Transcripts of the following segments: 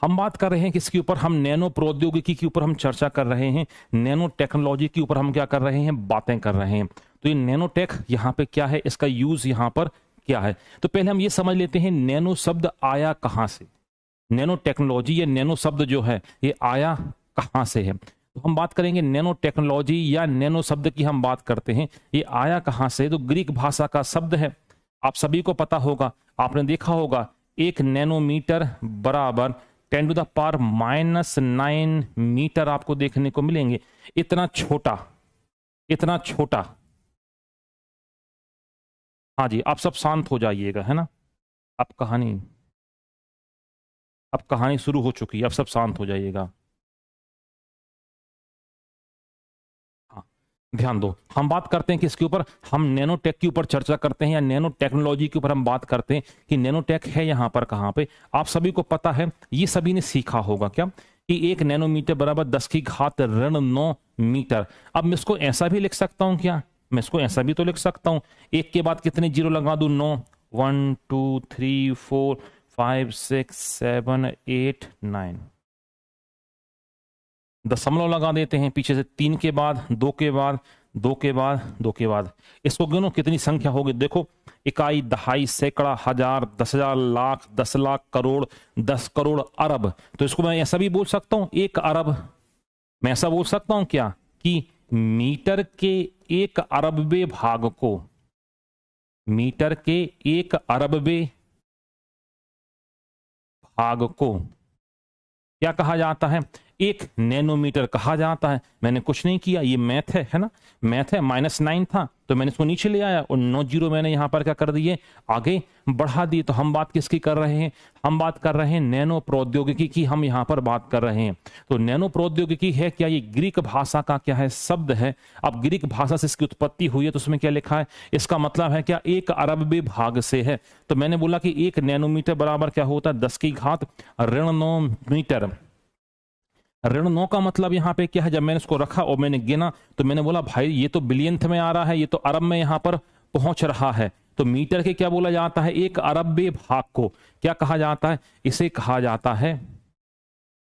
हम बात कर रहे हैं किसके ऊपर, हम नैनो प्रौद्योगिकी के ऊपर हम चर्चा कर रहे हैं, नैनो टेक्नोलॉजी के ऊपर हम क्या कर रहे हैं, बातें कर रहे हैं। तो ये नैनो टेक यहाँ पे क्या है, इसका यूज यहाँ पर क्या है। तो पहले हम ये समझ लेते हैं नैनो शब्द आया कहाँ से, नैनो टेक्नोलॉजी या नैनो शब्द जो है ये आया कहाँ से है। तो हम बात करेंगे नैनो टेक्नोलॉजी या नैनो शब्द की हम बात करते हैं, ये आया कहाँ से। तो ग्रीक भाषा का शब्द है, आप सभी को पता होगा, आपने देखा होगा 1 नैनोमीटर बराबर 10⁻⁻⁹ मीटर आपको देखने को मिलेंगे। इतना छोटा, इतना छोटा। हाँ जी, आप सब शांत हो जाइएगा, है ना। अब कहानी शुरू हो चुकी है, अब सब शांत हो जाइएगा। हाँ, ध्यान दो, हम बात करते हैं किसके ऊपर, हम नैनो टेक के ऊपर चर्चा करते हैं या नैनो टेक्नोलॉजी के ऊपर हम बात करते हैं कि नैनो टेक है यहाँ पर कहाँ पे। आप सभी को पता है, ये सभी ने सीखा होगा क्या कि 1 नैनोमीटर बराबर 10⁻⁹ मीटर। अब मैं इसको ऐसा भी लिख सकता हूँ क्या, मैं इसको ऐसा भी तो लिख सकता हूँ, एक के बाद कितने जीरो लगा दूं, 9, 1 2 3 4 5 6 7 8 9, दशमलव लगा देते हैं पीछे से, 3 के बाद 2 के बाद 2 के बाद 2 के बाद, इसको गिनो कितनी संख्या होगी। देखो, इकाई, दहाई, सैकड़ा, हजार, 10,000, लाख, 10 लाख, करोड़, 10 करोड़, अरब। तो इसको मैं ऐसा भी बोल सकता हूं 1 अरब। मैं ऐसा बोल सकता हूं क्या कि मीटर के 1 अरबवे भाग को, मीटर के 1 अरबवे भाग को क्या कहा जाता है, 1 नैनोमीटर कहा जाता है। मैंने कुछ नहीं किया, ये मैथ है ना, मैथ है। -9 था तो मैंने इसको नीचे ले आया और 9 जीरो मैंने यहां पर क्या कर दिए, आगे बढ़ा दिए। तो हम बात किसकी कर रहे हैं, हम बात कर रहे हैं नैनो प्रौद्योगिकी की, हम यहां पर बात कर रहे हैं। तो नैनो प्रौद्योगिकी है क्या, ये ग्रीक भाषा का क्या है, शब्द है। अब ग्रीक भाषा से इसकी उत्पत्ति हुई है तो उसमें क्या लिखा है, इसका मतलब है क्या 1 अरबवे भाग से है। तो मैंने बोला कि 1 नैनोमीटर बराबर क्या होता है, 10⁻⁹ मीटर। ऋण 9 का मतलब यहां पे क्या है, जब मैंने इसको रखा और मैंने गिना तो मैंने बोला भाई ये तो बिलियंथ में आ रहा है, ये तो अरब में यहां पर पहुंच रहा है। तो मीटर के क्या बोला जाता है, 1 अरबवे भाग को क्या कहा जाता है, इसे कहा जाता है,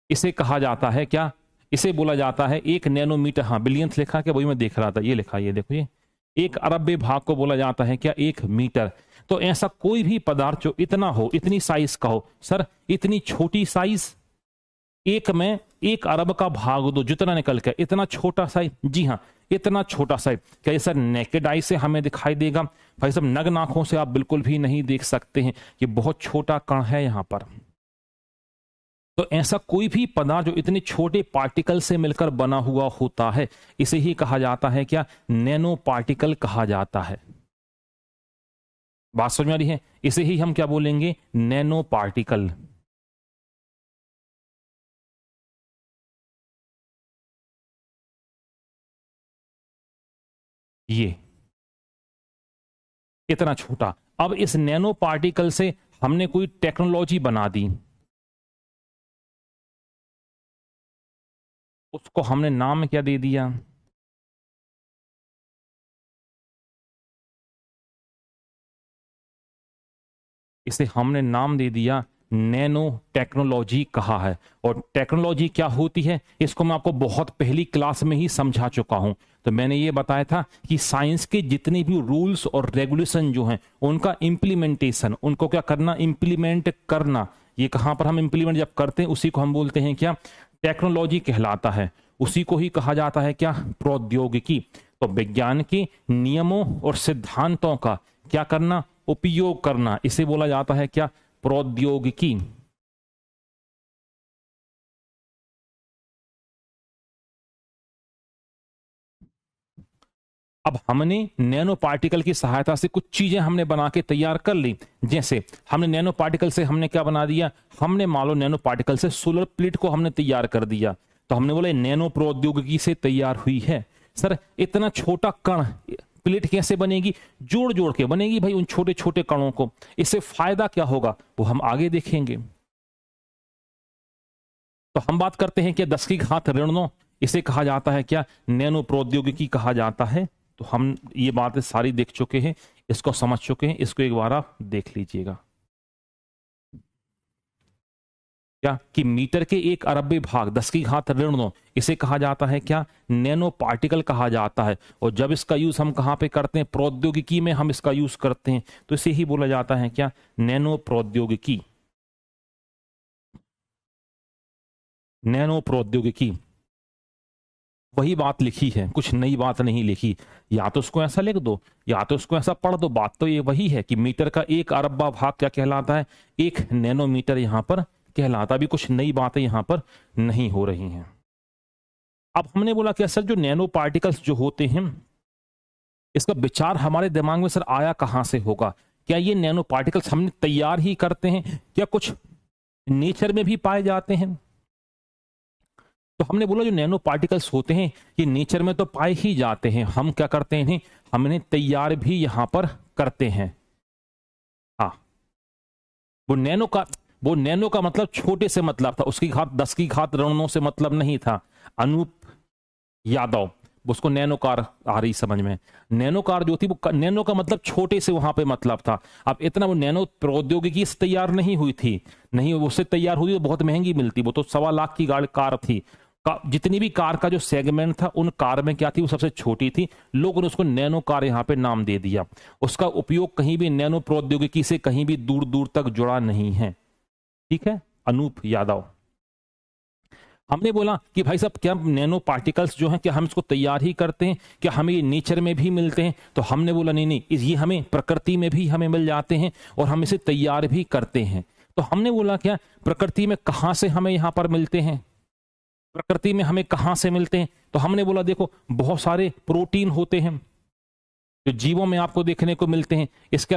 इसे कहा जाता है क्या, इसे बोला जाता है 1 नैनोमीटर। हाँ, बिलियंथ लिखा क्या, वही मैं देख रहा था, ये लिखा, ये देखो, ये 1 अरबवे भाग को बोला जाता है क्या, 1 मीटर। तो ऐसा कोई भी पदार्थ जो इतना हो, इतनी साइज का हो, सर इतनी छोटी साइज, 1 में 1 अरब का भाग दो, जितना निकल के, इतना छोटा साइज। जी हाँ, इतना छोटा साइज। क्या ये सर नेकेड आई से हमें दिखाई देगा, भाई साहब नग्न आंखों से आप बिल्कुल भी नहीं देख सकते हैं, ये बहुत छोटा कण है यहां पर। तो ऐसा कोई भी पदार्थ जो इतने छोटे पार्टिकल से मिलकर बना हुआ होता है, इसे ही कहा जाता है क्या, नैनो पार्टिकल कहा जाता है। बात समझ में आ रही है, इसे ही हम क्या बोलेंगे, नैनो पार्टिकल। ये इतना छोटा। अब इस नैनो पार्टिकल से हमने कोई टेक्नोलॉजी बना दी, उसको हमने नाम क्या दे दिया, इसे हमने नाम दे दिया नैनो टेक्नोलॉजी कहा है। और टेक्नोलॉजी क्या होती है, इसको मैं आपको बहुत पहली क्लास में ही समझा चुका हूं। तो मैंने ये बताया था कि साइंस के जितने भी रूल्स और रेगुलेशन जो हैं, उनका इंप्लीमेंटेशन, उनको क्या करना, इंप्लीमेंट करना। ये कहां पर हम इंप्लीमेंट जब करते हैं उसी को हम बोलते हैं क्या, टेक्नोलॉजी कहलाता है। उसी को ही कहा जाता है क्या, प्रौद्योगिकी। तो विज्ञान के नियमों और सिद्धांतों का क्या करना, उपयोग करना, इसे बोला जाता है क्या, प्रौद्योगिकी। अब हमने नैनो पार्टिकल की सहायता से कुछ चीजें हमने बना के तैयार कर ली। जैसे हमने नैनो पार्टिकल से हमने क्या बना दिया, हमने मान लो नैनो पार्टिकल से सोलर प्लेट को हमने तैयार कर दिया। तो हमने बोला नैनो प्रौद्योगिकी से तैयार हुई है। सर इतना छोटा कण प्लेट कैसे बनेगी, जोड़ जोड़ के बनेगी भाई उन छोटे छोटे कणों को। इससे फायदा क्या होगा वो हम आगे देखेंगे। तो हम बात करते हैं कि 10⁻⁹ इसे कहा जाता है क्या, नैनो प्रौद्योगिकी कहा जाता है। तो हम ये बातें सारी देख चुके हैं, इसको समझ चुके हैं, इसको एक बार आप देख लीजिएगा। क्या कि मीटर के 1 अरबवीं भाग 10 की घात ऋण 9, इसे कहा जाता है क्या, नैनो पार्टिकल कहा जाता है। और जब इसका यूज हम कहां पे करते हैं, प्रौद्योगिकी में हम इसका यूज करते हैं, तो इसे ही बोला जाता है क्या, नैनो प्रौद्योगिकी। नैनो प्रौद्योगिकी, वही बात लिखी है, कुछ नई बात नहीं लिखी। या तो उसको ऐसा लिख दो या तो उसको ऐसा पढ़ दो, बात तो ये वही है कि मीटर का 1 अरबवां भाग क्या कहलाता है, 1 नैनोमीटर यहां पर कहलाता। अभी कुछ नई बातें यहां पर नहीं हो रही हैं। अब हमने बोला कि सर जो नैनो पार्टिकल्स जो होते हैं, इसका विचार हमारे दिमाग में सर आया कहां से होगा? क्या ये नैनो पार्टिकल्स हमने तैयार ही करते हैं, क्या कुछ नेचर में भी पाए जाते हैं? तो हमने बोला जो नैनो पार्टिकल्स होते हैं ये नेचर में तो पाए ही जाते हैं, हम क्या करते हैं, हमने तैयार भी यहां पर करते हैं। हाँ, वो नैनो का मतलब छोटे से मतलब था, उसकी घात 10 की घात ऋण 9 से मतलब नहीं था। अनूप यादव, उसको नैनो कार आ रही समझ में। नैनो कार जो थी वो नैनो का मतलब छोटे से वहां पे मतलब था। अब इतना वो नैनो प्रौद्योगिकी से तैयार नहीं हुई थी, नहीं उससे तैयार हुई तो बहुत महंगी मिलती, वो तो 1.25 लाख की गाड़ी कार थी। जितनी भी कार का जो सेगमेंट था उन कार में क्या थी, वो सबसे छोटी थी, लोगों ने उसको नैनो कार यहां पे नाम दे दिया। उसका उपयोग कहीं भी नैनो प्रौद्योगिकी से कहीं भी दूर दूर तक जुड़ा नहीं है। ठीक है अनूप यादव। हमने बोला कि भाई साहब क्या नैनो पार्टिकल्स जो हैं क्या हम इसको तैयार ही करते हैं, क्या हमें ये नेचर में भी मिलते हैं? तो हमने बोला नहीं नहीं, ये हमें प्रकृति में भी हमें मिल जाते हैं और हम इसे तैयार भी करते हैं। तो हमने बोला क्या प्रकृति में कहां से हमें यहां पर मिलते हैं, प्रकृति में हमें कहां से मिलते हैं? तो हमने बोला देखो बहुत सारे प्रोटीन होते हैं जो जीवों में आपको देखने को मिलते हैं। इसके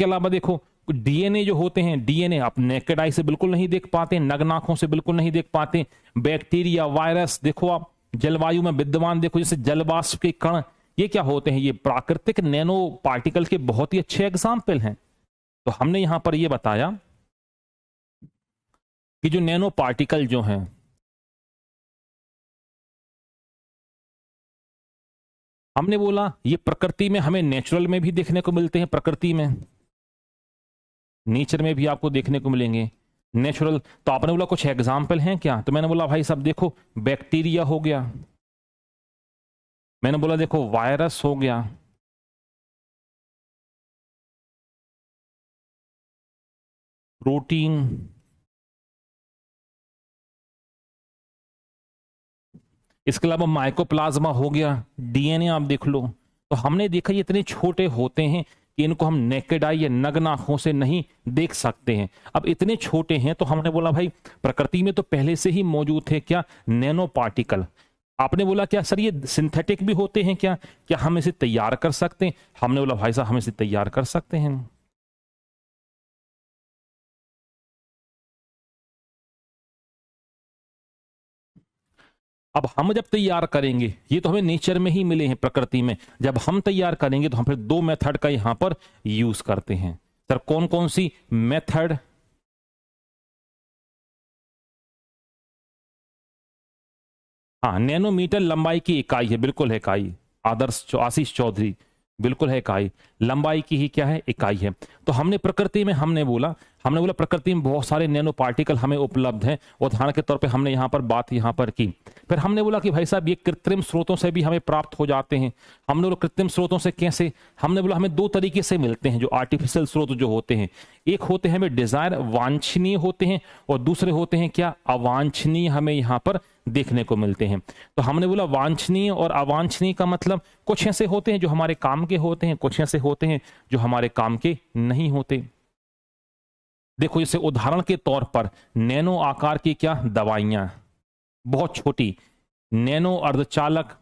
अलावा देखो डीएनए जो होते हैं, डीएनए आप नेकेड आई से बिल्कुल नहीं देख पाते, नग्न आंखों से बिल्कुल नहीं देख पाते। बैक्टीरिया, वायरस देखो आप, जलवायु में विद्यमान देखो जैसे जलवाष्प के कण, ये क्या होते हैं, ये प्राकृतिक नैनो पार्टिकल के बहुत ही अच्छे एग्जाम्पल हैं। तो हमने यहां पर यह बताया कि जो नैनो पार्टिकल जो हैं, हमने बोला ये प्रकृति में हमें नेचुरल में भी देखने को मिलते हैं, प्रकृति में नेचर में भी आपको देखने को मिलेंगे नेचुरल। तो आपने बोला कुछ एग्जाम्पल हैं क्या? तो मैंने बोला भाई साहब देखो बैक्टीरिया हो गया, मैंने बोला देखो वायरस हो गया, प्रोटीन, इसके अलावा माइकोप्लाज्मा हो गया, डीएनए आप देख लो। तो हमने देखा ये इतने छोटे होते हैं कि इनको हम नेकेड आई या नग्न आंखों से नहीं देख सकते हैं। अब इतने छोटे हैं तो हमने बोला भाई प्रकृति में तो पहले से ही मौजूद थे क्या, नैनो पार्टिकल। आपने बोला क्या सर ये सिंथेटिक भी होते हैं क्या, क्या हम इसे तैयार कर सकते हैं? हमने बोला भाई साहब हम इसे तैयार कर सकते हैं। अब हम जब तैयार करेंगे, ये तो हमें नेचर में ही मिले हैं, प्रकृति में, जब हम तैयार करेंगे तो हम फिर 2 मेथड का यहां पर यूज करते हैं। सर कौन कौन सी मेथड? हाँ, नैनोमीटर लंबाई की इकाई है, बिल्कुल है इकाई। आशीष चौधरी, बिल्कुल है इकाई, लंबाई की ही क्या है, इकाई है। तो हमने प्रकृति में हमने बोला प्रकृति में बहुत सारे नैनो पार्टिकल हमें उपलब्ध हैं। उदाहरण के तौर पे हमने यहां पर बात यहां पर की। फिर हमने बोला कि भाई साहब ये कृत्रिम स्रोतों से भी हमें प्राप्त हो जाते हैं। हमने बोला कृत्रिम स्रोतों से कैसे? हमने बोला हमें 2 तरीके से मिलते हैं जो आर्टिफिशियल स्रोत जो होते हैं। एक होते हैं हमें डिजायर, वांछनीय होते हैं, और दूसरे होते हैं क्या, अवांछनीय, हमें यहां पर देखने को मिलते हैं। तो हमने बोला वांछनीय और अवांछनीय का मतलब कुछ ऐसे होते हैं जो हमारे काम के होते हैं, कुछ ऐसे होते हैं जो हमारे काम के नहीं होते। देखो जैसे उदाहरण के तौर पर नैनो आकार की क्या दवाइयां, बहुत छोटी, नैनो अर्धचालक,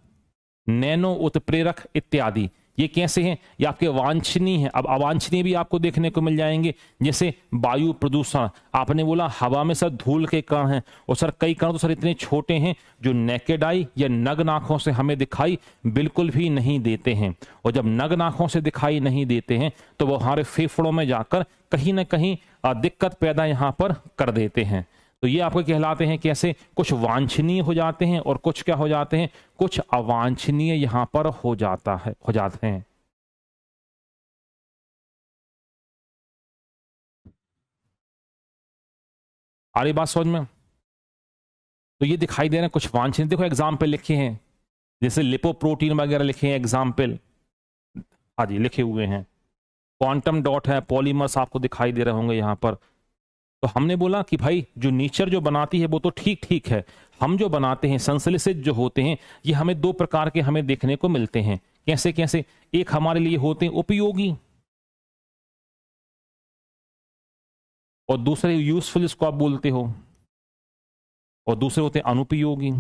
नैनो उत्प्रेरक इत्यादि, ये कैसे हैं, ये आपके वांछनीय हैं। अब अवांछनीय भी आपको देखने को मिल जाएंगे, जैसे वायु प्रदूषण। आपने बोला हवा में सर धूल के कण हैं, और सर कई कण तो सर इतने छोटे हैं जो नेकेड आई या नग्न आंखों से हमें दिखाई बिल्कुल भी नहीं देते हैं। और जब नग्न आंखों से दिखाई नहीं देते हैं तो वो हमारे फेफड़ों में जाकर कहीं ना कहीं दिक्कत पैदा यहां पर कर देते हैं। तो ये आपको कहलाते हैं कैसे, कुछ वांछनीय हो जाते हैं और कुछ क्या हो जाते हैं, कुछ अवांछनीय यहां पर हो जाते हैं। आ रही बात समझ में? तो ये दिखाई दे रहे हैं कुछ वांछनीय, देखो एग्जाम्पल लिखे हैं, जैसे लिपोप्रोटीन वगैरह लिखे हैं एग्जाम्पल, हाँ जी लिखे हुए हैं। क्वांटम डॉट है, पॉलीमर्स आपको दिखाई दे रहे होंगे यहाँ पर। तो हमने बोला कि भाई जो नेचर जो बनाती है वो तो ठीक ठीक है, हम जो बनाते हैं संश्लेषित जो होते हैं, ये हमें दो प्रकार के हमें देखने को मिलते हैं। कैसे कैसे? एक हमारे लिए होते हैं उपयोगी, और दूसरे यूजफुल इसको आप बोलते हो, और दूसरे होते हैं अनुपयोगी,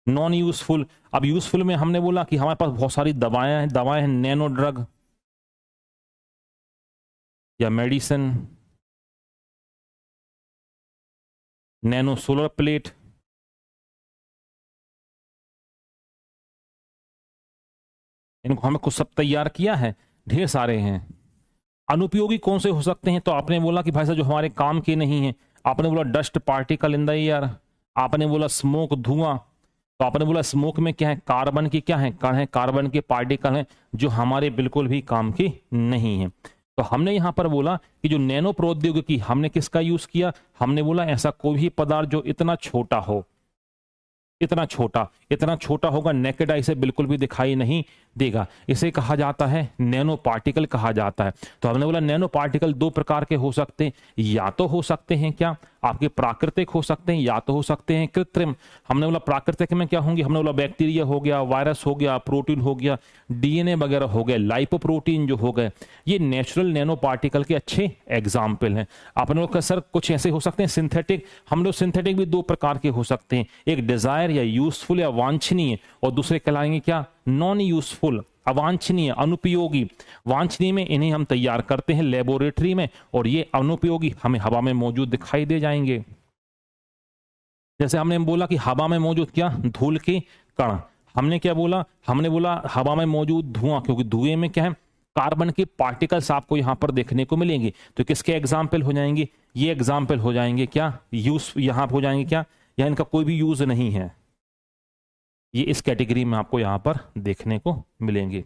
नॉन यूजफुल। अब यूजफुल में हमने बोला कि हमारे पास बहुत सारी दवाएं हैं, नैनो ड्रग या मेडिसिन, नैनो सोलर प्लेट, इनको हमें कुछ सब तैयार किया है, ढेर सारे हैं। अनुपयोगी कौन से हो सकते हैं? तो आपने बोला कि भाई साहब जो हमारे काम के नहीं है, आपने बोला dust particle in the air, आपने बोला स्मोक धुआं, तो आपने बोला स्मोक में क्या है, कार्बन की क्या है, कण है, कार्बन के पार्टिकल हैं जो हमारे बिल्कुल भी काम की नहीं है। तो हमने यहां पर बोला कि जो नैनो प्रौद्योगिकी, हमने किसका यूज किया? हमने बोला ऐसा कोई भी पदार्थ जो इतना छोटा हो, इतना छोटा होगा, नेकेड आई से बिल्कुल भी दिखाई नहीं देगा, इसे कहा जाता है नैनो पार्टिकल कहा जाता है। तो हमने बोला नैनो पार्टिकल दो प्रकार के हो सकते हैं, या तो हो सकते हैं क्या आपके प्राकृतिक हो सकते हैं, या तो हो सकते हैं कृत्रिम। हमने बोला प्राकृतिक में क्या होंगे? हमने बोला बैक्टीरिया हो गया, वायरस हो गया, प्रोटीन हो गया, डीएनए वगैरह हो गए, लाइपोप्रोटीन जो हो गए, ये नेचुरल नैनो पार्टिकल के अच्छे एग्जाम्पल हैं। आपने बोला सर कुछ ऐसे हो सकते हैं सिंथेटिक, हम लोग सिंथेटिक भी दो प्रकार के हो सकते हैं, एक डिजायर या यूजफुल या वांछनीय, और दूसरे कहलाएंगे क्या, नॉन यूजफुल, अवांछनीय, अनुपयोगी। वांछनीय में इन्हें हम तैयार करते हैं लेबोरेटरी में, और ये अनुपयोगी हमें हवा में मौजूद दिखाई दे जाएंगे। जैसे हमने बोला कि हवा में मौजूद क्या, धूल के कण। हमने क्या बोला? हमने बोला हवा में मौजूद धुआं, क्योंकि धुएं में क्या है, कार्बन के पार्टिकल्स आपको यहां पर देखने को मिलेंगे। तो किसके एग्जाम्पल हो जाएंगे? ये एग्जाम्पल हो जाएंगे क्या, यूज यहां हो जाएंगे क्या, या इनका कोई भी यूज नहीं है, ये इस कैटेगरी में आपको यहां पर देखने को मिलेंगे।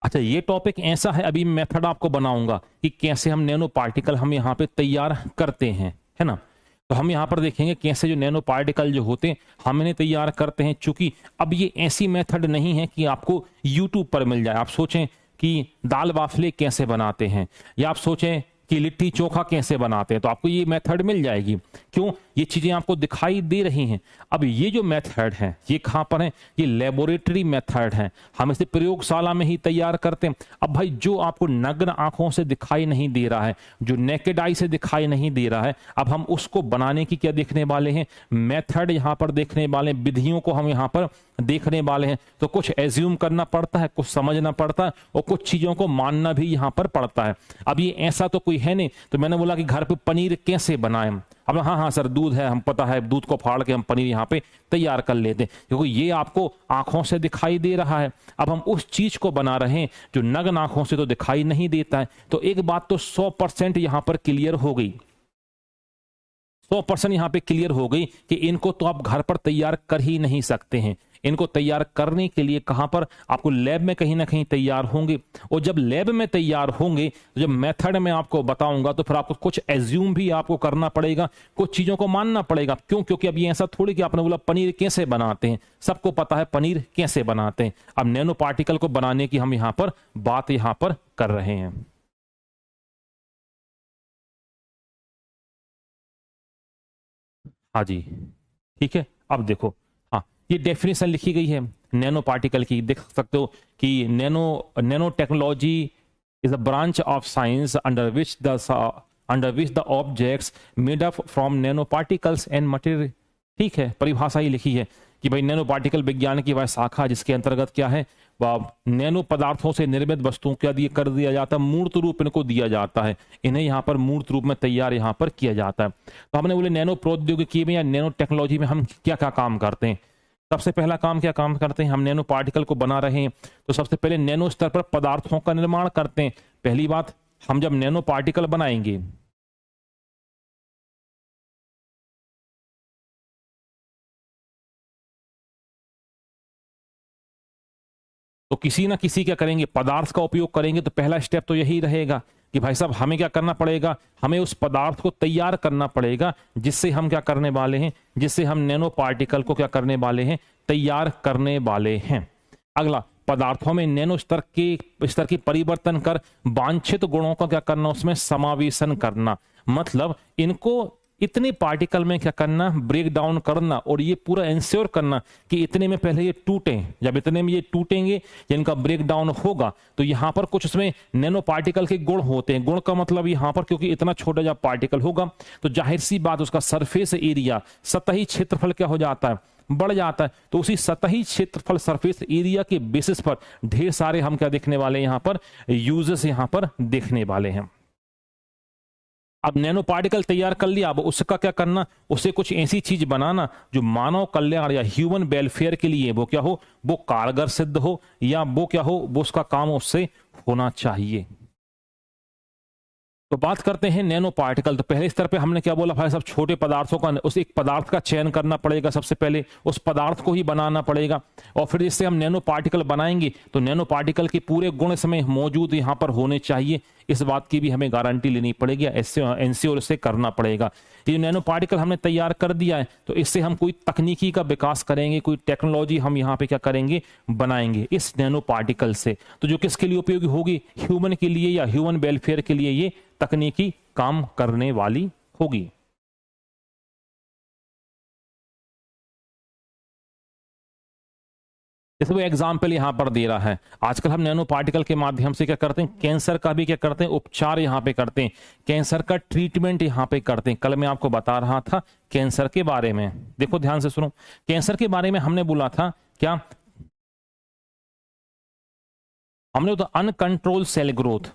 अच्छा, ये टॉपिक ऐसा है, अभी मेथड आपको बनाऊंगा कि कैसे हम नैनो पार्टिकल हम यहाँ पे तैयार करते हैं, है ना। तो हम यहाँ पर देखेंगे कैसे जो नैनो पार्टिकल जो होते हैं हम इन्हें तैयार करते हैं। चूंकि अब ये ऐसी मेथड नहीं है कि आपको यूट्यूब पर मिल जाए। आप सोचें कि दाल बाफले कैसे बनाते हैं, या आप सोचें कि लिट्टी चोखा कैसे बनाते हैं, तो आपको ये मेथड मिल जाएगी। क्यों? ये चीजें आपको दिखाई दे रही हैं। अब ये जो मेथड है ये कहां पर है? ये लेबोरेटरी मेथड है, हम इसे प्रयोगशाला में ही तैयार करते हैं। अब भाई जो आपको नग्न आंखों से दिखाई नहीं दे रहा है, जो नेकेड आई से दिखाई नहीं दे रहा है, अब हम उसको बनाने की क्या देखने वाले हैं, मेथड यहां पर देखने वाले, विधियों को हम यहां पर देखने वाले हैं। तो कुछ एज्यूम करना पड़ता है, कुछ समझना पड़ता है, और कुछ चीजों को मानना भी यहां पर पड़ता है। अब ये ऐसा तो कोई है नहीं, तो मैंने बोला कि घर पे पनीर कैसे बनाएं। अब हाँ हाँ सर दूध है, हम पता है, दूध को फाड़ के हम पनीर यहाँ पे तैयार कर लेते हैं, क्योंकि ये आपको आंखों से दिखाई दे रहा है। अब हम उस चीज को बना रहे हैं जो नग्न आंखों से तो दिखाई नहीं देता है। तो एक बात तो 100% यहां पर क्लियर हो गई, 100% यहां पे क्लियर हो गई कि इनको तो आप घर पर तैयार कर ही नहीं सकते हैं। इनको तैयार करने के लिए कहां पर, आपको लैब में कहीं ना कहीं तैयार होंगे। और जब लैब में तैयार होंगे, तो जब मेथड में आपको बताऊंगा, तो फिर आपको कुछ एज्यूम भी आपको करना पड़ेगा, कुछ चीजों को मानना पड़ेगा। क्यों? क्योंकि अब ये ऐसा थोड़ी कि आपने बोला पनीर कैसे बनाते हैं, सबको पता है पनीर कैसे बनाते हैं। अब नैनो पार्टिकल को बनाने की हम यहां पर बात यहां पर कर रहे हैं। हाँ जी, ठीक है। अब देखो, हाँ, ये डेफिनेशन लिखी गई है नैनो पार्टिकल की, देख सकते हो कि nano nano technology is a branch of science under which the objects made up from nano particles and material. ठीक है, परिभाषा ही लिखी है कि भाई नैनो पार्टिकल विज्ञान की वह शाखा जिसके अंतर्गत क्या है, वह नैनो पदार्थों से निर्मित वस्तुओं क्या दिए कर दिया जाता है, मूर्त रूप इनको दिया जाता है, इन्हें यहाँ पर मूर्त रूप में तैयार यहाँ पर किया जाता है। तो हमने बोले नैनो प्रौद्योगिकी में या नैनो टेक्नोलॉजी में हम क्या क्या काम करते हैं। सबसे पहला काम क्या काम करते हैं, हम नैनो पार्टिकल को बना रहे हैं, तो सबसे पहले नैनो स्तर पर पदार्थों का निर्माण करते हैं। पहली बात, हम जब नैनो पार्टिकल बनाएंगे, तो किसी ना किसी क्या करेंगे, पदार्थ का उपयोग करेंगे। तो पहला स्टेप तो यही रहेगा कि भाई साहब हमें क्या करना पड़ेगा, हमें उस पदार्थ को तैयार करना पड़ेगा जिससे हम क्या करने वाले हैं, जिससे हम नैनो पार्टिकल को क्या करने वाले हैं, तैयार करने वाले हैं। अगला, पदार्थों में नैनो स्तर की परिवर्तन कर वांछित गुणों का क्या करना, उसमें समावेशन करना। मतलब इनको इतने पार्टिकल में क्या करना, ब्रेक डाउन करना, और ये पूरा इंश्योर करना कि इतने में पहले ये टूटें। जब इतने में ये टूटेंगे, इनका ब्रेक डाउन होगा, तो यहां पर कुछ उसमें नैनो पार्टिकल के गुण होते हैं। गुण का मतलब यहां पर, क्योंकि इतना छोटा जब पार्टिकल होगा तो जाहिर सी बात उसका सरफेस एरिया, सतही क्षेत्रफल क्या हो जाता है, बढ़ जाता है। तो उसी सतही क्षेत्रफल, सरफेस एरिया के बेसिस पर ढेर सारे हम क्या देखने वाले हैं, यहां पर यूजेस यहां पर देखने वाले हैं। अब नैनो पार्टिकल तैयार कर लिया, अब उसका क्या करना, उसे कुछ ऐसी चीज बनाना जो मानव कल्याण या ह्यूमन वेलफेयर के लिए वो क्या हो, वो कारगर सिद्ध हो, या वो क्या हो, वो उसका काम उससे होना चाहिए। तो बात करते हैं नैनो पार्टिकल। तो पहले स्तर पे हमने क्या बोला भाई साहब, छोटे पदार्थों का, उस एक पदार्थ का चयन करना पड़ेगा, सबसे पहले उस पदार्थ को ही बनाना पड़ेगा, और फिर इससे हम नैनो पार्टिकल बनाएंगे तो नैनो पार्टिकल के पूरे गुण इसमें मौजूद यहां पर होने चाहिए। इस बात की भी हमें गारंटी लेनी पड़ेगी, एंश्योर से करना पड़ेगा। ये नैनो पार्टिकल हमने तैयार कर दिया है, तो इससे हम कोई तकनीकी का विकास करेंगे, कोई टेक्नोलॉजी हम यहाँ पे क्या करेंगे, बनाएंगे इस नैनो पार्टिकल से। तो जो किसके लिए उपयोगी होगी, ह्यूमन के लिए या ह्यूमन वेलफेयर के लिए ये तकनीकी काम करने वाली होगी। इस वो एग्जाम्पल यहां पर दे रहा है। आजकल हम नैनो पार्टिकल के माध्यम से क्या करते हैं, कैंसर का भी क्या करते हैं, उपचार यहां पे करते हैं, कैंसर का ट्रीटमेंट यहां पे करते हैं। कल मैं आपको बता रहा था कैंसर के बारे में, देखो ध्यान से सुनो। कैंसर के बारे में हमने बोला था क्या, हमने तो अनकंट्रोल सेल ग्रोथ,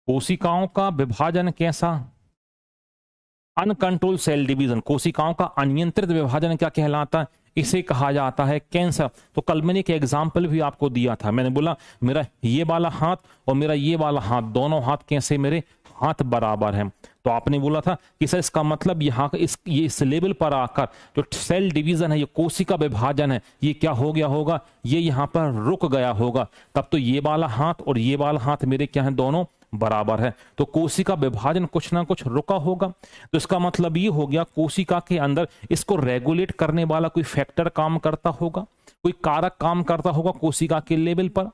कोशिकाओं का विभाजन कैसा, अनकंट्रोल सेल डिवीजन, कोशिकाओं का अनियंत्रित विभाजन क्या कहलाता है, इसे कहा जाता है कैंसर। तो कल मैंने एक एग्जाम्पल भी आपको दिया था, मैंने बोला मेरा ये वाला हाथ और मेरा ये वाला हाथ, दोनों हाथ कैसे, मेरे हाथ बराबर हैं। तो आपने बोला था कि सर इसका मतलब यहाँ इस लेवल पर आकर जो सेल डिवीजन है, ये कोशिका विभाजन है, ये क्या हो गया होगा, ये यहाँ पर रुक गया होगा। तब तो ये वाला हाथ और ये वाला हाथ मेरे क्या है, दोनों बराबर है। तो कोशिका विभाजन कुछ ना कुछ रुका होगा। तो इसका मतलब ये हो गया कोशिका के अंदर इसको रेगुलेट करने वाला कोई फैक्टर काम करता होगा, कोई कारक काम करता होगा कोशिका के लेवल पर।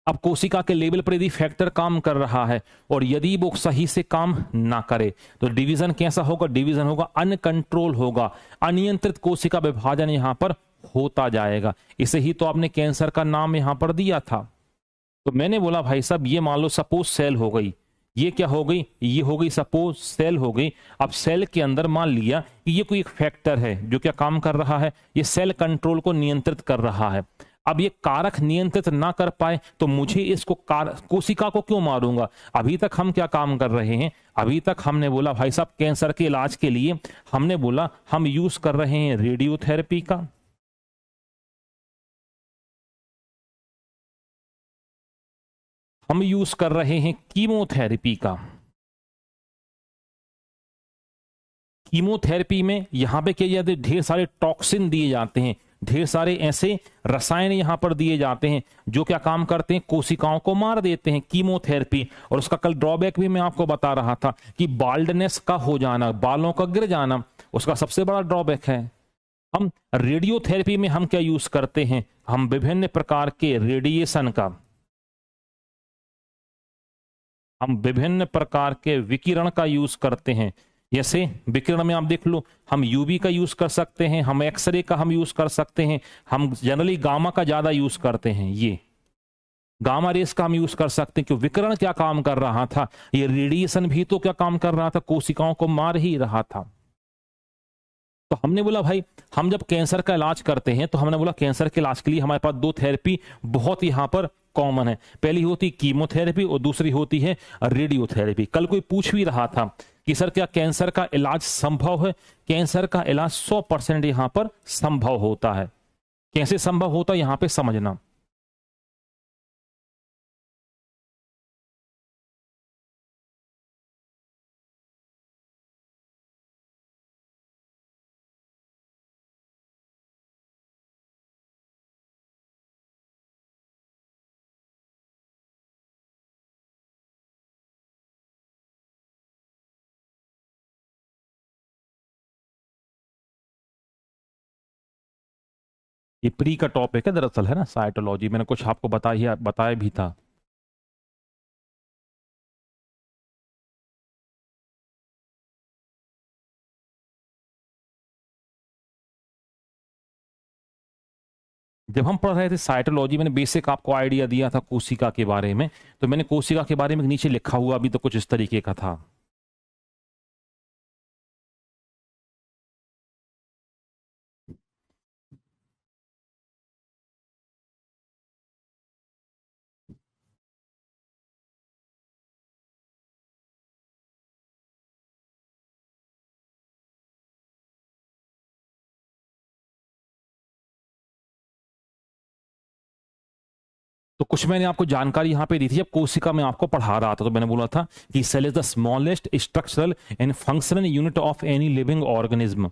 अब कोशिका के लेवल पर यदि फैक्टर काम कर रहा है और यदि वो सही से काम ना करे तो डिवीजन कैसा होगा, डिवीजन होगा अनकंट्रोल होगा, अनियंत्रित कोशिका विभाजन यहां पर होता जाएगा। इसे ही तो आपने कैंसर का नाम यहां पर दिया था। तो मैंने बोला भाई साहब ये मान लो सपोज सेल हो गई, ये क्या हो गई, ये हो गई सपोज सेल हो गई। अब सेल के अंदर मान लिया कि ये कोई एक फैक्टर है जो क्या काम कर रहा है, ये सेल कंट्रोल को नियंत्रित कर रहा है। अब ये कारक नियंत्रित ना कर पाए तो मुझे इसको कोशिका को क्यों मारूंगा। अभी तक हम क्या काम कर रहे हैं, अभी तक हमने बोला भाई साहब कैंसर के इलाज के लिए हमने बोला हम यूज कर रहे हैं रेडियोथेरेपी का, हम यूज कर रहे हैं कीमोथेरेपी का। कीमोथेरेपी में यहां पे क्या जाते हैं, ढेर सारे टॉक्सिन दिए जाते हैं, ढेर सारे ऐसे रसायन यहां पर दिए जाते हैं जो क्या काम करते हैं, कोशिकाओं को मार देते हैं, कीमोथेरेपी। और उसका कल ड्रॉबैक भी मैं आपको बता रहा था कि बाल्डनेस का हो जाना, बालों का गिर जाना, उसका सबसे बड़ा ड्रॉबैक है। हम रेडियोथेरेपी में हम क्या यूज करते हैं, हम विभिन्न प्रकार के रेडिएशन का, हम विभिन्न प्रकार के विकिरण का यूज करते हैं। जैसे विकिरण में आप देख लो, हम यूवी का यूज कर सकते हैं, हम एक्सरे का हम यूज कर सकते हैं, हम जनरली गामा का ज्यादा यूज करते हैं, ये गामा रेस का हम यूज कर सकते हैं। क्यों, विकिरण क्या काम कर रहा था, ये रेडिएशन भी तो क्या काम कर रहा था, कोशिकाओं को मार ही रहा था। तो हमने बोला भाई हम जब कैंसर का इलाज करते हैं तो हमने बोला कैंसर के इलाज के लिए हमारे पास दो थेरेपी बहुत यहां पर कॉमन है, पहली होती कीमोथेरेपी और दूसरी होती है रेडियोथेरेपी। कल कोई पूछ भी रहा था कि सर क्या कैंसर का इलाज संभव है, कैंसर का इलाज 100% यहां पर संभव होता है। कैसे संभव होता है यहां पे समझना। ये प्री का टॉपिक है दरअसल, है ना, साइटोलॉजी। मैंने कुछ आपको बताया भी था। जब हम पढ़ रहे थे साइटोलॉजी, मैंने बेसिक आपको आइडिया दिया था कोशिका के बारे में, तो मैंने कोशिका के बारे में नीचे लिखा हुआ भी तो कुछ इस तरीके का था। तो कुछ मैंने आपको जानकारी यहां पे दी थी जब कोशिका में आपको पढ़ा रहा था, तो मैंने बोला था कि cell is the smallest structural and functional unit of any living organism.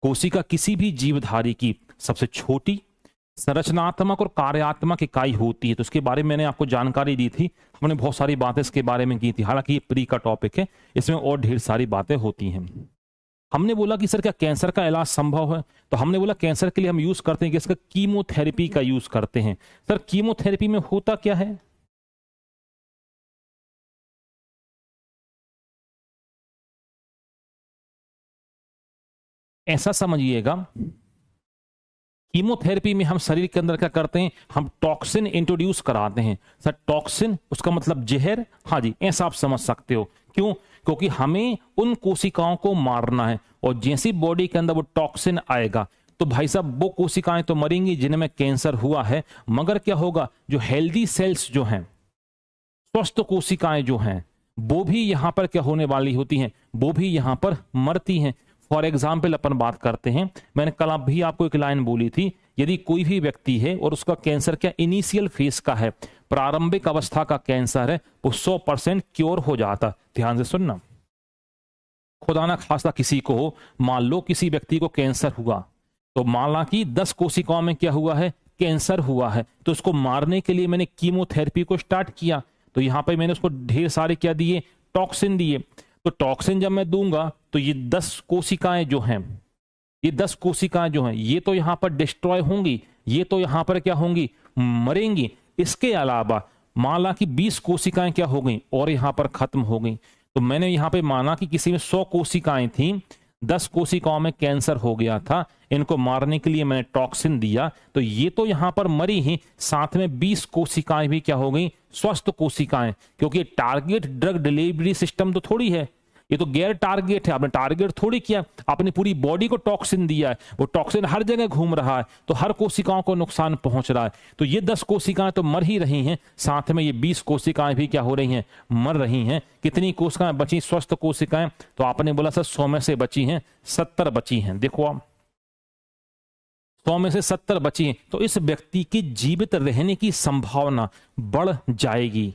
कोशिका किसी भी जीवधारी की सबसे छोटी संरचनात्मक और कार्यात्मक इकाई होती है। तो इसके बारे में मैंने आपको जानकारी दी थी, हमने बहुत सारी बातें इसके बारे में की थी। हालांकि ये प्री का टॉपिक है, इसमें और ढेर सारी बातें होती हैं। हमने बोला कि सर क्या कैंसर का इलाज संभव है, तो हमने बोला कैंसर के लिए हम यूज करते हैं कि इसका कीमोथेरेपी का यूज करते हैं। सर कीमोथेरेपी में होता क्या है? ऐसा समझिएगा, कीमोथेरेपी में हम शरीर के अंदर क्या करते हैं, हम टॉक्सिन इंट्रोड्यूस कराते हैं। सर टॉक्सिन उसका मतलब जहर, हाँ जी, ऐसा आप समझ सकते हो। क्यों? क्योंकि हमें उन कोशिकाओं को मारना है, और जैसी बॉडी के अंदर वो टॉक्सिन आएगा तो भाई साहब वो कोशिकाएं तो मरेंगी जिनमें कैंसर हुआ है, मगर क्या होगा, जो हेल्दी सेल्स जो हैं, स्वस्थ कोशिकाएं जो हैं, वो भी यहां पर क्या होने वाली होती हैं, वो भी यहां पर मरती हैं। फॉर एग्जाम्पल अपन बात करते हैं, मैंने कल आप भी आपको एक लाइन बोली थी, यदि कोई भी व्यक्ति है और उसका कैंसर क्या इनिशियल फेज का है, प्रारंभिक अवस्था का कैंसर है, वो 100% क्योर हो जाता। ध्यान से सुनना, खुदा ना खास्ता किसी को हो, मान लो किसी व्यक्ति को कैंसर हुआ, तो माना कि 10 कोशिकाओं में क्या हुआ है, कैंसर हुआ है, तो उसको मारने के लिए मैंने कीमोथेरेपी को स्टार्ट किया। तो यहां पर मैंने उसको ढेर सारे क्या दिए, टॉक्सिन दिए। तो टॉक्सिन जब मैं दूंगा तो ये 10 कोशिकाएं जो हैं, ये 10 कोशिकाएं जो हैं, ये तो यहां पर डिस्ट्रॉय होंगी, ये तो यहां पर क्या होंगी, मरेंगी। इसके अलावा माना कि 20 कोशिकाएं क्या हो गई और यहां पर खत्म हो गई। तो मैंने यहां पे माना कि किसी में 100 कोशिकाएं थी, 10 कोशिकाओं में कैंसर हो गया था, इनको मारने के लिए मैंने टॉक्सिन दिया, तो ये तो यहां पर मरी ही, साथ में 20 कोशिकाएं भी क्या हो गई, स्वस्थ कोशिकाएं। क्योंकि टारगेट ड्रग डिलीवरी सिस्टम तो थोड़ी है, ये तो गैर टारगेट है। आपने टारगेट थोड़ी किया, आपने पूरी बॉडी को टॉक्सिन दिया है, वो टॉक्सिन हर जगह घूम रहा है, तो हर कोशिकाओं को नुकसान पहुंच रहा है। तो ये 10 कोशिकाएं तो मर ही रही हैं, साथ में ये 20 कोशिकाएं भी क्या हो रही हैं, मर रही हैं। कितनी कोशिकाएं बची, स्वस्थ कोशिकाएं? तो आपने बोला सर 100 में से बची हैं, 70 बची हैं। देखो आप, 100 में से 70 बची हैं, तो इस व्यक्ति की जीवित रहने की संभावना बढ़ जाएगी।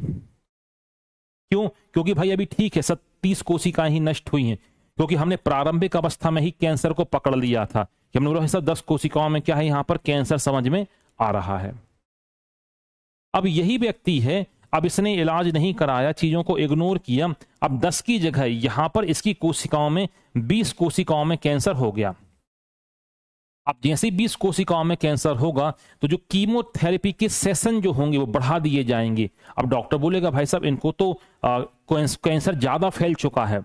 क्यों? क्योंकि भाई अभी ठीक है 30 कोशिकाएं ही नष्ट हुई हैं, क्योंकि हमने प्रारंभिक अवस्था में ही कैंसर को पकड़ लिया था कि हमने बोला सब 10 कोशिकाओं में क्या है, यहां पर कैंसर समझ में आ रहा है। अब यही व्यक्ति है, अब इसने इलाज नहीं कराया, चीजों को इग्नोर किया, अब 10 की जगह यहां पर इसकी कोशिकाओं में 20 कोशिकाओं में कैंसर हो गया। अब जैसे 20 कोशिकाओं में कैंसर होगा तो जो कीमोथेरेपी के सेशन जो होंगे वो बढ़ा दिए जाएंगे। अब डॉक्टर बोलेगा भाई साहब इनको तो कैंसर ज्यादा फैल चुका है,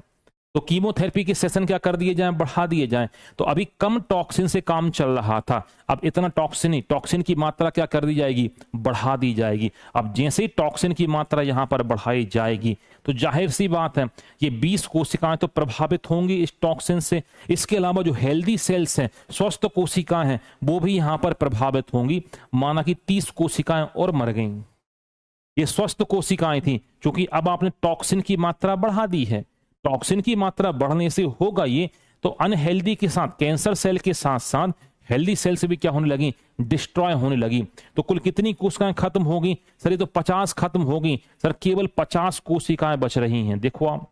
तो कीमोथेरेपी के सेशन क्या कर दिए जाएं, बढ़ा दिए जाएं। तो अभी कम टॉक्सिन से काम चल रहा था, अब इतना टॉक्सिन की मात्रा क्या कर दी जाएगी, बढ़ा दी जाएगी। अब जैसे ही टॉक्सिन की मात्रा यहां पर बढ़ाई जाएगी तो जाहिर सी बात है ये 20 कोशिकाएं तो प्रभावित होंगी इस टॉक्सिन से। इसके अलावा जो हेल्दी सेल्स हैं, स्वस्थ कोशिकाएं हैं, वो भी यहां पर प्रभावित होंगी। माना कि 30 कोशिकाएं और मर गई, ये स्वस्थ कोशिकाएं थी, क्योंकि अब आपने टॉक्सिन की मात्रा बढ़ा दी है। टॉक्सिन की मात्रा बढ़ने से होगा ये, तो अनहेल्दी के साथ, कैंसर सेल के साथ साथ हेल्दी सेल्स भी क्या होने लगी, डिस्ट्रॉय होने लगी। तो कुल कितनी कोशिकाएं खत्म होगी सर? ये तो 50 खत्म होगी सर, केवल 50 कोशिकाएं बच रही हैं। देखो आप,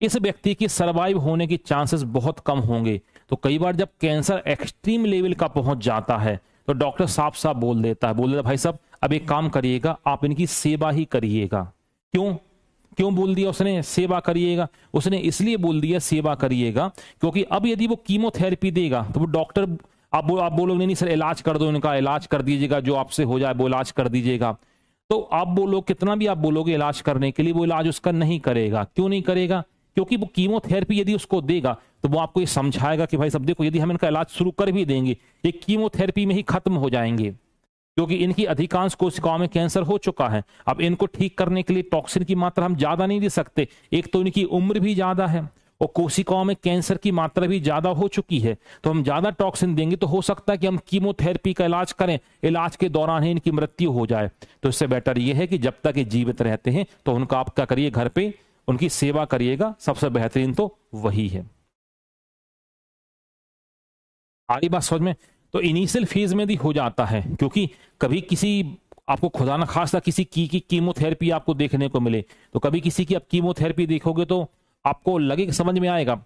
इस व्यक्ति की सरवाइव होने की चांसेस बहुत कम होंगे। तो कई बार जब कैंसर एक्सट्रीम लेवल का पहुंच जाता है तो डॉक्टर साफ साफ बोल देता है भाई साहब अब एक काम करिएगा, आप इनकी सेवा ही करिएगा। क्यों क्यों बोल दिया उसने सेवा करिएगा? उसने इसलिए बोल दिया सेवा करिएगा क्योंकि अब यदि वो कीमोथेरेपी देगा तो वो डॉक्टर, आप बोलोगे नहीं सर इलाज कर दो इनका, इलाज कर दीजिएगा, जो आपसे हो जाए वो इलाज कर दीजिएगा। तो आप बोलो, कितना भी आप बोलोगे इलाज करने के लिए, वो इलाज उसका नहीं करेगा। क्यों नहीं करेगा? क्योंकि वो कीमोथेरेपी यदि उसको देगा तो वो आपको ये समझाएगा कि भाई सब देखो, यदि हम इनका इलाज शुरू कर भी देंगे ये कीमोथेरेपी में ही खत्म हो जाएंगे, क्योंकि इनकी अधिकांश कोशिकाओं में कैंसर हो चुका है। अब इनको ठीक करने के लिए टॉक्सिन की मात्रा हम ज्यादा नहीं दे सकते, एक तो इनकी उम्र भी ज्यादा है और कोशिकाओं में कैंसर की मात्रा भी ज्यादा हो चुकी है। तो हम ज्यादा टॉक्सिन देंगे तो हो सकता है कि हम कीमोथेरेपी का इलाज करें, इलाज के दौरान ही इनकी मृत्यु हो जाए। तो इससे बेटर यह है कि जब तक ये जीवित रहते हैं तो उनका आप क्या करिए, घर पे उनकी सेवा करिएगा, सबसे बेहतरीन तो वही है। आगे बात समझ में? तो इनिशियल फेज में भी हो जाता है, क्योंकि कभी किसी आपको खुदा ना खास्ता किसी की कीमोथेरेपी आपको देखने को मिले, तो कभी किसी की आप कीमोथेरेपी देखोगे तो आपको लगे, समझ में आएगा।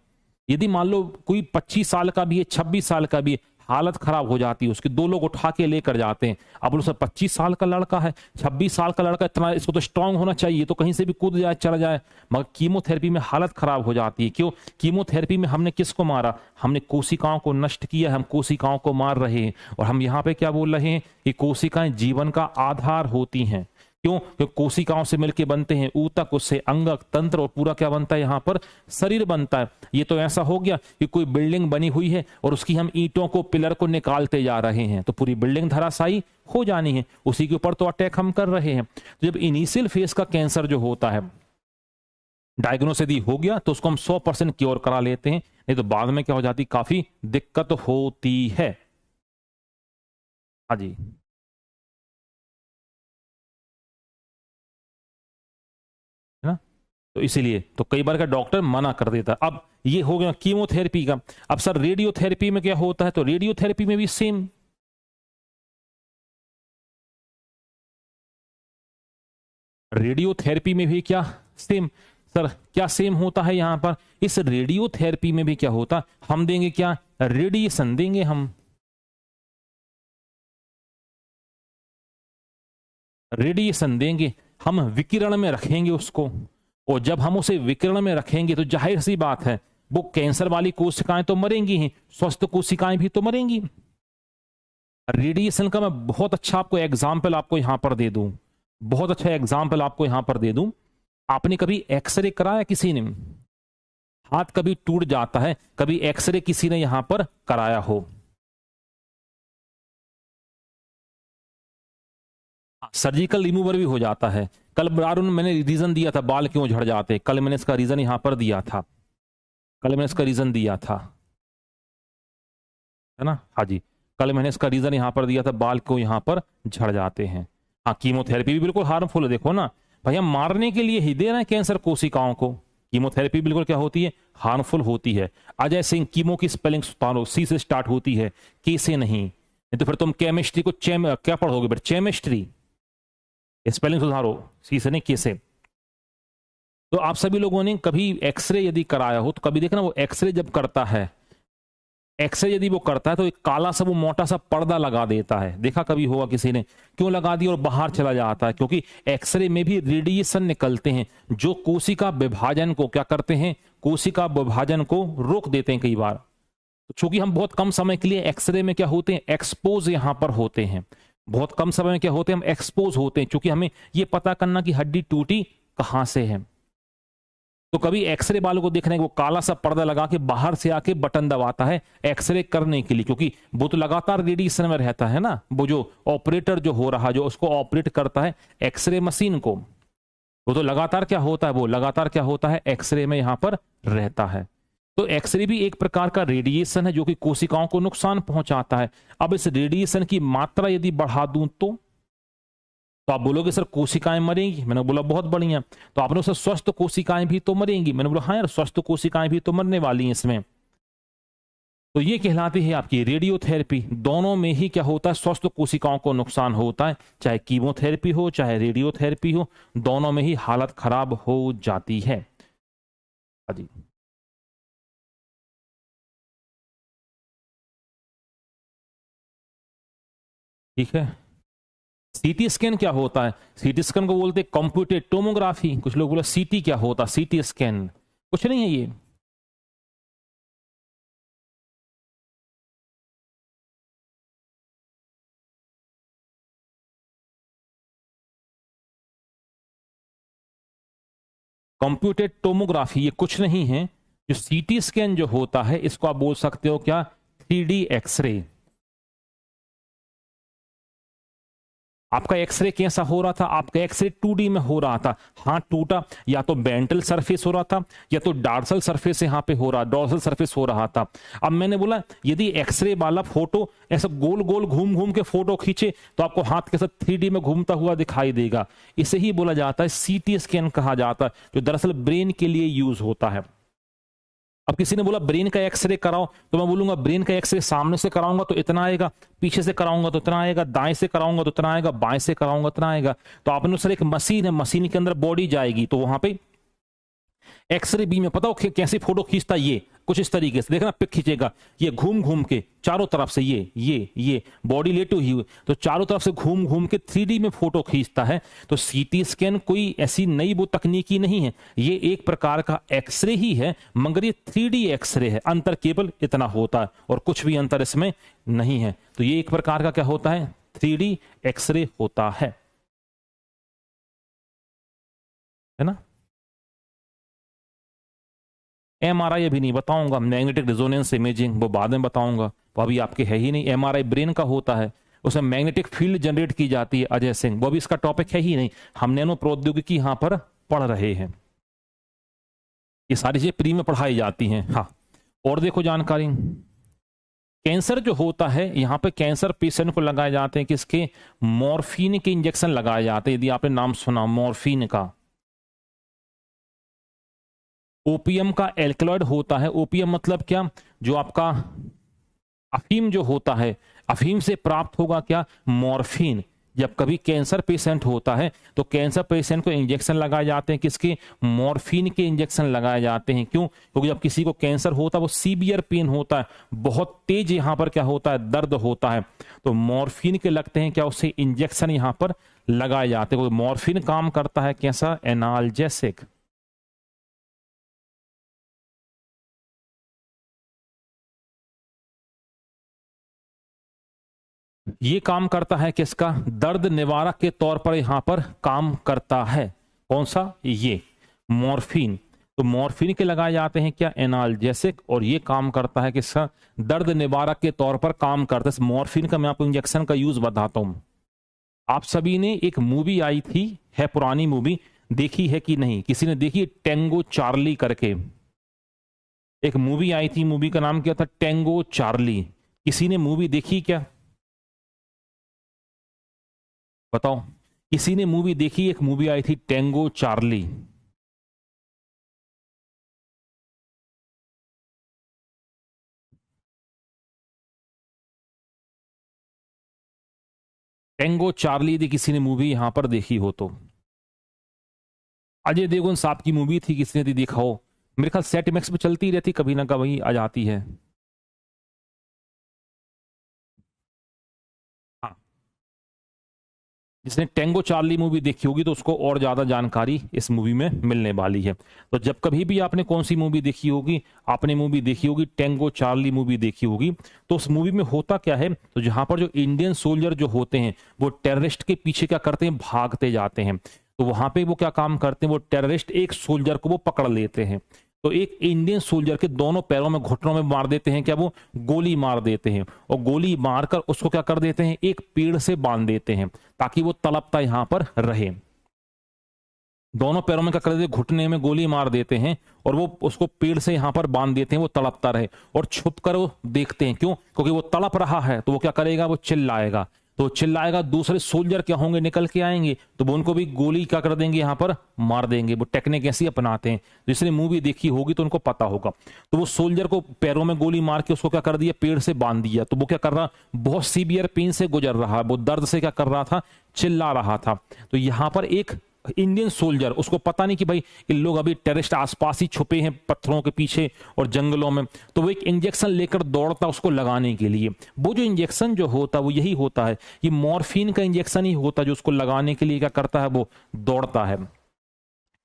यदि मान लो कोई 25 साल का भी है, 26 साल का भी है, हालत खराब हो जाती है उसकी, दो लोग उठा के लेकर जाते हैं। अब उसे 25 साल का लड़का है, 26 साल का लड़का, इतना इसको तो स्ट्रांग होना चाहिए, तो कहीं से भी कूद जाए चला जाए, मगर कीमोथेरेपी में हालत खराब हो जाती है। क्यों? कीमोथेरेपी में हमने किसको मारा? हमने कोशिकाओं को नष्ट किया, हम कोशिकाओं को मार रहे हैं। और हम यहाँ पे क्या बोल रहे हैं कि कोशिकाएं जीवन का आधार होती हैं। क्यों? क्योंकि कोशिकाओं से मिलकर बनते हैं ऊतक, उससे अंगक, तंत्र और पूरा क्या बनता है यहाँ पर, शरीर बनता है। ये तो ऐसा हो गया कि कोई बिल्डिंग बनी हुई है और उसकी हम ईंटों को, पिलर को निकालते जा रहे हैं, तो पूरी बिल्डिंग धराशायी हो जानी है, उसी के ऊपर तो अटैक हम कर रहे हैं। तो जब इनिशियल फेज का कैंसर जो होता है, डायग्नोस यदि हो गया तो उसको हम 100% क्योर करा लेते हैं, नहीं तो बाद में क्या हो जाती, काफी दिक्कत होती है। हाँ जी, है ना? तो इसीलिए तो कई बार का डॉक्टर मना कर देता है। अब ये हो गया कीमोथेरेपी का। अब सर रेडियोथेरेपी में क्या होता है? तो रेडियोथेरेपी में भी सेम, रेडियोथेरेपी में भी क्या सेम? सर क्या सेम होता है यहां पर? इस रेडियोथेरेपी में भी क्या होता, हम देंगे क्या, रेडिएशन देंगे हम, रेडिएशन देंगे हम, विकिरण में रखेंगे उसको। और जब हम उसे विकिरण में रखेंगे तो जाहिर सी बात है वो कैंसर वाली कोशिकाएं तो मरेंगी ही, स्वस्थ कोशिकाएं भी तो मरेंगी। रेडिएशन का मैं बहुत अच्छा आपको एग्जाम्पल आपको यहां पर दे दूं, बहुत अच्छा एग्जाम्पल आपको यहां पर दे दूं। आपने कभी एक्सरे कराया किसी ने? हाथ कभी टूट जाता है, कभी एक्सरे किसी ने यहां पर कराया हो? सर्जिकल रिमूवर भी हो जाता है। कल बारुण मैंने रीजन दिया था बाल क्यों झड़ जाते, कल मैंने इसका रीजन यहां पर दिया था, कल मैंने इसका रीजन दिया था, है ना? हाँ जी, कल मैंने इसका रीजन यहां पर दिया था, बाल क्यों यहां पर झड़ जाते हैं। हाँ, कीमोथेरेपी भी बिल्कुल हार्मफुल है। देखो ना भाई, हम मारने के लिए ही दे रहे हैं कैंसर कोशिकाओं को। कीमोथेरेपी बिल्कुल क्या होती है, हार्मफुल होती है। अजय सिंह, कीमो की स्पेलिंग सुधारो, सी से स्टार्ट होती है, के से नहीं तो फिर तुम केमिस्ट्री को क्या पढ़ोगे बेटा, केमिस्ट्री, स्पेलिंग सुधारो, सी से नहीं के से। तो आप सभी लोगों ने कभी एक्सरे यदि कराया हो तो कभी देखना, वो एक्सरे जब करता है, एक्सरे यदि वो करता है तो एक काला सा वो मोटा सा पर्दा लगा देता है, देखा कभी होगा किसी ने? क्यों लगा दिया और बाहर चला जाता है? क्योंकि एक्सरे में भी रेडिएशन निकलते हैं जो कोशिका विभाजन को क्या करते हैं, कोशिका विभाजन को रोक देते हैं कई बार। तो चूंकि हम बहुत कम समय के लिए एक्सरे में क्या होते हैं, एक्सपोज यहां पर होते हैं, बहुत कम समय में क्या होते हैं, हम एक्सपोज होते हैं, क्योंकि हमें ये पता करना कि हड्डी टूटी कहां से है। तो कभी एक्सरे वालों को देखने को, वो काला सा पर्दा लगा के बाहर से आके बटन दबाता है एक्सरे करने के लिए, क्योंकि वो तो लगातार रेडिएशन में रहता है ना, वो जो ऑपरेटर जो हो रहा, जो उसको ऑपरेट करता है एक्सरे मशीन को, वो तो लगातार क्या होता है, वो लगातार क्या होता है, एक्सरे में यहां पर रहता है। तो एक्सरे भी एक प्रकार का रेडिएशन है जो कि कोशिकाओं को नुकसान पहुंचाता है। अब इस रेडिएशन की मात्रा यदि बढ़ा दूं तो आप बोलोगे सर कोशिकाएं मरेंगी, मैंने बोला बहुत बढ़िया। तो आपने सर स्वस्थ कोशिकाएं भी तो मरेंगी, मैंने बोला हाँ यार, स्वस्थ कोशिकाएं भी तो मरने वाली हैं इसमें। तो ये कहलाती है आपकी रेडियोथेरेपी। दोनों में ही क्या होता है, स्वस्थ कोशिकाओं को नुकसान होता है, चाहे कीमोथेरेपी हो चाहे रेडियोथेरेपी हो, दोनों में ही हालत खराब हो जाती है। जी ठीक है। सीटी स्कैन क्या होता है? सीटी स्कैन को बोलते हैं कंप्यूटेड टोमोग्राफी। कुछ लोग बोला सीटी क्या होता, सीटी स्कैन कुछ नहीं है ये। कंप्यूटेड टोमोग्राफी ये कुछ नहीं है। जो सीटी स्कैन जो होता है इसको आप बोल सकते हो क्या, 3D एक्सरे। आपका एक्सरे कैसा हो रहा था, आपका एक्सरे 2D में हो रहा था, हाथ टूटा, या तो वेंट्रल सरफेस हो रहा था या तो डार्सल सरफेस यहाँ पे हो रहा, डॉर्सल सरफेस हो रहा था। अब मैंने बोला यदि एक्सरे वाला फोटो ऐसा गोल गोल घूम घूम के फोटो खींचे तो आपको हाथ के साथ 3D में घूमता हुआ दिखाई देगा। इसे ही बोला जाता है सीटी स्कैन कहा जाता है, जो दरअसल ब्रेन के लिए यूज होता है। अब किसी ने बोला ब्रेन का एक्सरे कराओ, तो मैं बोलूंगा ब्रेन का एक्सरे सामने से कराऊंगा तो इतना आएगा, पीछे से कराऊंगा तो इतना आएगा, दाएं से कराऊंगा तो इतना आएगा, बाएं से कराऊंगा इतना आएगा। तो आपने सर एक मशीन है, मशीन के अंदर बॉडी जाएगी तो वहां पे एक्सरे बी में पता हो कैसी फोटो खींचता, ये कुछ इस तरीके से देखना, पिक खींचेगा ये घूम घूम के चारों तरफ से, ये बॉडी लेटी हुई तो चारों तरफ से घूम घूम के 3D में फोटो खींचता है। तो सीटी स्कैन कोई ऐसी नई वो तकनीकी नहीं है, ये एक प्रकार का एक्सरे ही है, मगर ये 3D एक्सरे है। अंतर केवल इतना होता है और कुछ भी अंतर इसमें नहीं है। तो ये एक प्रकार का क्या होता है, 3D एक्सरे होता है ना। एमआरआई अभी नहीं बताऊंगा, मैग्नेटिक रेजोनेंस इमेजिंग वो बाद में बताऊंगा, वो अभी आपके है ही नहीं। एमआरआई ब्रेन का होता है, उसमें मैग्नेटिक फील्ड जनरेट की जाती है, अजय सिंह, वो भी इसका टॉपिक है ही नहीं। हम नैनो प्रौद्योगिकी यहां पर पढ़ रहे हैं, ये सारी चीजें प्री में पढ़ाई जाती हैं। हाँ और देखो जानकारी, कैंसर जो होता है यहाँ पे कैंसर पेशेंट को लगाए जाते हैं किसके, मॉर्फिन के इंजेक्शन लगाए जाते हैं। यदि आपने नाम सुना मॉर्फिन का, ओपियम का एल्कलॉइड होता है। ओपियम मतलब क्या, जो आपका अफीम जो होता है, अफीम से प्राप्त होगा क्या, मॉर्फिन। जब कभी कैंसर पेशेंट होता है तो कैंसर पेशेंट को इंजेक्शन लगाए जाते हैं किसके, मॉर्फिन के इंजेक्शन लगाए जाते हैं। क्यों, क्योंकि जब किसी को कैंसर होता है वो सीवियर पेन होता है, बहुत तेज यहां पर क्या होता है, दर्द होता है, तो मॉर्फिन के लगते हैं क्या, उससे इंजेक्शन यहां पर लगाए जाते हैं। मॉर्फिन काम करता है कैसा, एनाल्जेसिक। ये काम करता है किसका, दर्द निवारक के तौर पर यहां पर काम करता है। कौन सा, ये मॉर्फिन। तो मॉर्फिन के लगाए जाते हैं क्या, एनाल्जेसिक, और ये काम करता है किसका, दर्द निवारक के तौर पर काम करता है। मॉर्फिन का मैं आपको इंजेक्शन का यूज बताता हूं। आप सभी ने एक मूवी आई थी, है पुरानी मूवी, देखी है कि नहीं, किसी ने देखी, टेंगो चार्ली करके एक मूवी आई थी, मूवी का नाम क्या था, टेंगो चार्ली। किसी ने मूवी देखी क्या, बताओ। किसी ने मूवी देखी, एक मूवी आई थी टेंगो चार्ली। टेंगो चार्ली यदि किसी ने मूवी यहां पर देखी हो तो, अजय देवगन साहब की मूवी थी, किसी ने यदि देखा हो, मेरे ख्याल सेट मैक्स पे चलती रहती, कभी ना कभी आ जाती है। हाँ, जिसने टेंगो चार्ली मूवी देखी होगी तो उसको और ज्यादा जानकारी इस मूवी में मिलने वाली है। तो जब कभी भी आपने कौन सी मूवी देखी होगी, आपने मूवी देखी होगी टेंगो चार्ली मूवी देखी होगी, तो उस मूवी में होता क्या है, तो जहां पर जो इंडियन सोल्जर जो होते हैं वो टेररिस्ट के पीछे क्या करते हैं, भागते जाते हैं। तो वहां पे वो क्या काम करते हैं, वो टेररिस्ट एक सोल्जर को वो पकड़ लेते हैं। तो एक इंडियन सोल्जर के दोनों पैरों में, घुटनों में मार देते हैं क्या, वो गोली मार देते हैं, और गोली मारकर उसको क्या कर देते हैं, एक पेड़ से बांध देते हैं ताकि वो तड़पता यहां पर रहे। दोनों पैरों में क्या कर देते हैं, घुटने में गोली मार देते हैं और वो उसको पेड़ से यहां पर बांध देते हैं, वो तड़पता रहे, और छुप कर वो देखते हैं। क्यों, क्योंकि वो तड़प रहा है तो वो क्या करेगा, वो चिल्लाएगा। तो चिल्लाएगा, दूसरे सोल्जर क्या होंगे, निकल के आएंगे, तो वो उनको भी गोली क्या कर देंगे, यहाँ पर मार देंगे। वो टेक्निक ऐसी अपनाते हैं, जिसने मूवी देखी होगी तो उनको पता होगा। तो वो सोल्जर को पैरों में गोली मार के उसको क्या कर दिया, पेड़ से बांध दिया। तो वो क्या कर रहा, बहुत सीवियर पेन से गुजर रहा, वो दर्द से क्या कर रहा था, चिल्ला रहा था। तो यहां पर एक इंडियन सोल्जर, उसको पता नहीं कि भाई इन लोग अभी टेररिस्ट आसपास ही छुपे हैं पत्थरों के पीछे और जंगलों में, तो वो एक इंजेक्शन लेकर दौड़ता उसको लगाने के लिए। वो जो इंजेक्शन जो होता है वो यही होता है, ये मॉर्फिन का इंजेक्शन ही होता है, जो उसको लगाने के लिए क्या करता है, वो दौड़ता है।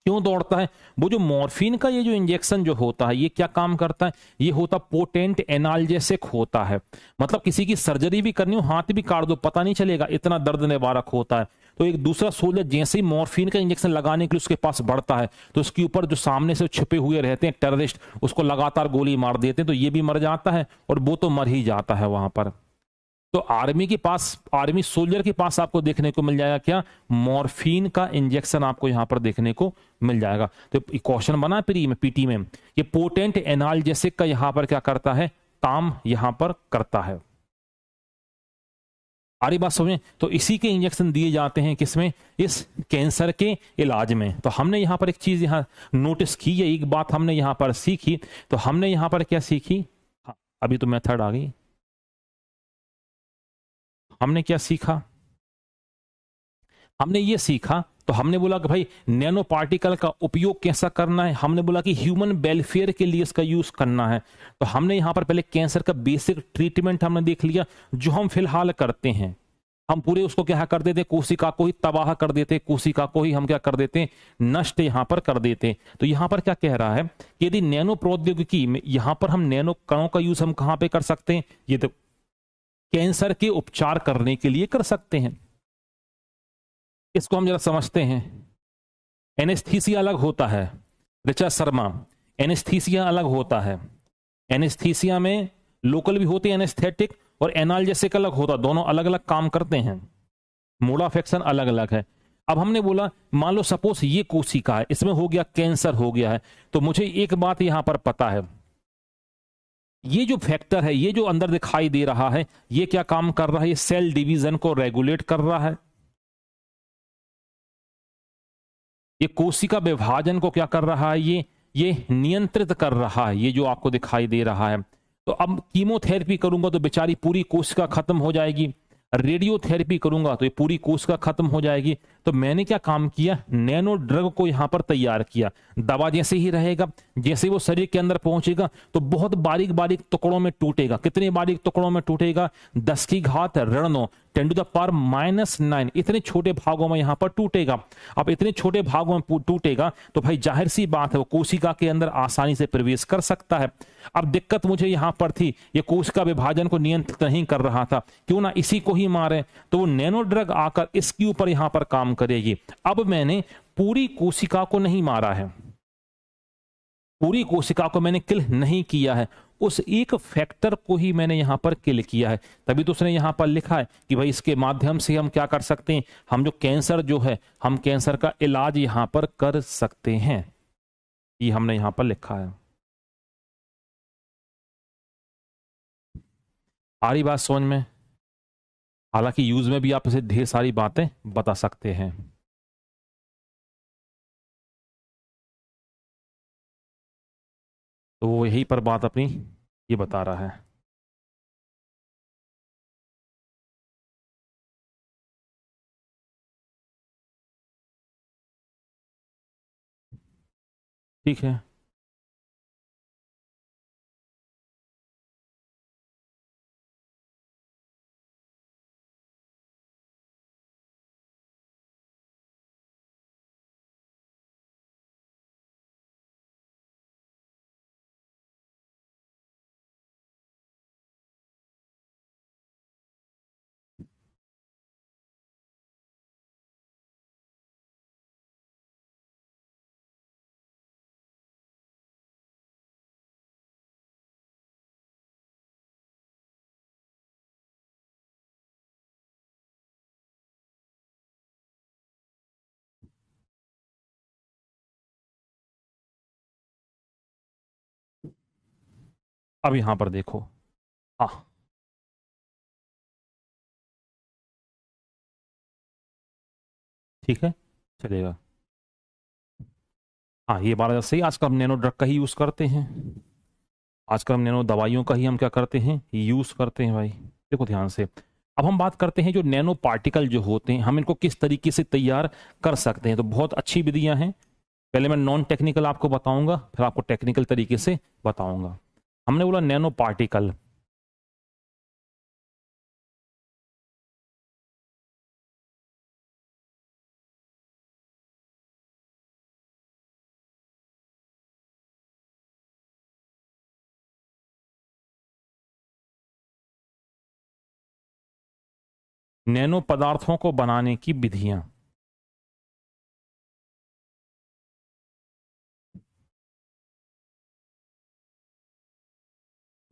क्यों दौड़ता है, वो जो मॉर्फिन का ये जो इंजेक्शन जो होता है, ये क्या काम करता है, ये होता पोटेंट एनाल्जेसिक होता है। मतलब किसी की सर्जरी भी करनी हो, हाथ भी काट दो, पता नहीं चलेगा, इतना दर्द निवारक होता है। तो एक दूसरा सोल्जर जैसे ही मॉर्फिन का इंजेक्शन लगाने के लिए उसके पास बढ़ता है, तो उसके ऊपर जो सामने से छिपे हुए रहते हैं टेररिस्ट, उसको लगातार गोली मार देते हैं। तो ये भी मर जाता है और वो तो मर ही जाता है वहां पर। तो आर्मी के पास, आर्मी सोल्जर के पास आपको देखने को मिल जाएगा क्या, मॉर्फिन का इंजेक्शन आपको यहां पर देखने को मिल जाएगा। तो क्वेश्चन बना प्री में, पीटी में, ये पोटेंट एनाल्जेसिक का यहां पर क्या करता है, काम यहां पर करता है। आरी बात समझे, तो इसी के इंजेक्शन दिए जाते हैं किसमें, इस कैंसर के इलाज में। तो हमने यहां पर एक चीज यहां नोटिस की, या एक बात हमने यहां पर सीखी। तो हमने यहां पर क्या सीखी, हाँ अभी तो मेथड आ गई, हमने क्या सीखा, हमने ये सीखा, तो हमने बोला कि भाई नैनो पार्टिकल का उपयोग कैसा करना है, हमने बोला कि ह्यूमन वेलफेयर के लिए इसका यूज करना है। तो हमने यहां पर पहले कैंसर का बेसिक ट्रीटमेंट हमने देख लिया, जो हम फिलहाल करते हैं। हम पूरे उसको क्या कर देते, कोशिका को ही तबाह कर देते, कोशिका को ही हम क्या कर देते, नष्ट यहां पर कर देते। तो यहां पर क्या कह रहा है कि यदि नैनो प्रौद्योगिकी में यहां पर हम नैनो कणों का यूज हम कहां पे कर सकते हैं, ये तो कैंसर के उपचार करने के लिए कर सकते हैं। इसको हम जरा समझते हैं। एनेस्थीसिया अलग होता है, ऋचा शर्मा, एनेस्थीसिया अलग होता है। एनेस्थीसिया में लोकल भी होते हैं एनेस्थेटिक, और एनाल्जेसिक अलग होता, दोनों अलग अलग काम करते हैं, मोड ऑफ एक्शन अलग अलग है। अब हमने बोला मान लो सपोज ये कोशिका है, इसमें हो गया कैंसर हो गया है, तो मुझे एक बात यहां पर पता है, ये जो फैक्टर है, ये जो अंदर दिखाई दे रहा है, ये क्या काम कर रहा है, ये सेल डिवीजन को रेगुलेट कर रहा है, ये कोशिका विभाजन को क्या कर रहा है, ये नियंत्रित कर रहा है, ये जो आपको दिखाई दे रहा है। तो अब कीमोथेरेपी करूंगा तो बेचारी पूरी कोशिका खत्म हो जाएगी, रेडियोथेरेपी करूंगा तो ये पूरी कोशिका खत्म हो जाएगी। तो मैंने क्या काम किया, नैनो ड्रग को यहां पर तैयार किया। दवा जैसे ही रहेगा, जैसे वो शरीर के अंदर पहुंचेगा तो बहुत बारीक बारीक टुकड़ों में टूटेगा। कितने बारीक टुकड़ों में टूटेगा, 10 की घात ऋण 10⁻⁹ इतने छोटे भागों में यहां पर टूटेगा। अब इतने छोटे भागों में टूटेगा तो भाई जाहिर सी बात है वो कोशिका के अंदर आसानी से प्रवेश कर सकता है। अब दिक्कत मुझे यहां पर थी, ये कोशिका विभाजन को नियंत्रित नहीं कर रहा था, क्यों ना इसी को ही मारे। तो वो नैनो ड्रग आकर इसके ऊपर यहां पर काम करेगी। अब मैंने पूरी कोशिका को नहीं मारा है, पूरी कोशिका को मैंने किल नहीं किया है, उस एक फैक्टर को ही मैंने यहां पर किल किया है। तभी तो उसने यहां पर लिखा है कि भाई इसके माध्यम से हम क्या कर सकते हैं, हम जो कैंसर जो है, हम कैंसर का इलाज यहां पर कर सकते हैं, ये हमने यहां पर लिखा है। आ रही बात समझ में, हालांकि यूज में भी आप इसे ढेर सारी बातें बता सकते हैं। तो वो यही पर बात अपनी ये बता रहा है। ठीक है, अब यहां पर देखो, हाँ ठीक है, चलेगा। हाँ, ये 12,000 सही। आजकल हम नैनो ड्रग का ही यूज करते हैं, आजकल हम नैनो दवाइयों का ही हम क्या करते हैं, यूज करते हैं भाई। देखो ध्यान से, अब हम बात करते हैं जो नैनो पार्टिकल जो होते हैं, हम इनको किस तरीके से तैयार कर सकते हैं। तो बहुत अच्छी विधियां हैं। पहले मैं नॉन टेक्निकल आपको बताऊंगा, फिर आपको टेक्निकल तरीके से बताऊंगा। हमने बोला नैनो पार्टिकल, नैनो पदार्थों को बनाने की विधियां।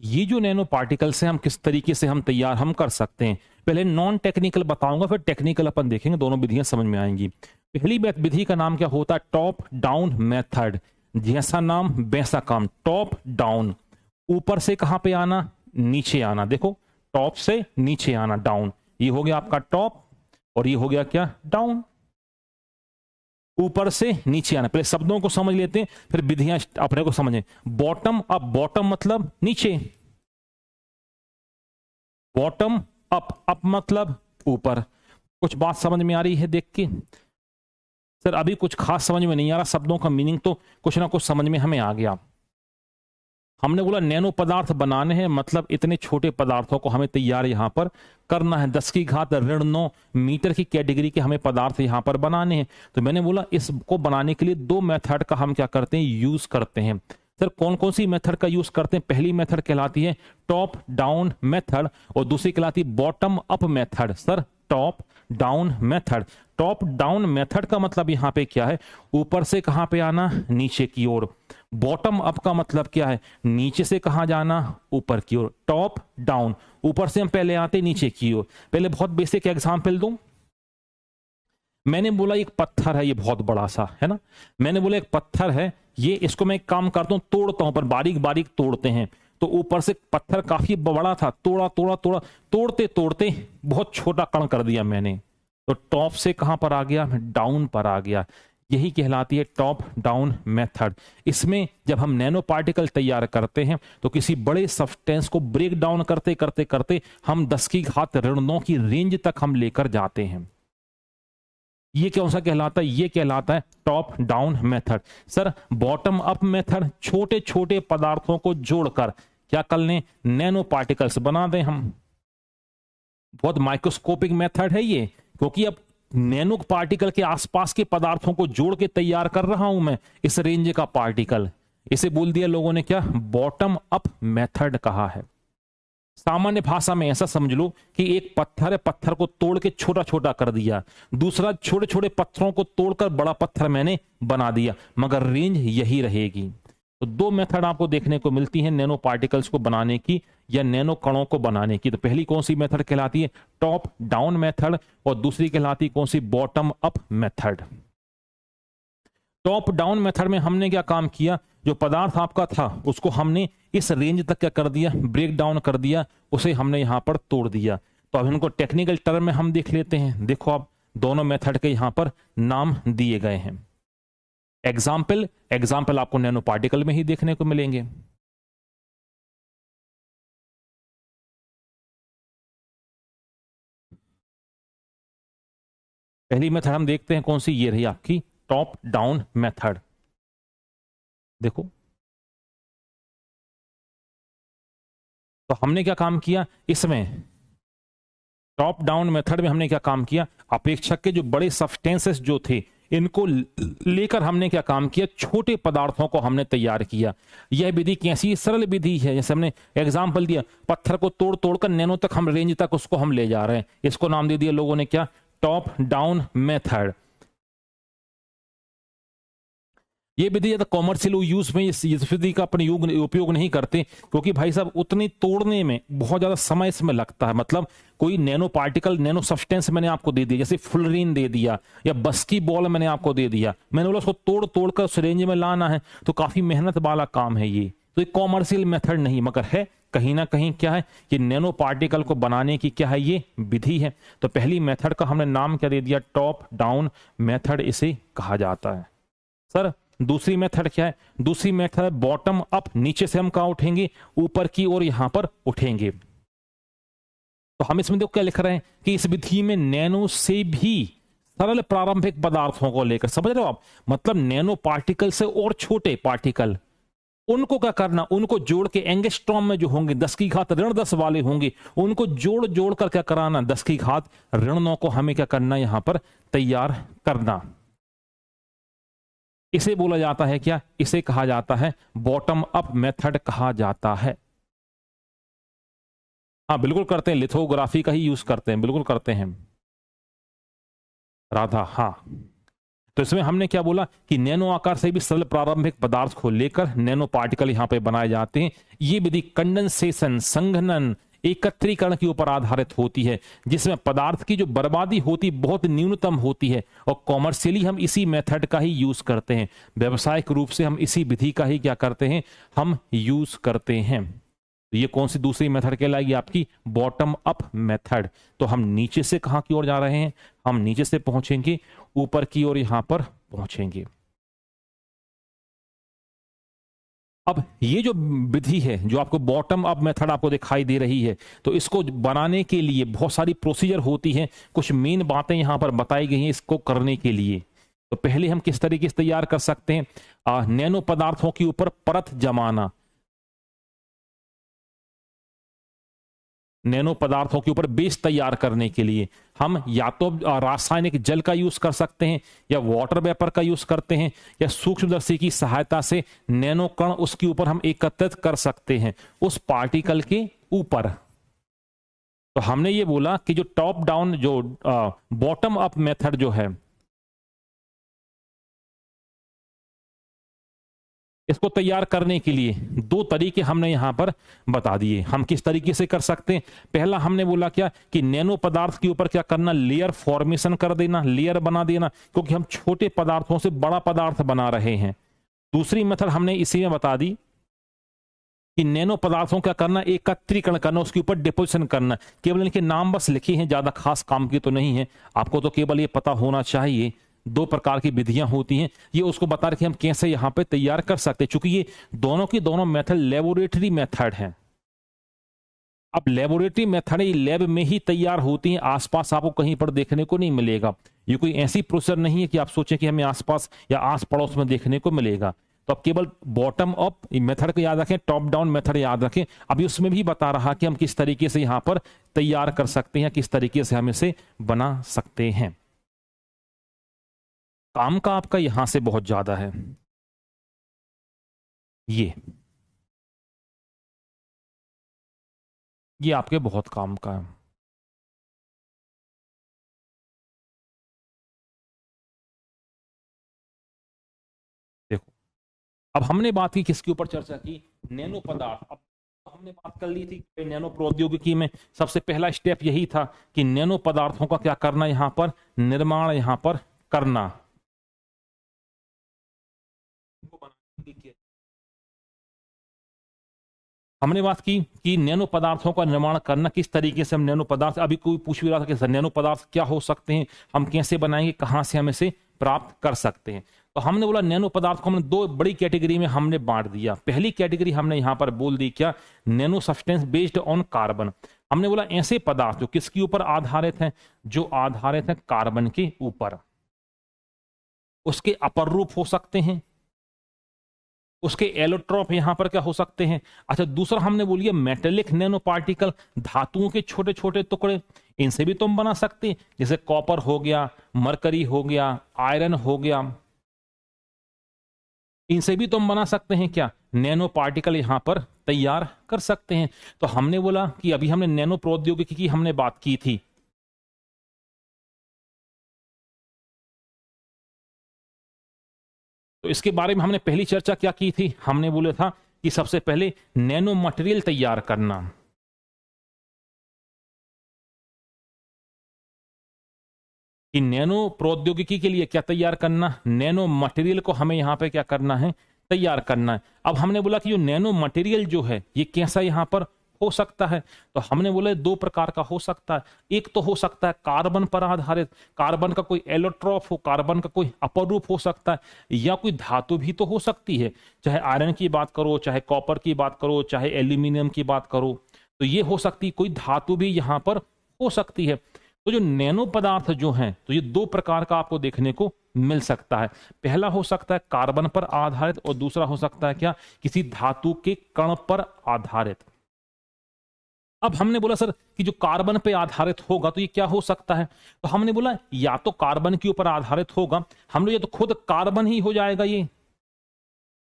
ये जो नैनो पार्टिकल्स हैं, हम किस तरीके से हम तैयार हम कर सकते हैं। पहले नॉन टेक्निकल बताऊंगा, फिर टेक्निकल अपन देखेंगे, दोनों विधियां समझ में आएंगी। पहली विधि का नाम क्या होता है, टॉप डाउन मेथड। जैसा नाम वैसा काम, टॉप डाउन। ऊपर से कहां पे आना, नीचे आना। देखो, टॉप से नीचे आना, डाउन। ये हो गया आपका टॉप, और ये हो गया क्या, डाउन। ऊपर से नीचे आना। पहले शब्दों को समझ लेते हैं, फिर विधियां अपने को समझें। बॉटम अप, बॉटम मतलब नीचे, बॉटम अप, अप मतलब ऊपर। कुछ बात समझ में आ रही है देख के? सर अभी कुछ खास समझ में नहीं आ रहा, शब्दों का मीनिंग तो कुछ ना कुछ समझ में हमें आ गया। हमने बोला नैनो पदार्थ बनाने हैं, मतलब इतने छोटे पदार्थों को हमें तैयार यहां पर करना है। 10 की घात ऋण 9 मीटर की कैटेगरी के हमें पदार्थ यहां पर बनाने हैं। तो मैंने बोला इसको बनाने के लिए दो मेथड का हम क्या करते हैं, यूज करते हैं। सर कौन कौन सी मेथड का यूज करते हैं? पहली मेथड कहलाती है टॉप डाउन मेथड, और दूसरी कहलाती है bottom up method. Sir top down method, top down method का मतलब यहां पे क्या है, ऊपर से कहां पे आना, नीचे की ओर। बॉटम अप का मतलब क्या है, नीचे से कहां जाना, ऊपर की ओर। टॉप डाउन, ऊपर से हम पहले आते नीचे की ओर। पहले बहुत बेसिक एग्जांपल दूं। मैंने बोला एक पत्थर है, ये बहुत बड़ा सा है ना। मैंने बोला एक पत्थर है, ये इसको मैं एक काम करता हूं, तोड़ता हूं, पर बारीक बारीक तोड़ते हैं। तो ऊपर से पत्थर काफी बड़ा था, तोड़ा तोड़ा तोड़ा, तोड़ते तोड़ते बहुत छोटा कण कर दिया मैंने। तो टॉप से कहां पर आ गया, डाउन पर आ गया। यही कहलाती है टॉप डाउन मेथड। इसमें जब हम नैनो पार्टिकल तैयार करते हैं तो किसी बड़े सब्सटेंस को ब्रेक डाउन करते करते करते हम 10 की घात ऋण 9 की रेंज तक हम लेकर जाते हैं। ये कौन सा कहलाता है, ये कहलाता है top down method. Sir bottom up method, छोटे छोटे पदार्थों को जोड़कर क्या कर लें, नैनो पार्टिकल्स बना दें हम। बहुत माइक्रोस्कोपिक मेथड है ये, क्योंकि अब नैनो पार्टिकल के आसपास के पदार्थों को जोड़ के तैयार कर रहा हूं मैं इस रेंज का पार्टिकल। इसे बोल दिया लोगों ने क्या, बॉटम अप मेथड कहा है। सामान्य भाषा में ऐसा समझ लो कि एक पत्थर है, पत्थर को तोड़ के छोटा छोटा कर दिया। दूसरा, छोटे छोटे पत्थरों को तोड़कर बड़ा पत्थर मैंने बना दिया, मगर रेंज यही रहेगी। तो दो मेथड आपको देखने को मिलती है नैनो पार्टिकल्स को बनाने की या नैनो कणों को बनाने की। तो पहली कौन सी मेथड कहलाती है, टॉप डाउन मेथड, और दूसरी कहलाती कौन सी, bottom up method. Top down method में हमने क्या काम किया, जो पदार्थ आपका था उसको हमने इस रेंज तक क्या कर दिया, ब्रेक डाउन कर दिया, उसे हमने यहां पर तोड़ दिया। तो अब इनको टेक्निकल टर्म में हम देख लेते हैं। देखो आप, दोनों मेथड के यहां पर नाम दिए गए हैं। एग्जाम्पल, एग्जाम्पल आपको नैनो पार्टिकल में ही देखने को मिलेंगे। पहली मेथड हम देखते हैं कौन सी, ये रही आपकी टॉप डाउन मेथड। देखो, तो हमने क्या काम किया इसमें, टॉप डाउन मेथड में हमने क्या काम किया, अपेक्षक के जो बड़े सब्सटेंसेस जो थे इनको लेकर हमने क्या काम किया, छोटे पदार्थों को हमने तैयार किया। यह विधि कैसी सरल विधि है, जैसे हमने एग्जांपल दिया, पत्थर को तोड़ तोड़कर नैनो तक हम रेंज तक उसको हम ले जा रहे हैं। इसको नाम दे दिया लोगों ने क्या, टॉप डाउन मेथड। ये विधि ज्यादा कॉमर्शियल यूज में इस विधि का अपने उपयोग नहीं करते, क्योंकि भाई साहब उतनी तोड़ने में बहुत ज्यादा समय इसमें लगता है। मतलब कोई नैनो पार्टिकल, नैनो सब्सटेंस मैंने आपको दे दिया, जैसे फुलरीन दे दिया या बस की बॉल मैंने आपको दे दिया, मैंने बोला उसको तोड़ तोड़ कर उस रेंज में लाना है, तो काफी मेहनत वाला काम है ये। तो एक कॉमर्शियल मेथड नहीं, मगर है कहीं ना कहीं क्या है कि नैनो पार्टिकल को बनाने की क्या है ये विधि है। तो पहली मेथड का हमने नाम क्या दे दिया, टॉप डाउन मेथड इसे कहा जाता है। सर दूसरी मेथड क्या है, दूसरी मेथड है बॉटम अप, नीचे से हम कहां उठेंगे, ऊपर की ओर यहां पर उठेंगे। तो हम इसमें देखो क्या लिख रहे हैं कि इस विधि में नैनो से भी सरल प्रारंभिक पदार्थों को लेकर, समझ रहे हो आप, मतलब नैनो पार्टिकल से और छोटे पार्टिकल, उनको क्या करना, उनको जोड़ के एंगस्ट्रॉम में जो होंगे 10 की घात ऋण 10 वाले होंगे, उनको जोड़ जोड़ कर क्या कराना, 10 की घात ऋण 9 को हमें क्या करना, यहां पर तैयार करना। इसे बोला जाता है क्या, इसे कहा जाता है बॉटम अप मेथड कहा जाता है। हाँ बिल्कुल करते हैं, लिथोग्राफी का ही यूज करते हैं, बिल्कुल करते हैं राधा। हाँ तो इसमें हमने क्या बोला कि नैनो आकार से भी सरल प्रारंभिक पदार्थ को लेकर नैनो पार्टिकल यहां पे बनाए जाते हैं। ये विधि कंडेंसेशन, संघनन, एकत्रीकरण के ऊपर आधारित होती है, जिसमें पदार्थ की जो बर्बादी होती बहुत न्यूनतम होती है, और कॉमर्शियली हम इसी मेथड का ही यूज करते हैं, व्यवसायिक रूप से हम इसी विधि का ही क्या करते हैं, हम यूज करते हैं। तो ये कौन सी दूसरी मेथड कहलाएगी, आपकी बॉटम अप मेथड। तो हम नीचे से कहां की ओर जा रहे हैं, हम नीचे से पहुंचेंगे ऊपर की ओर यहां पर पहुंचेंगे। अब ये जो विधि है, जो आपको बॉटम अप मेथड आपको दिखाई दे रही है, तो इसको बनाने के लिए बहुत सारी प्रोसीजर होती है, कुछ मेन बातें यहां पर बताई गई हैं इसको करने के लिए। तो पहले हम किस तरीके से तैयार कर सकते हैं, नैनो पदार्थों के ऊपर परत जमाना, नैनो पदार्थों के ऊपर बेस तैयार करने के लिए हम या तो रासायनिक जल का यूज कर सकते हैं, या वाटर वेपर का यूज करते हैं, या सूक्ष्मदर्शी की सहायता से नैनो कण उसके ऊपर हम एकत्रित कर सकते हैं उस पार्टिकल के ऊपर। तो हमने ये बोला कि जो टॉप डाउन, जो बॉटम अप मेथड जो है, इसको तैयार करने के लिए दो तरीके हमने यहां पर बता दिए। हम किस तरीके से कर सकते हैं, पहला हमने बोला क्या कि नैनो पदार्थ के ऊपर क्या करना, लेयर फॉर्मेशन कर देना, लेयर बना देना, क्योंकि हम छोटे पदार्थों से बड़ा पदार्थ बना रहे हैं। दूसरी मेथड हमने इसी में बता दी कि नैनो पदार्थों का करना, एकत्रीकरण करना, उसके ऊपर डिपोजिशन करना। केवल इनके नाम बस लिखे हैं, ज्यादा खास काम की तो नहीं है, आपको तो केवल ये पता होना चाहिए दो प्रकार की विधियां होती हैं, ये उसको बता रहे कि हम कैसे यहां पे तैयार कर सकते हैं, क्योंकि ये दोनों की दोनों मेथड लेबोरेटरी मेथड हैं। अब लेबोरेटरी मेथड ये लैब में ही तैयार होती हैं, आसपास आपको कहीं पर देखने को नहीं मिलेगा। ये कोई ऐसी प्रोसेसर नहीं है कि आप सोचें कि हमें आसपास या आस पड़ोस में देखने को मिलेगा। तो अब केवल बॉटम अप मेथड को याद रखें, टॉप डाउन मेथड याद रखें। अभी उसमें भी बता रहा कि हम किस तरीके से यहां पर तैयार कर सकते हैं, किस तरीके से हम इसे बना सकते हैं। काम का आपका यहां से बहुत ज्यादा है, ये आपके बहुत काम का है। देखो अब हमने बात की, किसके ऊपर चर्चा की, नैनो पदार्थ। अब हमने बात कर ली थी कि नैनो प्रौद्योगिकी में सबसे पहला स्टेप यही था कि नैनो पदार्थों का क्या करना, यहां पर निर्माण यहां पर करना। हमने बात की कि नैनो पदार्थों का निर्माण करना, किस तरीके से हम नैनो पदार्थ, अभी कोई पूछ भी रहा था कि सर नैनो पदार्थ क्या हो सकते हैं, हम कैसे बनाएंगे, कहां से हम इसे प्राप्त कर सकते हैं। तो हमने बोला नैनो पदार्थ को हमने दो बड़ी कैटेगरी में हमने बांट दिया। पहली कैटेगरी हमने यहां पर बोल दी क्या, nano substance based on carbon. हमने बोला ऐसे पदार्थ जो किसके ऊपर आधारित हैं, जो आधारित हैं कार्बन के ऊपर, उसके अपर रूप हो सकते हैं, उसके एलोट्रॉप यहां पर क्या हो सकते हैं। अच्छा दूसरा हमने बोलिए मेटेलिक नैनो पार्टिकल, धातुओं के छोटे छोटे टुकड़े, इनसे भी तुम बना सकते हैं, जैसे कॉपर हो गया, मरकरी हो गया, आयरन हो गया, इनसे भी तुम बना सकते हैं क्या, नैनो पार्टिकल यहां पर तैयार कर सकते हैं। तो हमने बोला कि अभी हमने नैनो प्रौद्योगिकी की हमने बात की थी, तो इसके बारे में हमने पहली चर्चा क्या की थी, हमने बोला था कि सबसे पहले नैनो मटेरियल तैयार करना, कि नैनो प्रौद्योगिकी के लिए क्या तैयार करना, नैनो मटेरियल को हमें यहां पे क्या करना है, तैयार करना है। अब हमने बोला कि जो नैनो मटेरियल जो है ये कैसा यहां पर हो सकता है। तो हमने बोला दो प्रकार का हो सकता है। एक तो हो सकता है कार्बन पर आधारित, कार्बन का कोई एलोट्रॉप हो, कार्बन का कोई अपर रूप हो सकता है, या कोई धातु भी तो हो सकती है, चाहे आयरन की बात करो, चाहे कॉपर की बात करो, चाहे एल्यूमिनियम की बात करो, तो ये हो सकती है, कोई धातु भी यहां पर हो सकती है। तो जो नैनो पदार्थ जो हैं, तो ये दो प्रकार का आपको देखने को मिल सकता है। पहला हो सकता है कार्बन पर आधारित, और दूसरा हो सकता है क्या, किसी धातु के कण पर आधारित। अब हमने बोला सर कि जो कार्बन पे आधारित होगा तो ये क्या हो सकता है, तो हमने बोला या तो कार्बन के ऊपर आधारित होगा, हम लोग ये तो खुद कार्बन ही हो जाएगा, ये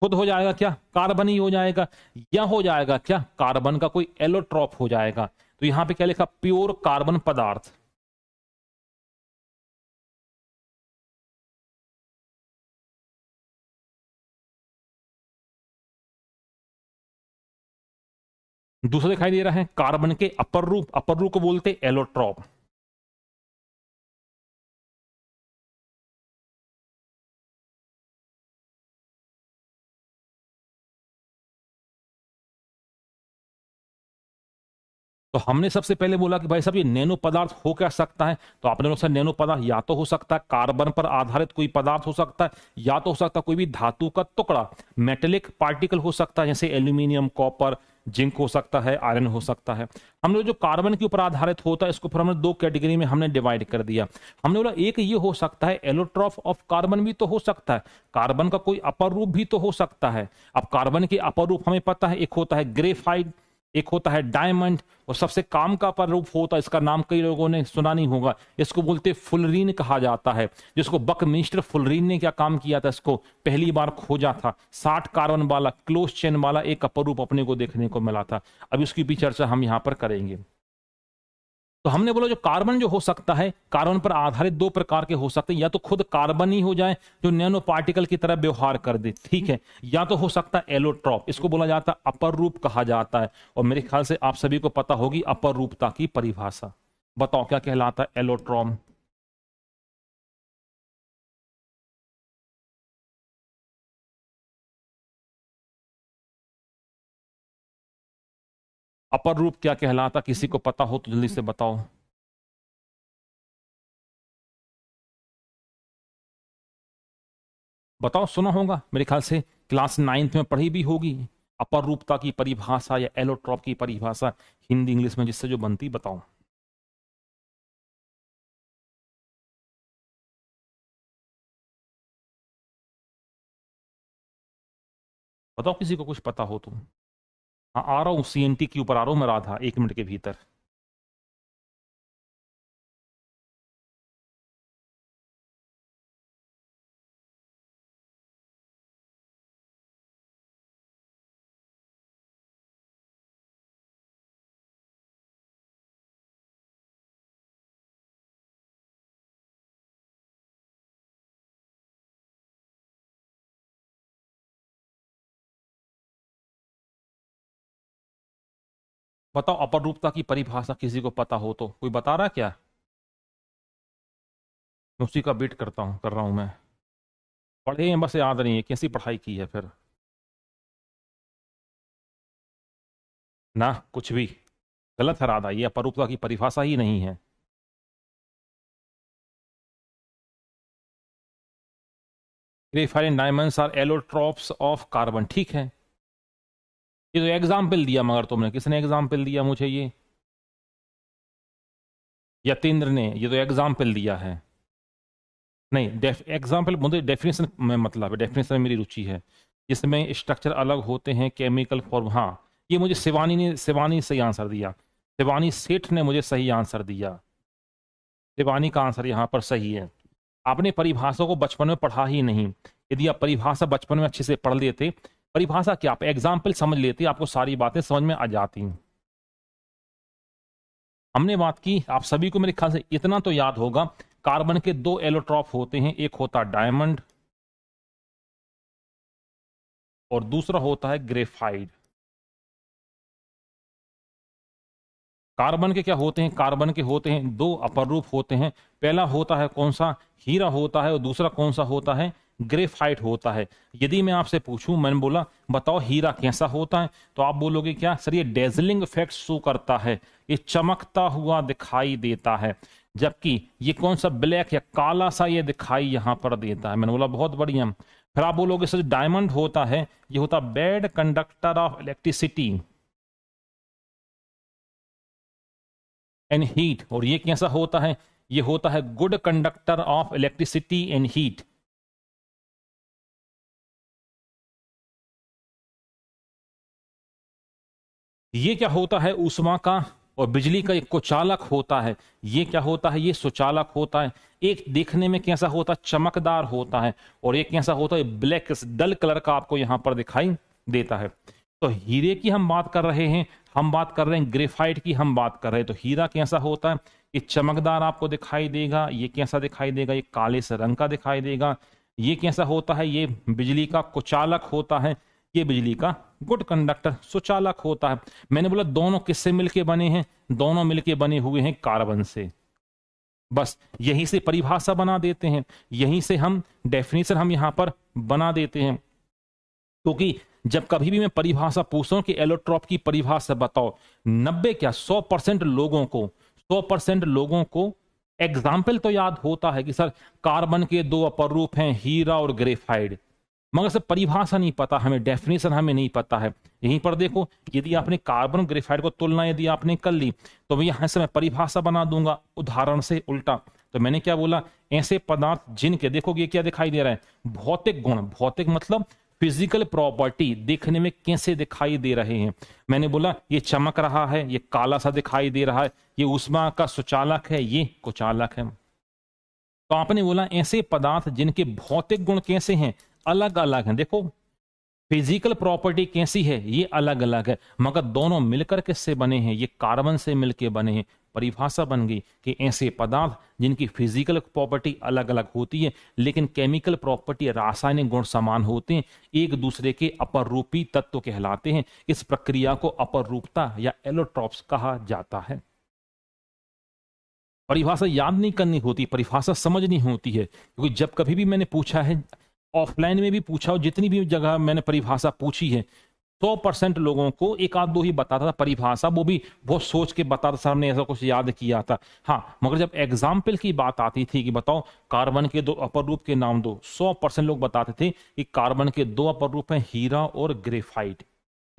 खुद हो जाएगा क्या, कार्बन ही हो जाएगा, या हो जाएगा क्या, कार्बन का कोई एलोट्रॉप हो जाएगा। तो यहां पे क्या लिखा, प्योर कार्बन पदार्थ। दूसरा दिखाई दे रहा है कार्बन के अपर रूप, अपर रूप को बोलते एलोट्रॉप। तो हमने सबसे पहले बोला कि भाई साहब ये नैनो पदार्थ हो क्या सकता है, तो आपने बोला सर नैनो पदार्थ या तो हो सकता है कार्बन पर आधारित कोई पदार्थ हो सकता है, या तो हो सकता है कोई भी धातु का टुकड़ा, मेटेलिक पार्टिकल हो सकता है, जैसे एल्यूमिनियम, कॉपर, जिंक हो सकता है, आयरन हो सकता है। हमने जो कार्बन के ऊपर आधारित होता है इसको फिर हमने दो कैटेगरी में हमने डिवाइड कर दिया। हमने बोला एक ये हो सकता है एलोट्रॉप ऑफ कार्बन भी तो हो सकता है, कार्बन का कोई अपर रूप भी तो हो सकता है। अब कार्बन के अपर रूप हमें पता है, एक होता है ग्रेफाइट, एक होता है डायमंड, और सबसे काम का पर रूप होता है, इसका नाम कई लोगों ने सुना नहीं होगा, इसको बोलते फुलरीन कहा जाता है, जिसको बकमिस्टर फुलरीन ने क्या काम किया था, इसको पहली बार खोजा था। 60 कार्बन वाला क्लोज चेन वाला एक अपर रूप अपने को देखने को मिला था। अब इसकी भी चर्चा हम यहां पर करेंगे। तो हमने बोला जो कार्बन जो हो सकता है, कार्बन पर आधारित दो प्रकार के हो सकते हैं, या तो खुद कार्बन ही हो जाए जो नैनो पार्टिकल की तरह व्यवहार कर दे, ठीक है, या तो हो सकता है एलोट्रॉप, इसको बोला जाता है अपर रूप कहा जाता है। और मेरे ख्याल से आप सभी को पता होगी अपर रूपता की परिभाषा। बताओ क्या कहलाता है एलोट्रॉप। अपर रूप क्या कहलाता, किसी को पता हो तो जल्दी से बताओ। बताओ, सुना होगा मेरे ख्याल से, क्लास 9th में पढ़ी भी होगी अपर रूपता की परिभाषा या एलोट्रॉप की परिभाषा, हिंदी इंग्लिश में जिससे जो बनती, बताओ। बताओ किसी को कुछ पता हो तो। हाँ, आ रहा हूँ, सीएनटी के ऊपर आ रहा हूँ मैं राधा, 1 मिनट के भीतर। बताओ अपर रूपता की परिभाषा किसी को पता हो तो, कोई बता रहा है क्या। मैं उसी का वेट करता हूँ, कर रहा हूँ मैं। पढ़े हैं बस, याद नहीं है, कैसी पढ़ाई की है फिर। ना कुछ भी गलत है राधा, ये अपर रूपता की परिभाषा ही नहीं है। Graphite diamonds are allotropes of carbon, ठीक है। ये तो एग्जाम्पल दिया, मगर तुमने, किसने एग्जाम्पल दिया मुझे, ये यतेंद्र ने, ये तो एग्जाम्पल दिया है। नहीं, एग्जाम्पल मुझे डेफिनेशन में मतलब है, डेफिनेशन में मेरी रुचि है, जिसमें स्ट्रक्चर अलग होते हैं, केमिकल फॉर्म। हाँ, ये मुझे शिवानी सही आंसर दिया, शिवानी सेठ ने मुझे सही आंसर दिया। शिवानी का आंसर यहाँ पर सही है। आपने परिभाषा को बचपन में पढ़ा ही नहीं। यदि आप परिभाषा बचपन में अच्छे से पढ़ लेते, परिभाषा क्या, आप एग्जाम्पल समझ लेते, आपको सारी बातें समझ में आ जाती। हमने बात की, आप सभी को मेरे ख्याल से इतना तो याद होगा, कार्बन के दो एलोट्रॉप होते हैं, एक होता है डायमंड और दूसरा होता है ग्रेफाइट। कार्बन के क्या होते हैं, कार्बन के होते हैं दो अपर रूप होते हैं। पहला होता है कौन सा, हीरा होता है, और दूसरा कौन सा होता है, ग्रेफाइट होता है। यदि मैं आपसे पूछूं, मैंने बोला बताओ हीरा कैसा होता है, तो आप बोलोगे क्या सर, ये डेजलिंग इफेक्ट शो करता है, ये चमकता हुआ दिखाई देता है, जबकि ये कौन सा ब्लैक या काला सा ये दिखाई यहां पर देता है। मैंने बोला बहुत बढ़िया। फिर आप बोलोगे सर डायमंड होता है, ये होता bad conductor of electricity and heat, और ये कैसा होता है, ये होता है good conductor of electricity and heat. ये क्या होता है, ऊष्मा का और बिजली का एक कुचालक होता है। ये क्या होता है, ये सुचालक होता है। एक देखने में कैसा होता है, चमकदार होता है, और एक कैसा होता है, ब्लैक डल कलर का आपको यहां पर दिखाई देता है। तो हीरे की हम बात कर रहे हैं, हम बात कर रहे हैं ग्रेफाइट की हम बात कर रहे हैं। तो हीरा कैसा होता है, ये चमकदार आपको दिखाई देगा। ये कैसा दिखाई देगा, ये काले से रंग का दिखाई देगा। ये कैसा होता है, ये बिजली का कुचालक होता है। ये बिजली का गुड कंडक्टर सुचालक होता है। मैंने बोला दोनों किससे मिलके बने हैं, दोनों मिलके बने हुए हैं कार्बन से। बस यहीं से परिभाषा बना देते हैं, यहीं से हम डेफिनेशन हम यहां पर बना देते हैं। क्योंकि जब कभी भी मैं परिभाषा पूछता हूं कि एलोट्रॉप की परिभाषा बताओ, 90 क्या 100% लोगों को 100% लोगों को एग्जाम्पल तो याद होता है कि सर कार्बन के दो अपर रूप हैं, हीरा और ग्रेफाइट, मगर सर परिभाषा नहीं पता हमें, डेफिनेशन हमें नहीं पता है। यहीं पर देखो, यदि आपने कार्बन और ग्रेफाइट को तुलना यदि आपने कर ली, तो मैं यहां से मैं परिभाषा बना दूंगा उदाहरण से उल्टा। तो मैंने क्या बोला, ऐसे पदार्थ जिनके, देखो ये क्या दिखाई दे रहा है, भौतिक गुण, भौतिक मतलब फिजिकल प्रॉपर्टी, देखने में कैसे दिखाई दे रहे हैं। मैंने बोला ये चमक रहा है, ये काला सा दिखाई दे रहा है, ये ऊष्मा का सुचालक है, ये कुचालक है। तो आपने बोला ऐसे पदार्थ जिनके भौतिक गुण कैसे हैं, अलग अलग हैं। देखो फिजिकल प्रॉपर्टी कैसी है, ये अलग अलग है, मगर दोनों मिलकर किससे बने हैं, ये कार्बन से मिलकर बने हैं। परिभाषा बन गई कि ऐसे पदार्थ जिनकी फिजिकल प्रॉपर्टी अलग अलग होती है लेकिन केमिकल प्रॉपर्टी, रासायनिक गुण समान होते हैं, एक दूसरे के अपरूपी तत्व कहलाते हैं। इस प्रक्रिया को अपरूपता या एलोट्रॉप्स कहा जाता है। परिभाषा याद नहीं करनी होती, परिभाषा समझनी होती है। क्योंकि जब कभी भी मैंने पूछा है, ऑफलाइन में भी पूछा हो, जितनी भी जगह मैंने परिभाषा पूछी है, 100% लोगों को एक आध दो ही बताता था परिभाषा, वो भी बहुत सोच के बताता था, हमने ऐसा कुछ याद किया था। हाँ, मगर जब एग्जाम्पल की बात आती थी कि बताओ कार्बन के दो अपर रूप के नाम दो, 100% लोग बताते थे कि कार्बन के दो अपर रूप हैं, हीरा और ग्रेफाइट।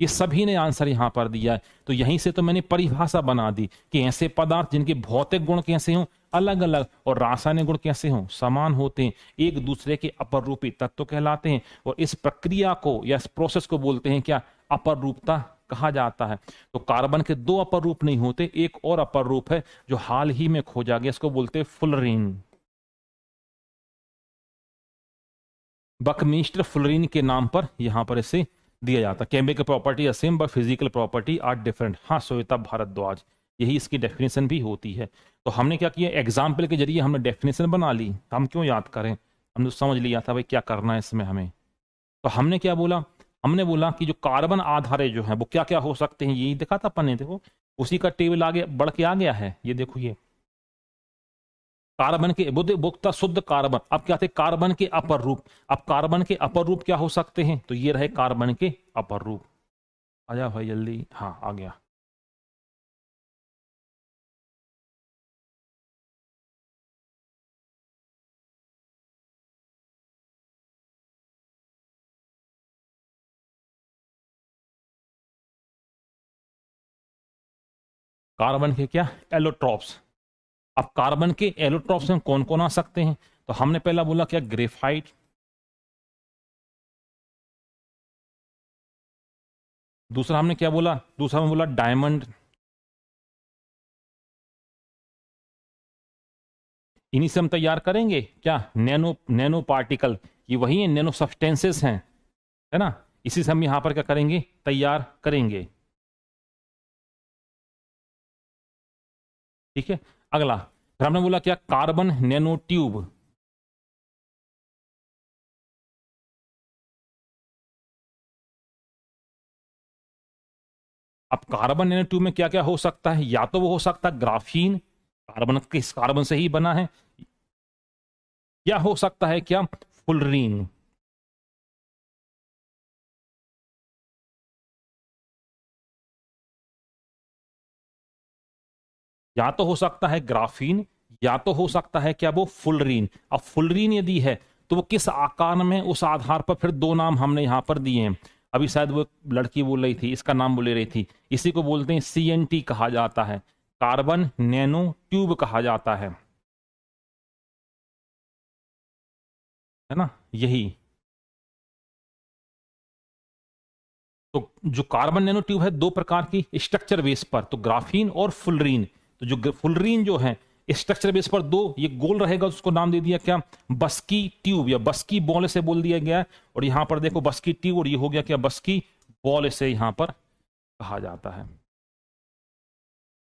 ये सभी ने आंसर यहां पर दिया है। तो यहीं से तो मैंने परिभाषा बना दी कि ऐसे पदार्थ जिनके भौतिक गुण कैसे हों, अलग अलग, और रासायनिक गुण कैसे हों, समान होते हैं, एक दूसरे के अपरूपी तत्व कहलाते हैं। और इस प्रक्रिया को या इस प्रोसेस को बोलते हैं क्या, अपरूपता कहा जाता है। तो कार्बन के दो अपर रूप नहीं होते, एक और अपर रूप है जो हाल ही में खोजा गया, इसको बोलते हैं फुलरीन। बकमिस्टर फुलरीन के नाम पर यहां पर इसे दिया जाता है। Chemical property same but physical property are different. हाँ, श्वेता भारद्वाज, यही इसकी डेफिनेशन भी होती है। तो हमने क्या किया, एग्जाम्पल के जरिए हमने डेफिनेशन बना ली। हम क्यों याद करें, हमने तो समझ लिया था भाई क्या करना है इसमें हमें। तो हमने क्या बोला, हमने बोला कि जो कार्बन आधारे जो है वो क्या क्या हो सकते हैं, यही दिखा था अपन ने। देखो उसी का टेबल आगे बढ़ के आ गया है, ये देखो ये कार्बन के बुद्ध मुक्त शुद्ध कार्बन। अब क्या थे, कार्बन के अपर रूप। अब कार्बन के अपर रूप क्या हो सकते हैं, तो ये रहे कार्बन के अपर रूप। आजा भाई जल्दी, हाँ आ गया। कार्बन के क्या, एलोट्रॉप्स। अब कार्बन के एलोट्रॉप्स में कौन कौन आ सकते हैं, तो हमने पहला बोला क्या, ग्रेफाइट। दूसरा हमने क्या बोला, दूसरा हमने बोला डायमंड। इन्हीं से हम तैयार करेंगे क्या, नैनो नैनो पार्टिकल, ये वही है, नैनो सब्सटेंसेस हैं, है ना। इसी से हम यहां पर क्या करेंगे, तैयार करेंगे। ठीक है, अगला फिर हमने बोला क्या, कार्बन नैनो ट्यूब। अब कार्बन नैनो ट्यूब में क्या क्या हो सकता है, या तो वो हो सकता है ग्राफीन, कार्बन किस कार्बन से ही बना है, या हो सकता है क्या, फुलरीन। या तो हो सकता है ग्राफीन, या तो हो सकता है क्या वो फुलरीन। अब फुलरीन यदि है तो वो किस आकार में, उस आधार पर फिर दो नाम हमने यहां पर दिए हैं। अभी शायद वो लड़की बोल रही थी, इसका नाम बोल रही थी, इसी को बोलते हैं CNT कहा जाता है, कार्बन नैनो ट्यूब कहा जाता है ना, यही। तो जो कार्बन नैनो ट्यूब है दो प्रकार की स्ट्रक्चर बेस पर, तो ग्राफीन और फुलरीन। तो जो फुलरीन जो है स्ट्रक्चर बेस पर दो, ये गोल रहेगा, उसको नाम दे दिया क्या, बस्की ट्यूब या बस्की बॉल से बोल दिया गया है। और यहां पर देखो बस्की ट्यूब, और ये हो गया क्या, बस्की बॉल से यहां पर कहा जाता है।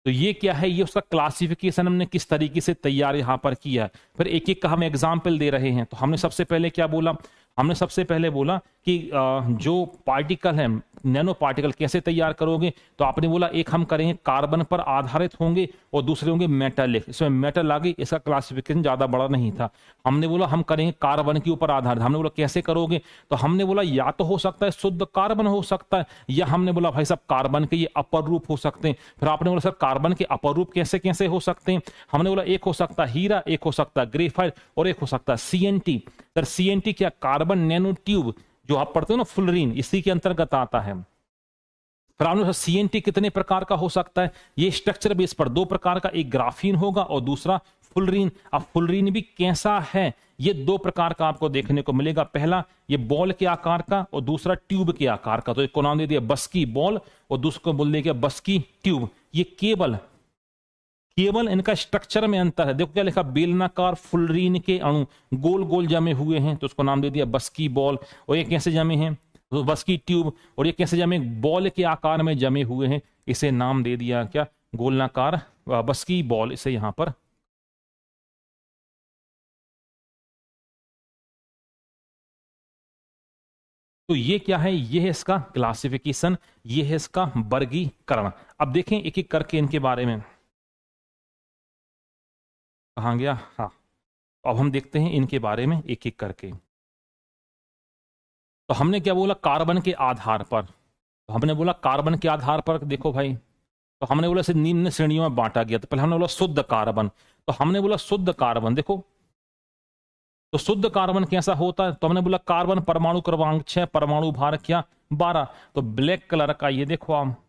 तो ये क्या है, ये उसका क्लासिफिकेशन हमने किस तरीके से तैयार यहां पर किया है। फिर एक एक का हम एग्जाम्पल दे रहे हैं। तो हमने सबसे पहले क्या बोला, हमने सबसे पहले बोला कि जो पार्टिकल है, नैनो पार्टिकल कैसे तैयार करोगे। तो आपने बोला एक हम करेंगे कार्बन पर आधारित होंगे और दूसरे होंगे मेटल। इसमें मेटल आ गई, इसका क्लासिफिकेशन ज्यादा बड़ा नहीं था। हमने बोला हम करेंगे कार्बन के ऊपर आधारित। हमने बोला कैसे करोगे, तो हमने बोला या तो हो सकता है शुद्ध कार्बन हो सकता है, या हमने बोला भाई साहब कार्बन के ये अपर रूप हो सकते हैं। फिर आपने बोला सर कार्बन के अपर रूप कैसे कैसे हो सकते हैं। हमने बोला एक हो सकता है हीरा, एक हो सकता है ग्रेफाइट, और एक हो सकता है CNT। सर CNT क्या, कार्बन नैनो ट्यूब, जो आप पढ़ते हो ना फुलरीन, इसी के अंतर्गत आता है। फिर आपने CNT कितने प्रकार का हो सकता है, ये स्ट्रक्चर बेस पर दो प्रकार का, एक ग्राफीन होगा और दूसरा फुलरीन। अब फुलरीन भी कैसा है, ये दो प्रकार का आपको देखने को मिलेगा। पहला ये बॉल के आकार का और दूसरा ट्यूब के आकार का। तो एक को नाम दे दिया बस्की बॉल और दूसरे को बोल दिया बस्की ट्यूब। ये केवल इनका स्ट्रक्चर में अंतर है। देखो क्या लिखा, बेलनाकार फुलरीन के अणु गोल गोल जमे हुए हैं, तो उसको नाम दे दिया बस्की बॉल। और ये कैसे जमे हैं, तो बस्की ट्यूब। और ये कैसे जमे, बॉल के आकार में जमे हुए हैं, इसे नाम दे दिया क्या, गोलनाकार बस्की बॉल, इसे यहां पर। तो ये क्या है, ये है इसका क्लासिफिकेशन, ये है इसका वर्गीकरण। अब देखें एक एक करके इनके बारे में। कहां गया, हाँ, अब हम देखते हैं इनके बारे में एक एक करके। तो हमने क्या बोला, कार्बन के आधार पर। तो हमने बोला कार्बन के आधार पर, देखो भाई, तो हमने बोला इसे निम्न श्रेणियों में बांटा गया। तो पहले हमने बोला शुद्ध कार्बन। तो हमने बोला शुद्ध कार्बन, देखो तो शुद्ध कार्बन कैसा होता है। तो हमने बोला कार्बन परमाणु क्रमांक 6, परमाणु भार क्या 12। तो ब्लैक कलर का ये देखो आप,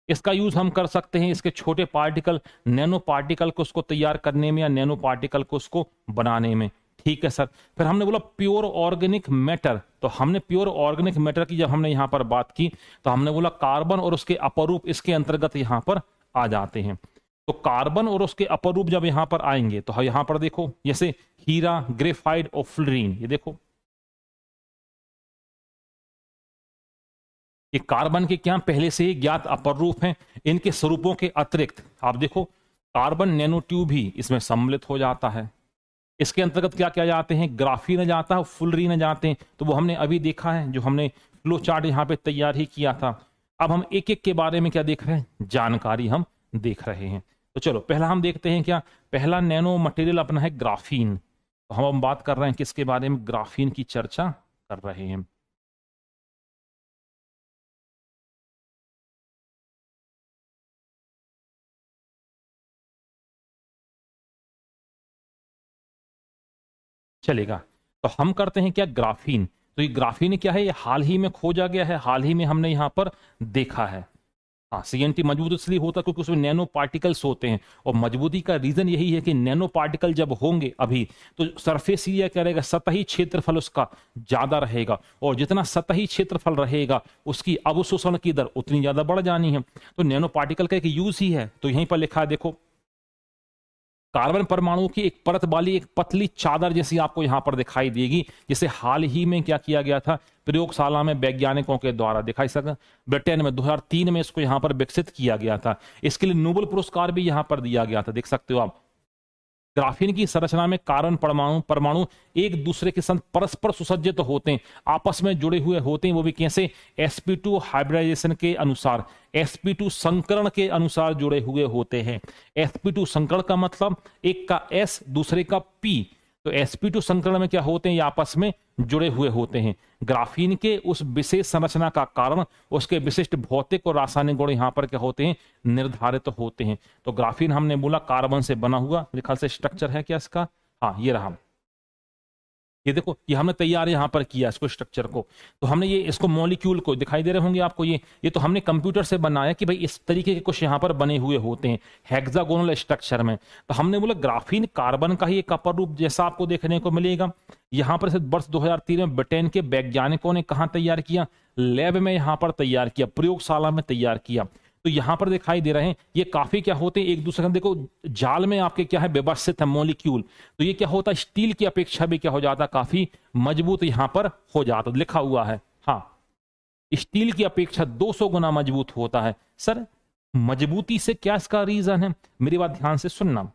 इसका यूज हम कर सकते हैं इसके छोटे पार्टिकल, नैनो पार्टिकल को उसको तैयार करने में, या नैनो पार्टिकल को उसको बनाने में। ठीक है सर। फिर हमने बोला प्योर ऑर्गेनिक मैटर। तो हमने प्योर ऑर्गेनिक मैटर की जब हमने यहां पर बात की, तो हमने बोला कार्बन और उसके अपरूप इसके अंतर्गत यहां पर आ जाते हैं। तो कार्बन और उसके अपरूप जब यहां पर आएंगे, तो यहां पर देखो जैसे हीरा, ग्रेफाइट और फ्लोरीन, ये देखो ये कार्बन के क्या पहले से ही ज्ञात अपर रूप हैं। इनके स्वरूपों के अतिरिक्त आप देखो कार्बन नैनो ट्यूब भी इसमें सम्मिलित हो जाता है। इसके अंतर्गत क्या क्या जाते हैं, ग्राफीन जाता है, फुलरीन जाते हैं। तो वो हमने अभी देखा है, जो हमने फ्लो चार्ट यहाँ पे तैयार ही किया था। अब हम एक एक के बारे में क्या देख रहे हैं, जानकारी हम देख रहे हैं। तो चलो पहला हम देखते हैं, क्या पहला नैनो मटेरियल अपना है ग्राफीन। तो हम बात कर रहे हैं किसके बारे में, ग्राफीन की चर्चा कर रहे हैं। चलेगा। तो हम करते हैं क्या, ग्राफीन। तो ये ग्राफीन क्या है, ये हाल ही में खोजा गया है, हाल ही में हमने यहां पर देखा है। हाँ, CNT मजबूत इसलिए होता है क्योंकि उसमें नैनो पार्टिकल्स होते हैं, और मजबूती का रीजन यही है कि नैनो पार्टिकल जब होंगे अभी, तो सरफेस एरिया क्या रहेगा, सतही क्षेत्रफल उसका ज्यादा रहेगा, और जितना सतही क्षेत्रफल रहेगा उसकी अवशोषण की दर उतनी ज्यादा बढ़ जानी है। तो नैनो पार्टिकल का एक यूज ही है। तो यहीं पर लिखा है देखो, कार्बन परमाणु की एक परत वाली एक पतली चादर जैसी आपको यहां पर दिखाई देगी, जिसे हाल ही में क्या किया गया था, प्रयोगशाला में वैज्ञानिकों के द्वारा दिखाई सका, ब्रिटेन में 2003 में इसको यहां पर विकसित किया गया था। इसके लिए नोबेल पुरस्कार भी यहां पर दिया गया था, देख सकते हो आप। ग्राफीन की संरचना में कार्बन परमाणु एक दूसरे के साथ परस्पर सुसज्जित तो होते हैं, आपस में जुड़े हुए होते हैं। वो भी कैसे, sp2 हाइब्रिडाइजेशन के अनुसार, sp2 संकरण के अनुसार जुड़े हुए होते हैं। sp2 संकरण का मतलब एक का s दूसरे का p। तो sp2 संकरण में क्या होते हैं, ये आपस में जुड़े हुए होते हैं। ग्राफीन के उस विशेष संरचना का कारण उसके विशिष्ट भौतिक और रासायनिक गुण यहां पर क्या होते हैं, निर्धारित होते हैं। तो ग्राफीन हमने बोला कार्बन से बना हुआ, मेरे ख्याल से स्ट्रक्चर है क्या इसका, हाँ ये रहा, ये देखो ये हमने तैयार यहां पर किया इसको स्ट्रक्चर को। तो हमने ये इसको मॉलिक्यूल को दिखाई दे रहे होंगे आपको, ये तो हमने कंप्यूटर से बनाया कि भाई इस तरीके के कुछ यहां पर बने हुए होते हैं हेक्सागोनल स्ट्रक्चर में। तो हमने बोला ग्राफीन कार्बन का ही एक अपर रूप जैसा आपको देखने को मिलेगा। यहां पर वर्ष 2003 में ब्रिटेन के वैज्ञानिकों ने कहां तैयार किया, लैब में यहां पर तैयार किया, प्रयोगशाला में तैयार किया। तो यहां पर दिखाई दे रहे हैं ये काफी क्या होते हैं एक दूसरे का, देखो जाल में आपके क्या है व्यवस्थित है मॉलिक्यूल। तो ये क्या होता है स्टील की अपेक्षा भी क्या हो जाता है, काफी मजबूत यहां पर हो जाता, लिखा हुआ है हाँ, स्टील की अपेक्षा 200 गुना मजबूत होता है। सर मजबूती से क्या इसका रीजन है, मेरी बात ध्यान से सुनना,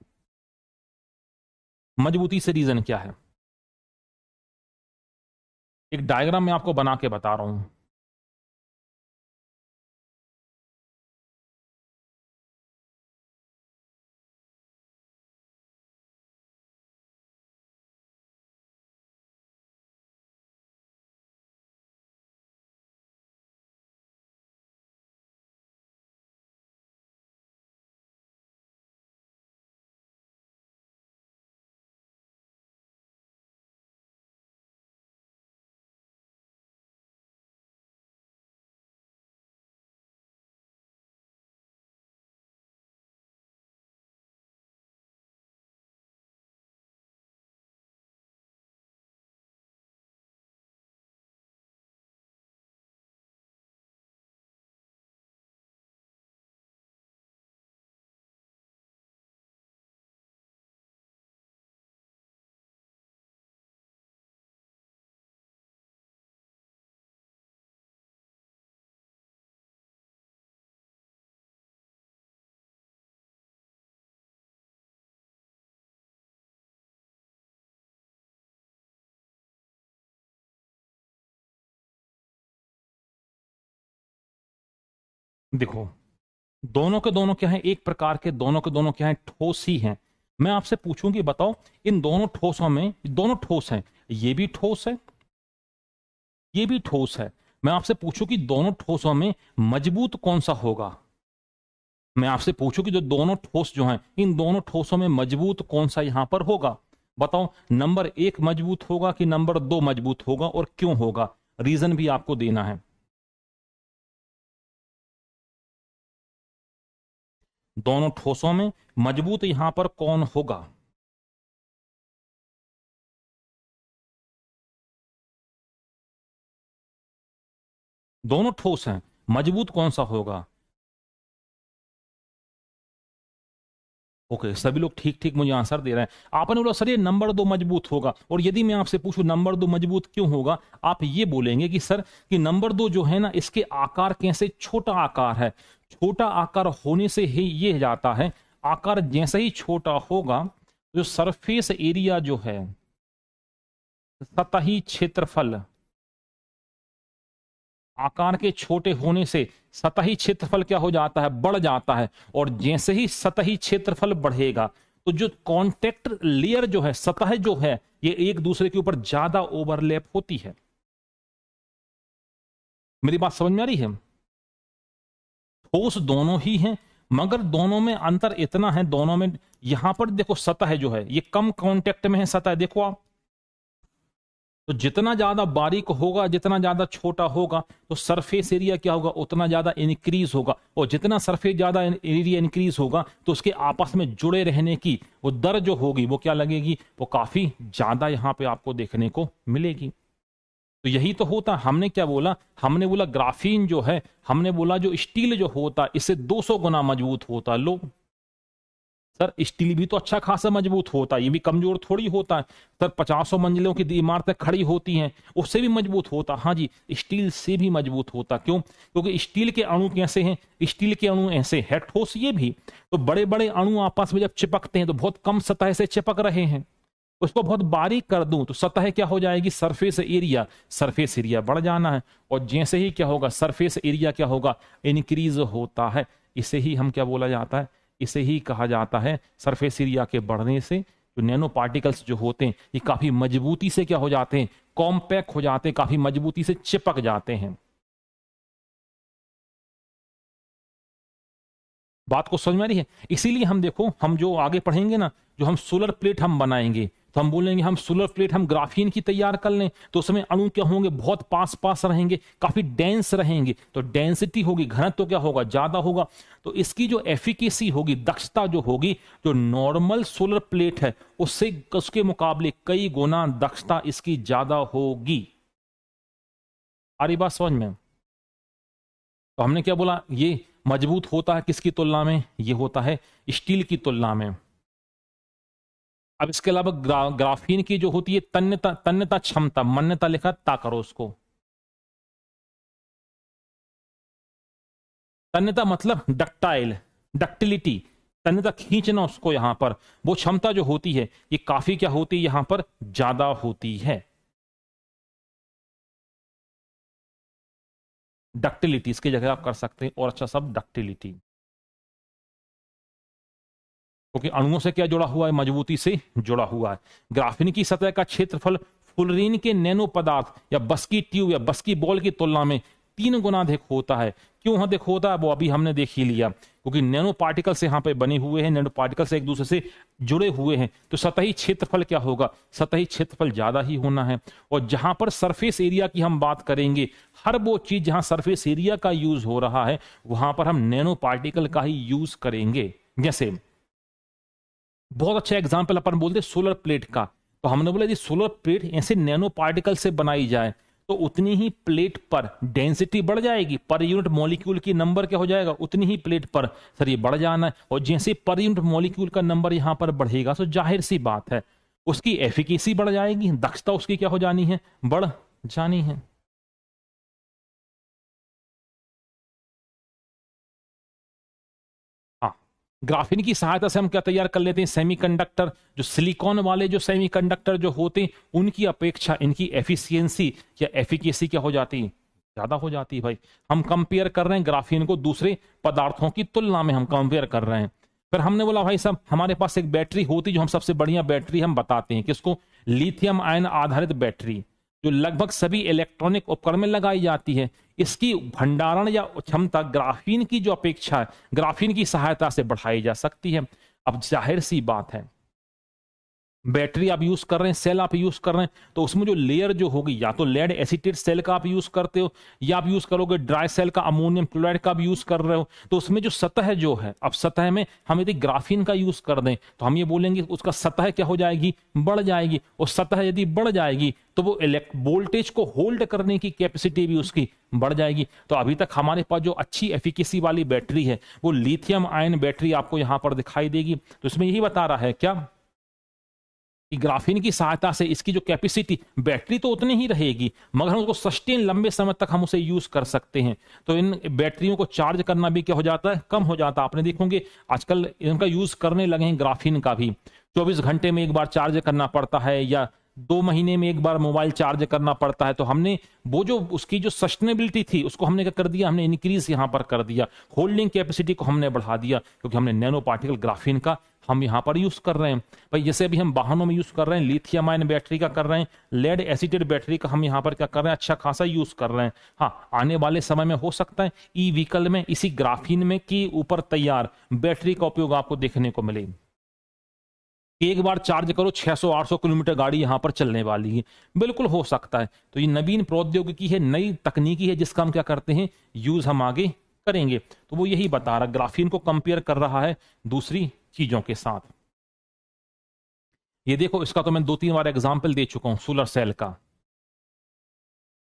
मजबूती से रीजन क्या है, एक डायग्राम में आपको बना के बता रहा हूं। देखो दोनों के दोनों क्या है, एक प्रकार के दोनों के दोनों क्या है, ठोस ही हैं। मैं आपसे पूछूंगी बताओ इन दोनों ठोसों में, दोनों ठोस हैं, ये भी ठोस है ये भी ठोस है, मैं आपसे पूछूं कि दोनों ठोसों में मजबूत कौन सा होगा, मैं आपसे पूछूं कि जो दोनों ठोस जो हैं इन दोनों ठोसों में मजबूत कौन सा यहां पर होगा, बताओ नंबर 1 मजबूत होगा कि नंबर 2 मजबूत होगा और क्यों होगा, रीजन भी आपको देना है। दोनों ठोसों में मजबूत यहां पर कौन होगा, दोनों ठोस हैं, मजबूत कौन सा होगा। ओके सभी लोग ठीक ठीक मुझे आंसर दे रहे हैं। आपने बोला सर ये नंबर 2 मजबूत होगा, और यदि मैं आपसे पूछूं नंबर 2 मजबूत क्यों होगा, आप ये बोलेंगे कि सर कि नंबर 2 जो है ना इसके आकार कैसे छोटा आकार है, छोटा आकार होने से ही ये जाता है, आकार जैसे ही छोटा होगा जो सरफेस एरिया जो है, सतही क्षेत्रफल, आकार के छोटे होने से सतही क्षेत्रफल क्या हो जाता है, बढ़ जाता है। और जैसे ही सतही क्षेत्रफल बढ़ेगा तो जो कांटेक्ट लेयर जो है, सतह जो है, ये एक दूसरे के ऊपर ज्यादा ओवरलैप होती है। मेरी बात समझ में आ रही है। ठोस दोनों ही हैं मगर दोनों में अंतर इतना है, दोनों में यहां पर देखो सतह जो है ये कम कांटेक्ट में है सतह, देखो आप, तो जितना ज्यादा बारीक होगा, जितना ज्यादा छोटा होगा, तो सरफेस एरिया क्या होगा, उतना ज्यादा इंक्रीज होगा। और जितना सरफेस ज्यादा एरिया इंक्रीज होगा तो उसके आपस में जुड़े रहने की वो दर जो होगी वो क्या लगेगी, वो काफी ज्यादा यहां पे आपको देखने को मिलेगी। तो यही तो होता, हमने क्या बोला, हमने बोला ग्राफीन जो है, हमने बोला जो स्टील जो होता इससे 200 गुना मजबूत होता। लो सर स्टील भी तो अच्छा खासा मजबूत होता है, ये भी कमजोर थोड़ी होता है। सर 50 मंजिलों की इमारतें खड़ी होती हैं उससे भी मजबूत होता, हाँ जी स्टील से भी मजबूत होता। क्यों, क्योंकि स्टील के अणु कैसे हैं, स्टील के अणु ऐसे है ठोस, ये भी तो बड़े बड़े अणु आपस में जब चिपकते हैं तो बहुत कम सतह से चिपक रहे हैं, उसको बहुत बारीक कर दूं तो सतह क्या हो जाएगी, सरफेस एरिया, सरफेस एरिया बढ़ जाना है। और जैसे ही क्या होगा, सरफेस एरिया क्या होगा, इंक्रीज होता है। इसे ही हम क्या बोला जाता है, इसे ही कहा जाता है, सरफेस एरिया के बढ़ने से जो नैनो पार्टिकल्स जो होते हैं ये काफी मजबूती से क्या हो जाते हैं, कॉम्पैक्ट हो जाते हैं, काफी मजबूती से चिपक जाते हैं। बात को समझ में आ रही है? इसीलिए हम देखो, हम जो आगे पढ़ेंगे ना, जो हम सोलर प्लेट हम बनाएंगे तो हम बोलेंगे हम सोलर प्लेट हम ग्राफीन की तैयार कर लें, तो उसमें अणु क्या होंगे, बहुत पास पास रहेंगे, काफी डेंस रहेंगे, तो डेंसिटी होगी, घनत्व तो क्या होगा, ज्यादा होगा। तो इसकी जो एफिकेसी होगी, दक्षता जो होगी, जो नॉर्मल सोलर प्लेट है उससे उसके मुकाबले कई गुना दक्षता इसकी ज्यादा होगी। आ रही बात समझ में? तो हमने क्या बोला, ये मजबूत होता है किसकी तुलना में, ये होता है स्टील की तुलना में। अब इसके अलावा ग्राफीन की जो होती है तन्यता, तन्यता क्षमता, मन्यता लिखा ता करो उसको। तन्यता मतलब डक्टाइल, डक्टिलिटी, तन्यता खींचना उसको, यहां पर वो क्षमता जो होती है ये काफी क्या होती है, यहां पर ज्यादा होती है। डक्टिलिटी इसकी जगह आप कर सकते हैं और अच्छा शब्द डक्टिलिटी, क्योंकि अणुओं से क्या जुड़ा हुआ है, मजबूती से जुड़ा हुआ है। ग्राफीन की सतह का क्षेत्रफल फुलरीन के नैनो पदार्थ या बस की ट्यूब या बस की बॉल की तुलना में 3 गुना अधिक होता है। क्यों अधिक होता है वो अभी हमने देख ही लिया, क्योंकि नैनो पार्टिकल से यहाँ पे बने हुए हैं, नैनो पार्टिकल से एक दूसरे से जुड़े हुए हैं, तो सतही क्षेत्रफल क्या होगा, सतही क्षेत्रफल ज्यादा ही होना है। और जहां पर सरफेस एरिया की हम बात करेंगे, हर वो चीज जहां सरफेस एरिया का यूज हो रहा है वहां पर हम नैनो पार्टिकल का ही यूज करेंगे। जैसे बहुत अच्छा एग्जाम्पल अपन बोलते सोलर प्लेट का, तो हमने बोला यदि सोलर प्लेट ऐसे नैनो पार्टिकल से बनाई जाए तो उतनी ही प्लेट पर डेंसिटी बढ़ जाएगी, पर यूनिट मॉलिक्यूल की नंबर क्या हो जाएगा, उतनी ही प्लेट पर सर ये बढ़ जाना है। और जैसे पर यूनिट मॉलिक्यूल का नंबर यहां पर बढ़ेगा तो जाहिर सी बात है उसकी एफिकेसी बढ़ जाएगी, दक्षता उसकी क्या हो जानी है, बढ़ जानी है। हाँ, ग्राफीन की सहायता से हम क्या तैयार कर लेते हैं, सेमीकंडक्टर। जो सिलिकॉन वाले जो सेमीकंडक्टर जो होते हैं उनकी अपेक्षा इनकी एफिशिएंसी या एफिकेसी क्या हो जाती है, ज्यादा हो जाती है। भाई हम कंपेयर कर रहे हैं ग्राफीन को दूसरे पदार्थों की तुलना में हम कंपेयर कर रहे हैं। फिर हमने बोला भाई साहब हमारे पास एक बैटरी होती जो हम सबसे बढ़िया बैटरी हम बताते हैं किसको, लिथियम आयन आधारित बैटरी, जो लगभग सभी इलेक्ट्रॉनिक उपकरण में लगाई जाती है। इसकी भंडारण या क्षमता ग्राफीन की जो अपेक्षा है, ग्राफीन की सहायता से बढ़ाई जा सकती है। अब जाहिर सी बात है बैटरी आप यूज कर रहे हैं, सेल आप यूज कर रहे हैं, तो उसमें जो लेयर जो होगी, या तो लेड एसिटेट सेल का आप यूज करते हो या आप यूज करोगे ड्राई सेल का, अमोनियम क्लोराइड का भी यूज कर रहे हो, तो उसमें जो सतह जो है, अब सतह में हम यदि ग्राफीन का यूज कर दें तो हम ये बोलेंगे उसका सतह क्या हो जाएगी, बढ़ जाएगी। और सतह यदि बढ़ जाएगी तो वो वोल्टेज को होल्ड करने की कैपेसिटी भी उसकी बढ़ जाएगी। तो अभी तक हमारे पास जो अच्छी एफिकेसी वाली बैटरी है वो लिथियम आयन बैटरी आपको यहां पर दिखाई देगी। तो इसमें यही बता रहा है क्या कि ग्राफीन की सहायता से इसकी जो कैपेसिटी, बैटरी तो उतनी ही रहेगी मगर हम उसको सस्टेन लंबे समय तक हम उसे यूज कर सकते हैं। तो इन बैटरियों को चार्ज करना भी क्या हो जाता है, कम हो जाता है। आपने देखोगे आजकल इनका यूज करने लगे हैं ग्राफीन का भी, 24 घंटे में एक बार चार्ज करना पड़ता है या 2 महीने में एक बार मोबाइल चार्ज करना पड़ता है। तो हमने वो जो उसकी जो सस्टेनेबिलिटी थी उसको हमने क्या कर दिया, हमने इंक्रीज यहां पर कर दिया, होल्डिंग कैपेसिटी को हमने बढ़ा दिया, क्योंकि हमने नैनो पार्टिकल ग्राफीन का हम यहां पर यूज कर रहे हैं। भाई जैसे अभी हम वाहनों में यूज कर रहे हैं लिथियम आयन बैटरी का कर रहे हैं, लेड एसिटेट बैटरी का हम यहां पर क्या कर रहे हैं, अच्छा खासा यूज कर रहे हैं। हाँ, आने वाले समय में हो सकता है ई व्हीकल में इसी ग्राफीन में की ऊपर तैयार बैटरी का उपयोग आपको देखने को मिले। एक बार चार्ज करो 600-800 किलोमीटर गाड़ी यहां पर चलने वाली है, बिल्कुल हो सकता है। तो ये नवीन प्रौद्योगिकी है, नई तकनीकी है जिसका हम क्या करते हैं, यूज हम आगे करेंगे। तो वो यही बता रहा, ग्राफीन को कंपेयर कर रहा है दूसरी चीजों के साथ। ये देखो इसका तो मैं 2-3 बार एग्जाम्पल दे चुका हूं, सोलर सेल का।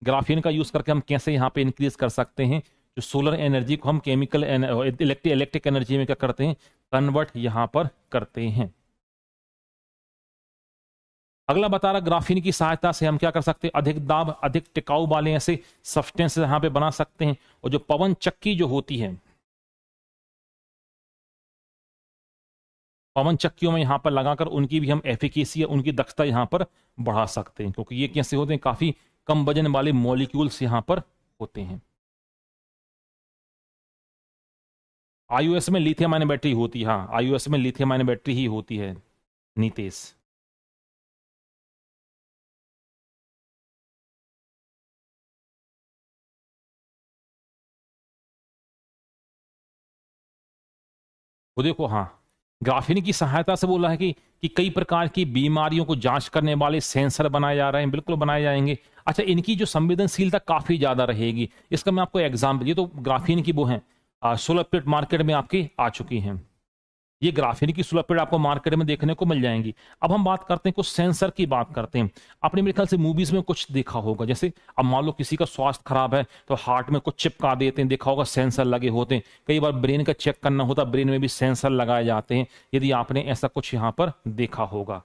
ग्राफीन का यूज करके हम कैसे यहां पे इंक्रीज कर सकते हैं, जो सोलर एनर्जी को हम केमिकल इलेक्ट्रिक एनर्जी में क्या करते हैं, कन्वर्ट यहां पर करते हैं। अगला बता रहा ग्राफीन की सहायता से हम क्या कर सकते हैं, अधिक दाब अधिक टिकाऊ वाले ऐसे सब्सटेंस यहां पे बना सकते हैं। और जो पवन चक्की जो होती है, पवन चक्कियों में यहां पर लगाकर उनकी भी हम एफिकेसी या उनकी दक्षता यहां पर बढ़ा सकते हैं, क्योंकि ये कैसे होते हैं, काफी कम वजन वाले मॉलिक्यूल्स यहां पर होते हैं। आईओएस में लिथियम आयन बैटरी होती है, हाँ आईओएस में लिथियम आयन बैटरी ही होती है। नीतेश। वो देखो, हाँ, ग्राफीन की सहायता से बोला है कि कई प्रकार की बीमारियों को जांच करने वाले सेंसर बनाए जा रहे हैं, बिल्कुल बनाए जाएंगे। अच्छा, इनकी जो संवेदनशीलता काफी ज्यादा रहेगी। इसका मैं आपको एग्जाम्पल, ये तो ग्राफीन की वो है, 16 प्लेट मार्केट में आपकी आ चुकी हैं। ये ग्राफीन की सोलर प्लेट आपको मार्केट में देखने को मिल जाएंगी। अब हम बात करते हैं कुछ सेंसर की बात करते हैं। आपने मेरे ख्याल से मूवीज में कुछ देखा होगा, जैसे अब मान लो किसी का स्वास्थ्य खराब है तो हार्ट में कुछ चिपका देते हैं, देखा होगा सेंसर लगे होते हैं। कई बार ब्रेन का चेक करना होता है, ब्रेन में भी सेंसर लगाए जाते हैं, यदि आपने ऐसा कुछ यहाँ पर देखा होगा।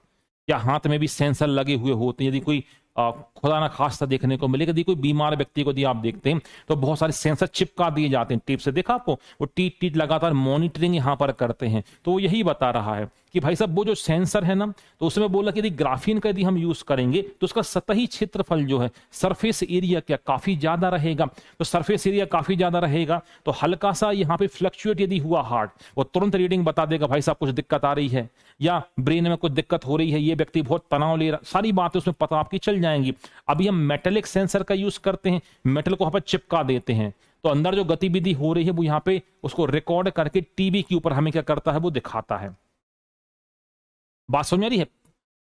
या हाथ में भी सेंसर लगे हुए होते हैं, यदि कोई खुदा ना खास्ता देखने को मिले, यदि कोई बीमार व्यक्ति को यदि आप देखते हैं तो बहुत सारे सेंसर चिपका दिए जाते हैं टेप से, देखा आपको, वो टीट टीट लगातार मॉनिटरिंग यहां पर करते हैं। तो यही बता रहा है कि भाई साहब वो जो सेंसर है ना, तो उसमें बोला कि यदि ग्राफीन का यदि हम यूज करेंगे तो उसका सतही क्षेत्रफल जो है, सरफेस एरिया क्या काफी ज्यादा रहेगा। तो सरफेस एरिया काफी ज्यादा रहेगा तो हल्का सा यहाँ पे फ्लक्चुएट यदि हुआ हार्ट, वो तुरंत रीडिंग बता देगा भाई साहब कुछ दिक्कत आ रही है, या ब्रेन में कुछ दिक्कत हो रही है, ये व्यक्ति बहुत तनाव ले रहा, सारी बातें उसमें पता आपकी चल जाएंगी। अभी हम मेटेलिक सेंसर का यूज करते हैं, मेटल को वहां पर चिपका देते हैं, तो अंदर जो गतिविधि हो रही है वो यहां पे उसको रिकॉर्ड करके टीवी के ऊपर हमें क्या करता है, वो दिखाता है। बात समझ आ रही है?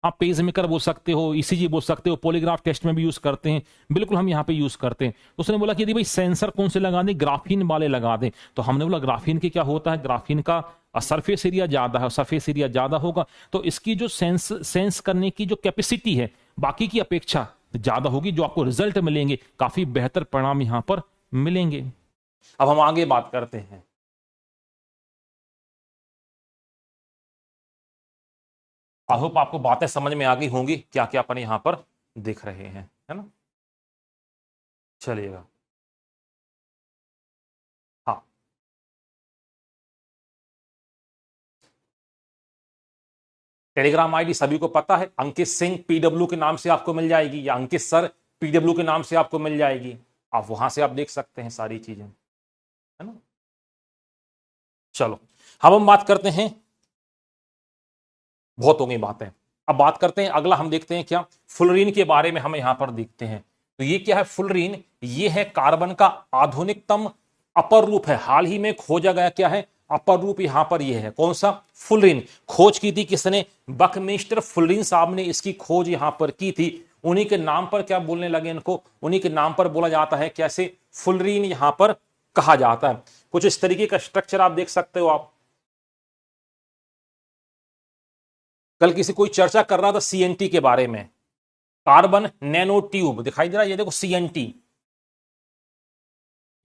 आप पेज मेकर बोल सकते हो, ईसीजी बोल सकते हो, पॉलीग्राफ टेस्ट में भी यूज करते हैं, बिल्कुल हम यहाँ पे यूज करते हैं। तो उसने बोला कि यदि भाई सेंसर कौन से लगा दें, ग्राफीन वाले लगा दें। तो हमने बोला ग्राफीन के क्या होता है, ग्राफीन का सरफेस एरिया ज्यादा है, सरफेस एरिया ज्यादा होगा तो इसकी जो सेंस करने की जो कैपेसिटी है बाकी की अपेक्षा ज्यादा होगी, जो आपको रिजल्ट मिलेंगे काफी बेहतर परिणाम यहां पर मिलेंगे। अब हम आगे बात करते हैं। आई होप आपको बातें समझ में आ गई होंगी, क्या क्या अपन यहां पर देख रहे हैं, है ना। चलिएगा। हाँ, टेलीग्राम आईडी सभी को पता है, अंकित सिंह पीडब्ल्यू के नाम से आपको मिल जाएगी, या अंकित सर पीडब्ल्यू के नाम से आपको मिल जाएगी। आप वहां से आप देख सकते हैं सारी चीजें, है ना। चलो, अब हम बात करते हैं, बहुत हो गई बातें, अब बात करते हैं अगला, हम देखते हैं क्या, फुलरीन के बारे में हम यहां पर देखते हैं। तो ये क्या है फुलरीन, ये है कार्बन का आधुनिकतम अपर रूप है, हाल ही में खोजा गया क्या है, अपर रूप यहां पर ये है, कौन सा, फुलरीन। खोज की थी किसने, बकमिस्टर फुलरीन साहब ने इसकी खोज यहां पर की थी। उन्हीं के नाम पर क्या बोलने लगे इनको, उन्हीं के नाम पर बोला जाता है, कैसे, फुलरीन यहां पर कहा जाता है। कुछ इस तरीके का स्ट्रक्चर आप देख सकते हो। आप कल किसी कोई चर्चा कर रहा था सीएनटी के बारे में, कार्बन नैनो ट्यूब दिखाई दे रहा है, ये देखो सीएनटी।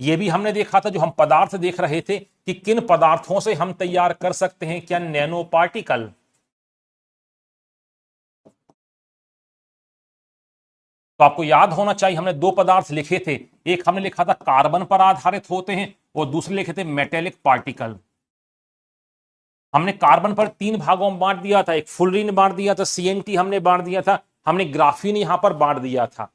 ये भी हमने देखा था, जो हम पदार्थ देख रहे थे कि किन पदार्थों से हम तैयार कर सकते हैं क्या, नैनो पार्टिकल। तो आपको याद होना चाहिए हमने दो पदार्थ लिखे थे, एक हमने लिखा था कार्बन पर आधारित होते हैं और दूसरे लिखे थे मेटेलिक पार्टिकल। हमने कार्बन पर तीन भागों में बांट दिया था, एक फुलरीन बांट दिया था, सीएनटी हमने बांट दिया था, हमने ग्राफीन यहां पर बांट दिया था।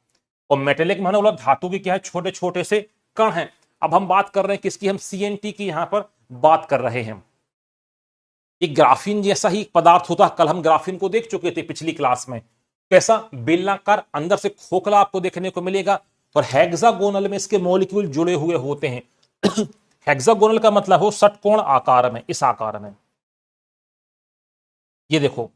और मेटेलिक में हमने बोला धातु के क्या है, छोटे छोटे से कण हैं। अब हम बात कर रहे हैं किसकी, हम सीएनटी की यहां पर बात कर रहे हैं। एक ग्राफीन जैसा ही पदार्थ होता है, कल हम ग्राफीन को देख चुके थे पिछली क्लास में, कैसा बेलनाकार, अंदर से खोखला आपको देखने को मिलेगा, और हेक्सागोनल में इसके मॉलिक्यूल जुड़े हुए होते हैं। हेक्सागोनल का मतलब हो षटकोण आकार में, इस आकार में, ये देखो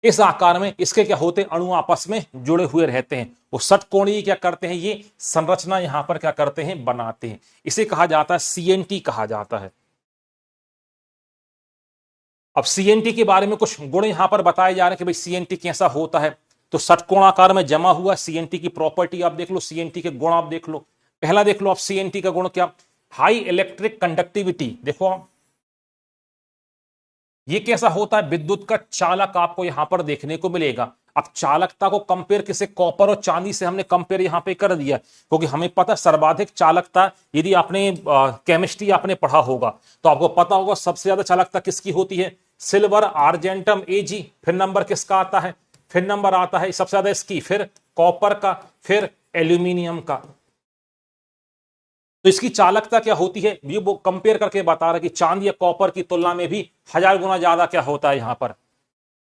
इस आकार में इसके क्या होते हैं, अणु आपस में जुड़े हुए रहते हैं। वो षटकोणीय क्या करते हैं, ये संरचना यहां पर क्या करते हैं, बनाते हैं। इसे कहा जाता है सीएनटी कहा जाता है। अब सीएनटी के बारे में कुछ गुण यहां पर बताए जा रहे हैं कि भाई सीएनटी कैसा होता है। तो षटकोणाकार में जमा हुआ सीएनटी की प्रॉपर्टी आप देख लो, सीएनटी के गुण आप देख लो। पहला देख लो आप सीएनटी का गुण क्या, हाई इलेक्ट्रिक कंडक्टिविटी। देखो आप, ये कैसा होता है, विद्युत का चालक आपको यहां पर देखने को मिलेगा। अब चालकता को कंपेयर किसे, कॉपर और चांदी से हमने कंपेयर यहां पे कर दिया, क्योंकि हमें पता सर्वाधिक चालकता, यदि आपने केमिस्ट्री आपने पढ़ा होगा तो आपको पता होगा सबसे ज्यादा चालकता किसकी होती है, सिल्वर आर्जेंटम एजी। फिर नंबर किसका आता है, फिर नंबर आता है सबसे ज्यादा इसकी, फिर कॉपर का, फिर एल्यूमिनियम का। तो इसकी चालकता क्या होती है, ये वो कंपेयर करके बता रहा है कि चांदी या कॉपर की तुलना में भी 1000 गुना ज्यादा क्या होता है यहां पर,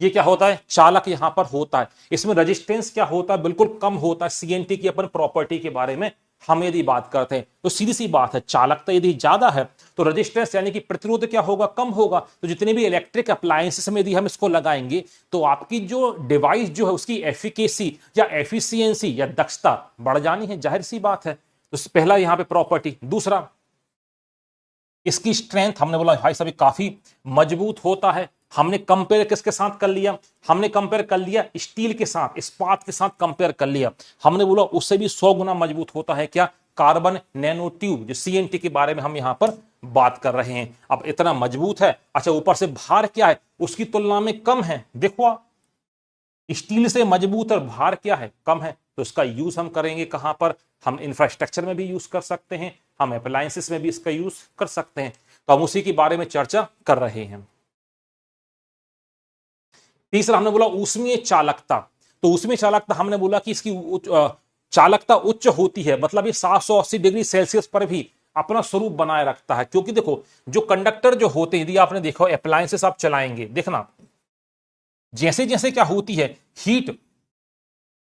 ये क्या होता है, चालक यहां पर होता है। इसमें रेजिस्टेंस क्या होता है, बिल्कुल कम होता है। सीएनटी की अपन प्रॉपर्टी के बारे में हम यदि बात करते हैं तो सीधी सी बात है, चालकता यदि ज्यादा है तो रेजिस्टेंस यानी कि प्रतिरोध क्या होगा, कम होगा। तो जितने भी इलेक्ट्रिक अप्लायंसेस में यदि हम इसको लगाएंगे तो आपकी जो डिवाइस जो है उसकी एफिकेसी या एफिशिएंसी या दक्षता बढ़ जानी है, जाहिर सी बात है। तो पहला यहां पे प्रॉपर्टी। दूसरा, इसकी स्ट्रेंथ हमने बोला भाई साहब काफी मजबूत होता है। हमने कंपेयर किसके साथ कर लिया, हमने कंपेयर कर लिया स्टील के साथ, इस्पात के साथ कंपेयर कर लिया। हमने बोला उससे भी 100 गुना मजबूत होता है क्या, कार्बन नैनो ट्यूब, जो सीएनटी के बारे में हम यहां पर बात कर रहे हैं। अब इतना मजबूत है, अच्छा ऊपर से भार क्या है, उसकी तुलना में कम है। देखो स्टील से मजबूत और भार क्या है, कम है। तो इसका यूज हम करेंगे कहां पर, हम इंफ्रास्ट्रक्चर में भी यूज कर सकते हैं, हम अप्लायंसेस में भी इसका यूज कर सकते हैं। तो हम उसी के बारे में चर्चा कर रहे हैं। तीसरा हमने बोला ऊष्मीय चालकता। तो ऊष्मीय चालकता हमने बोला कि इसकी चालकता उच्च होती है, मतलब ये 780 डिग्री सेल्सियस पर भी अपना स्वरूप बनाए रखता है। क्योंकि देखो जो कंडक्टर जो होते हैं, यदि आपने देखा अप्लायंसेस आप चलाएंगे, देखना जैसे जैसे क्या होती है हीट,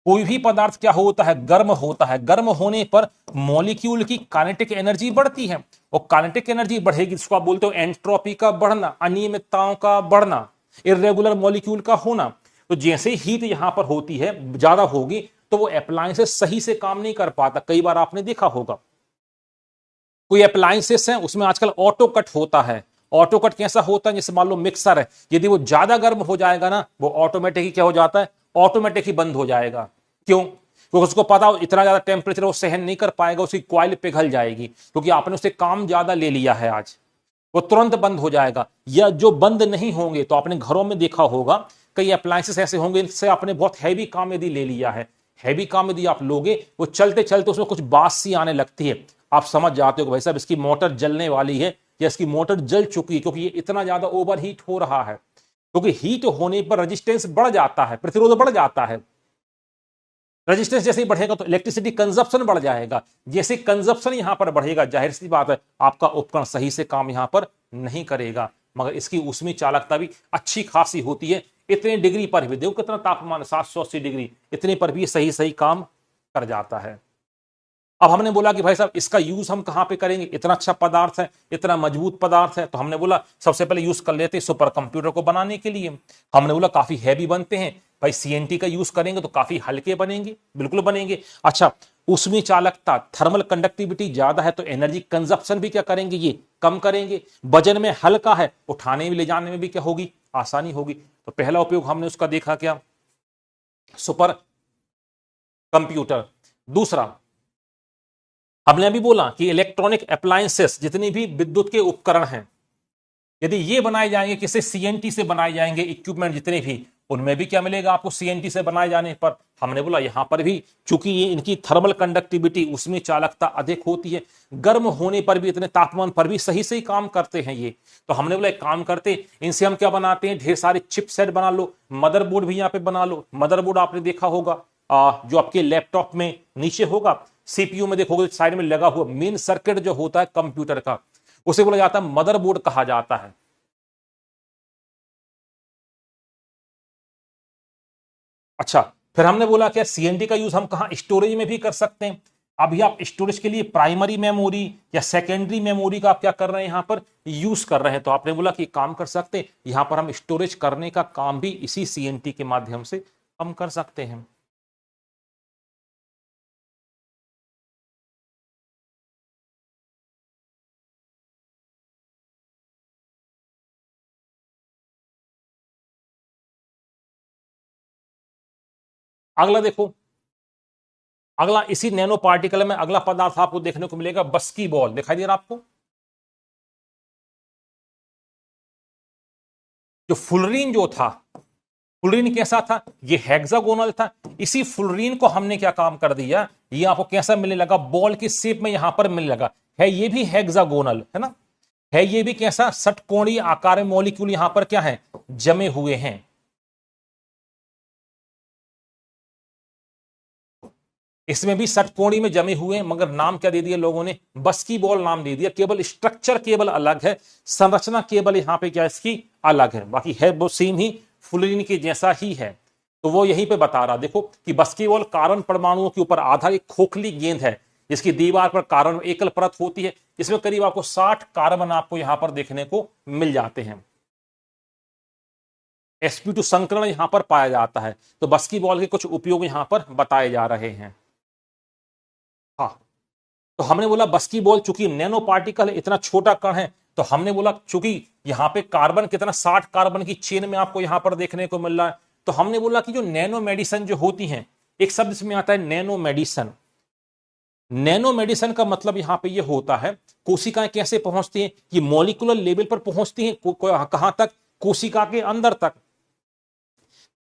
कोई भी पदार्थ क्या होता है, गर्म होता है। गर्म होने पर मॉलिक्यूल की काइनेटिक एनर्जी बढ़ती है, और काइनेटिक एनर्जी बढ़ेगी जिसको आप बोलते हो एंट्रोपी का बढ़ना, अनियमितताओं का बढ़ना, इर्रेगुलर मॉलिक्यूल का होना। तो जैसे हीट यहां पर होती है, ज्यादा होगी, तो वो अप्लायंसेस सही से काम नहीं कर पाता। कई बार आपने देखा होगा कोई अप्लायंसेस है उसमें आजकल ऑटो कट होता है। ऑटो कट कैसा होता है, जैसे मान लो मिक्सर है, यदि वो ज्यादा गर्म हो जाएगा ना, वो ऑटोमेटिक ही क्या हो जाता है, ऑटोमेटिक ही बंद हो जाएगा। क्यों, क्योंकि उसको पता इतना ज्यादा टेम्परेचर वो सहन नहीं कर पाएगा, उसकी कॉइल पिघल जाएगी, क्योंकि आपने उससे काम ज्यादा ले लिया है आज, वो तुरंत बंद हो जाएगा। या जो बंद नहीं होंगे, तो आपने घरों में देखा होगा कई अप्लायंसेस ऐसे होंगे इनसे आपने बहुत हैवी काम यदि ले लिया है, हैवी काम यदि आप लोगे, वो चलते चलते उसमें कुछ बास सी आने लगती है। आप समझ जाते हो कि भाई साहब इसकी मोटर जलने वाली है या इसकी मोटर जल चुकी है, क्योंकि ये इतना ज्यादा ओवर हीट हो रहा है। क्योंकि हीट होने पर रेजिस्टेंस बढ़ जाता है, प्रतिरोध बढ़ जाता है। रेजिस्टेंस जैसे ही बढ़ेगा तो इलेक्ट्रिसिटी कंजप्शन बढ़ जाएगा। जैसे कंजप्शन यहां पर बढ़ेगा, जाहिर सी बात है आपका उपकरण सही से काम यहां पर नहीं करेगा। मगर इसकी ऊष्मीय चालकता भी अच्छी खासी होती है। इतने डिग्री पर भी देखो कितना तापमान, 780 डिग्री, इतने पर भी सही सही काम कर जाता है। अब हमने बोला कि भाई साहब इसका यूज हम कहां पे करेंगे, इतना अच्छा पदार्थ है, इतना मजबूत पदार्थ है, तो हमने बोला सबसे पहले यूज कर लेते हैं सुपर कंप्यूटर को बनाने के लिए। हमने बोला काफी हैवी बनते हैं भाई, सीएनटी का यूज करेंगे तो काफी हल्के बनेंगे, बिल्कुल बनेंगे। अच्छा, उसमें चालकता, थर्मल कंडक्टिविटी ज्यादा है, तो एनर्जी कंजप्शन भी क्या करेंगे, ये कम करेंगे। वजन में हल्का है, उठाने में ले जाने में भी क्या होगी, आसानी होगी। तो पहला उपयोग हमने उसका देखा क्या, सुपर कंप्यूटर। दूसरा हमने अभी बोला कि इलेक्ट्रॉनिक अप्लायंसेस, जितनी भी विद्युत के उपकरण हैं, यदि ये बनाए जाएंगे, किसे, सीएनटी से बनाए जाएंगे इक्विपमेंट जितने भी, उनमें भी क्या मिलेगा आपको, सीएनटी से बनाए जाने पर। हमने बोला यहां पर भी चूंकि ये इनकी थर्मल कंडक्टिविटी, उसमें चालकता अधिक होती है, गर्म होने पर भी, इतने तापमान पर भी सही सही काम करते हैं ये। तो हमने बोला एक काम करते, इनसे हम क्या बनाते हैं, ढेर सारे चिपसेट बना लो, मदरबोर्ड भी यहां पे बना लो। मदरबोर्ड आपने देखा होगा जो आपके लैपटॉप में नीचे होगा, सीपीयू में देखोगे साइड में लगा हुआ मेन सर्किट जो होता है कंप्यूटर का, उसे बोला जाता है मदरबोर्ड कहा जाता है। अच्छा, फिर हमने बोला क्या सीएनडी का यूज हम कहां, स्टोरेज में भी कर सकते हैं। अभी आप स्टोरेज के लिए प्राइमरी मेमोरी या सेकेंडरी मेमोरी का आप क्या कर रहे हैं, यहां पर यूज कर रहे हैं। तो आपने बोला कि काम कर सकते हैं, यहां पर हम स्टोरेज करने का काम भी इसी सीएनटी के माध्यम से हम कर सकते हैं। अगला देखो, अगला इसी नैनो पार्टिकल में अगला पदार्थ आपको देखने को मिलेगा, बस्की बॉल, दिखाई दे रहा आपको। जो फुलरीन जो था, फुलरीन कैसा था, ये हेक्सागोनल था। इसी फुलरीन को हमने क्या काम कर दिया, ये आपको कैसा मिलने लगा, बॉल की शेप में यहां पर मिलने लगा। है ये भी हेक्सागोनल है ना, है ये भी कैसा, षटकोणीय आकार में मॉलिक्यूल यहां पर क्या है, जमे हुए हैं। इसमें भी षटकोणी में जमे हुए हैं, मगर नाम क्या दे दिया लोगों ने, बस्की बॉल नाम दे दिया। केवल स्ट्रक्चर केवल अलग है, संरचना केवल यहां पे क्या इसकी अलग है, बाकी है वो सेम ही, फुलरिन के जैसा ही है। तो वो यहीं पे बता रहा देखो कि बस्की बॉल कार्बन परमाणुओं के ऊपर आधारित खोखली गेंद है, जिसकी दीवार पर कार्बन एकल परत होती है। इसमें करीब आपको 60 कार्बन आपको यहां पर देखने को मिल जाते हैं। sp2 संकरण यहां पर पाया जाता है। तो बस्की बॉल के कुछ उपयोग यहां पर बताए जा रहे हैं। हाँ, तो हमने बोला बस्की बॉल चूंकि नैनो पार्टिकल है, इतना छोटा कण है, तो हमने बोला चूंकि यहां पे कार्बन कितना 60 कार्बन की चेन में आपको यहां पर देखने को मिल रहा है, तो हमने बोला कि जो नैनो मेडिसिन जो होती हैं, एक शब्द इसमें आता है नैनो मेडिसिन। नैनो मेडिसिन का मतलब यहां पे ये होता है कोशिकाएं कैसे पहुंचती हैं, ये मॉलिक्यूलर लेवल पर पहुंचती हैं, कहां तक, कोशिका के अंदर तक।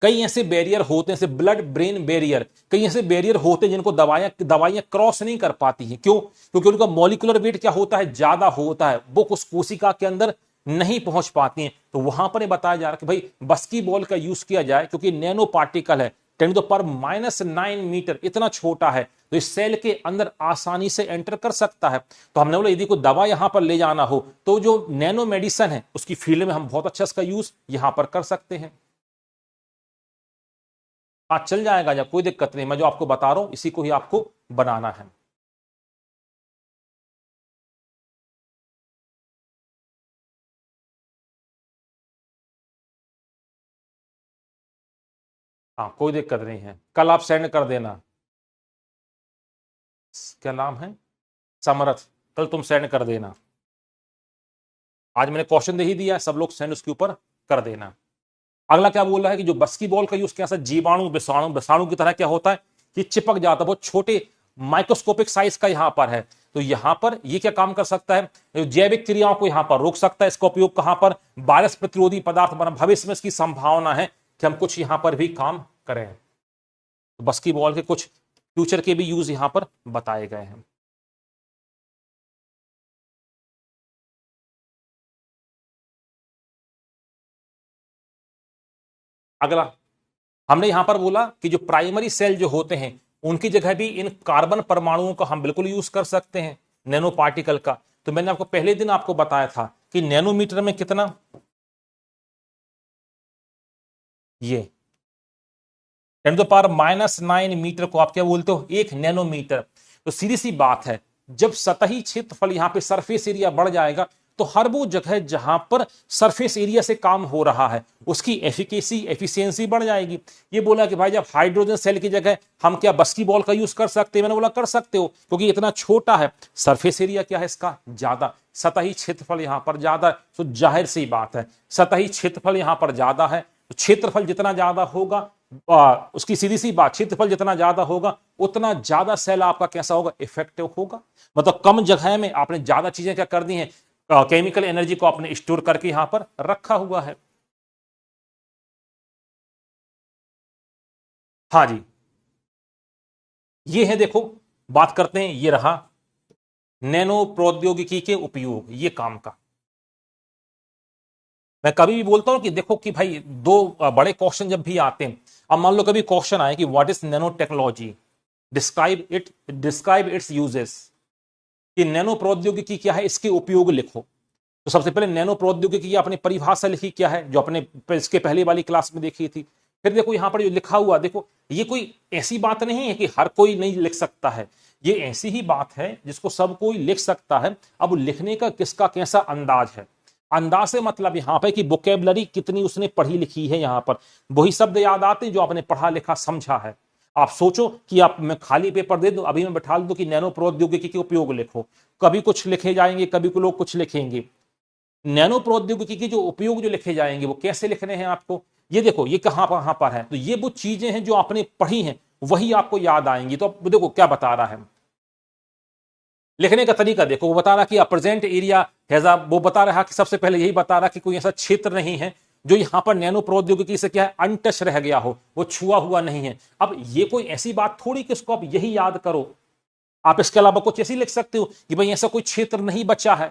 कई ऐसे बैरियर होते हैं, जैसे ब्लड ब्रेन बैरियर, कई ऐसे बैरियर होते हैं जिनको दवाइयां क्रॉस नहीं कर पाती हैं। क्यों? क्योंकि उनका मॉलिक्यूलर वेट क्या होता है, ज्यादा होता है, वो उस कोशिका के अंदर नहीं पहुंच पाती हैं। तो वहां पर बताया जा रहा है कि भाई बस्की बॉल का यूज किया जाए, क्योंकि नैनो पार्टिकल है, 10⁻⁹ मीटर, इतना छोटा है, तो इस सेल के अंदर आसानी से एंटर कर सकता है। तो हमने बोला यदि कोई दवा यहां पर ले जाना हो, तो जो नैनो मेडिसिन है उसकी फील्ड में हम बहुत अच्छा इसका यूज यहां पर कर सकते हैं। आज चल जाएगा, या कोई दिक्कत नहीं, मैं जो आपको बता रहा हूं इसी को ही आपको बनाना है। हाँ, कोई दिक्कत नहीं है, कल आप सेंड कर देना। क्या नाम है, समरथ, कल तुम सेंड कर देना। आज मैंने क्वेश्चन दे ही दिया, सब लोग सेंड उसके ऊपर कर देना। अगला क्या बोल रहा है कि जो बस्की बॉल का यूज कैसा, जीवाणु विषाणु की तरह क्या होता है कि चिपक जाता है, बहुत छोटे माइक्रोस्कोपिक साइज का यहां पर है। तो यहां पर ये क्या काम कर सकता है, जैविक क्रियाओं को यहां पर रोक सकता है। इसका उपयोग कहां पर, वायरस प्रतिरोधी पदार्थ बना, भविष्य में इसकी संभावना है कि हम कुछ यहां पर भी काम करें। तो बस्की बॉल के कुछ फ्यूचर के भी यूज यहां पर बताए गए हैं। अगला हमने यहां पर बोला कि जो प्राइमरी सेल जो होते हैं, उनकी जगह भी इन कार्बन परमाणुओं का हम बिल्कुल यूज कर सकते हैं, नैनो पार्टिकल का। तो मैंने आपको पहले दिन आपको बताया था कि नैनोमीटर में कितना, ये 10⁻⁹ मीटर को आप क्या बोलते हो, 1 नैनोमीटर। तो सीधी सी बात है, जब सतही क्षेत्रफल यहां पे सरफेस एरिया बढ़ जाएगा, तो हर वो जगह जहां पर सरफेस एरिया से काम हो रहा है, उसकी एफिशिएंसी बढ़ जाएगी। ये बोला कि भाई जब हाइड्रोजन सेल की जगह हम क्या बस्की बॉल का यूज कर सकते हैं, मैंने बोला कर सकते हो, क्योंकि इतना छोटा है, सरफेस एरिया क्या है इसका ज्यादा, सतही क्षेत्रफल यहां पर ज्यादा। तो जाहिर सी बात है, सतही क्षेत्रफल यहां पर ज्यादा है, तो क्षेत्रफल जितना ज्यादा होगा, उसकी सीधी सी बात, क्षेत्रफल जितना ज्यादा होगा उतना ज्यादा सेल आपका कैसा होगा, इफेक्टिव होगा। मतलब कम जगह में आपने ज्यादा चीजें क्या कर दी हैं, केमिकल एनर्जी को आपने स्टोर करके यहां पर रखा हुआ है। हाँ जी, ये है, देखो बात करते हैं, ये रहा नैनो प्रौद्योगिकी के उपयोग, ये काम का। मैं कभी भी बोलता हूं कि देखो कि भाई दो बड़े क्वेश्चन जब भी आते हैं, अब मान लो कभी क्वेश्चन आए कि what is nano technology, describe it's uses, कि नैनो प्रौद्योगिकी क्या है, इसके उपयोग लिखो। तो सबसे पहले नैनो प्रौद्योगिकी की आपने परिभाषा लिखी क्या है, जो आपने इसके पहले वाली क्लास में देखी थी। फिर देखो यहां पर जो लिखा हुआ, देखो ये कोई ऐसी बात नहीं है कि हर कोई नहीं लिख सकता है, ये ऐसी ही बात है जिसको सब कोई लिख सकता है। अब लिखने का किसका कैसा अंदाज है, अंदाज से मतलब यहां पर कि वोकेबलरी कितनी उसने पढ़ी लिखी है, यहां पर वही शब्द याद आते हैं जो आपने पढ़ा लिखा समझा है। आप सोचो कि आप, मैं खाली पेपर दे दूं, अभी मैं बैठा दूं कि नैनो प्रौद्योगिकी के उपयोग लिखो, कभी कुछ लिखे जाएंगे, कभी को लोग कुछ लिखेंगे। नैनो प्रौद्योगिकी के जो उपयोग जो लिखे जाएंगे वो कैसे लिखने हैं आपको, ये देखो ये कहां पर है। तो ये वो चीजें हैं जो आपने पढ़ी हैं, वही आपको याद आएंगी। तो अब देखो क्या बता रहा है, लिखने का तरीका देखो, वो बता रहा कि प्रेजेंट एरिया हैज, वो बता रहा कि सबसे पहले यही बता रहा कि कोई ऐसा क्षेत्र नहीं है जो यहां पर नैनो प्रौद्योगिकी से क्या है, अनटच रह गया हो, वो छुआ हुआ नहीं है। अब ये कोई ऐसी बात थोड़ी कि उसको आप यही याद करो, आप इसके अलावा कुछ ऐसी लिख सकते हो कि भाई ऐसा कोई क्षेत्र नहीं बचा है।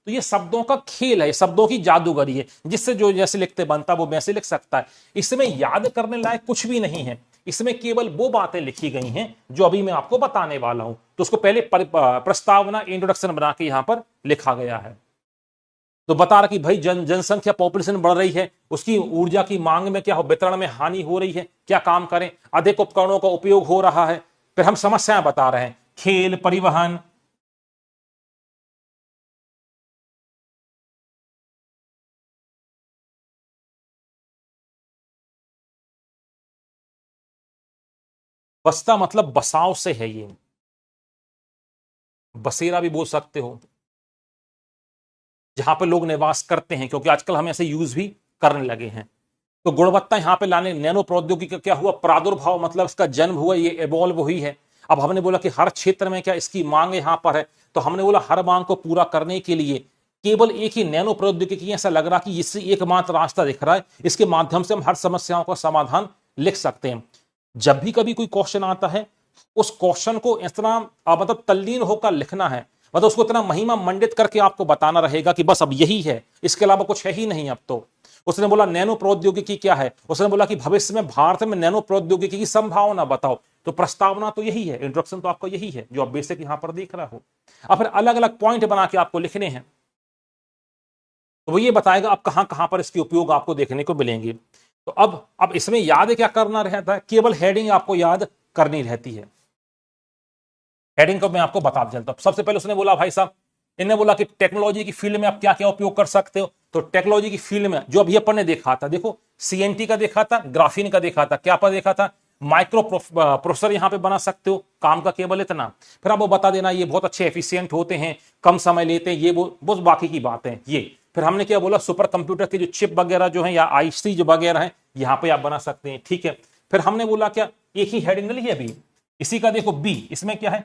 तो ये शब्दों का खेल है, शब्दों की जादूगरी है, जिससे जो जैसे लिखते बनता वो वैसे लिख सकता है। इसमें याद करने लायक कुछ भी नहीं है, इसमें केवल वो बातें लिखी गई हैं जो अभी मैं आपको बताने वाला हूं। तो उसको पहले प्रस्तावना इंट्रोडक्शन बना के यहां पर लिखा गया है। तो बता रहा कि भाई जनसंख्या पॉपुलेशन बढ़ रही है, उसकी ऊर्जा की मांग में क्या हो, वितरण में हानि हो रही है, क्या काम करें, अधिक उपकरणों का उपयोग हो रहा है। फिर हम समस्याएं बता रहे हैं, खेल, परिवहन, बस्ता मतलब बसाव से है, ये बसेरा भी बोल सकते हो, जहां पे लोग निवास करते हैं, क्योंकि आजकल हम ऐसे यूज भी करने लगे हैं। तो गुणवत्ता यहां पे लाने, नैनो प्रौद्योगिकी का क्या हुआ, प्रादुर्भाव मतलब इसका जन्म हुआ, ये एवॉल्व हुई है। अब हमने बोला कि हर क्षेत्र में क्या इसकी मांग यहां पर है, तो हमने बोला हर मांग को पूरा करने के लिए केवल एक ही नैनो प्रौद्योगिकी, ऐसा लग रहा कि इससे एकमात्र रास्ता दिख रहा है, इसके माध्यम से हम हर समस्याओं का समाधान लिख सकते हैं। जब भी कभी कोई क्वेश्चन आता है, उस क्वेश्चन को इस तरह मतलब तल्लीन होकर लिखना है, मतलब उसको इतना महिमा मंडित करके आपको बताना रहेगा कि बस अब यही है, इसके अलावा कुछ है ही नहीं अब तो। उसने बोला नैनो प्रौद्योगिकी क्या है, उसने बोला कि भविष्य में भारत में नैनो प्रौद्योगिकी की संभावना बताओ। तो प्रस्तावना तो यही है, इंट्रोडक्शन तो आपका यही है जो आप बेसिक यहां पर देख रहा हो। अब फिर अलग अलग पॉइंट बना के आपको लिखने हैं, तो वो ये बताएगा अब कहां कहां पर इसके उपयोग आपको देखने को मिलेंगे। तो अब इसमें याद क्या करना रहता है, केवल हेडिंग आपको याद करनी रहती है। हेडिंग को मैं आपको बता चलता हूं। सबसे पहले उसने बोला, भाई साहब इन्हें बोला कि टेक्नोलॉजी की फील्ड में आप क्या क्या उपयोग कर सकते हो। तो टेक्नोलॉजी की फील्ड में जो अभी अपन ने देखा था, देखो सीएनटी का देखा था, ग्राफीन का देखा था, क्या पर देखा था, माइक्रो प्रोसेसर यहां पे बना सकते हो, काम का केवल इतना। फिर आप वो बता देना ये बहुत अच्छे एफिशिएंट होते हैं, कम समय लेते हैं, ये वो बाकी की बात है ये। फिर हमने क्या बोला, सुपर कंप्यूटर के जो चिप वगैरह जो है या आईसी जो वगैरह है यहां पे आप बना सकते हैं, ठीक है। फिर हमने बोला क्या, एक ही हेडिंग ली है अभी, इसी का देखो बी, इसमें क्या है,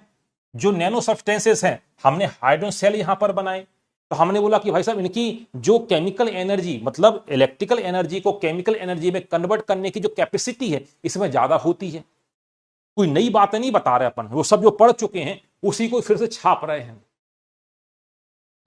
जो नैनो सब्सटेंसेस हैं, हमने हाइड्रोजन सेल यहां पर बनाए। तो हमने बोला कि भाई साहब इनकी जो केमिकल एनर्जी, मतलब इलेक्ट्रिकल एनर्जी को केमिकल एनर्जी में कन्वर्ट करने की जो कैपेसिटी है इसमें ज्यादा होती है। कोई नई बातें नहीं बता रहे अपन, वो सब जो पढ़ चुके हैं उसी को फिर से छाप रहे हैं।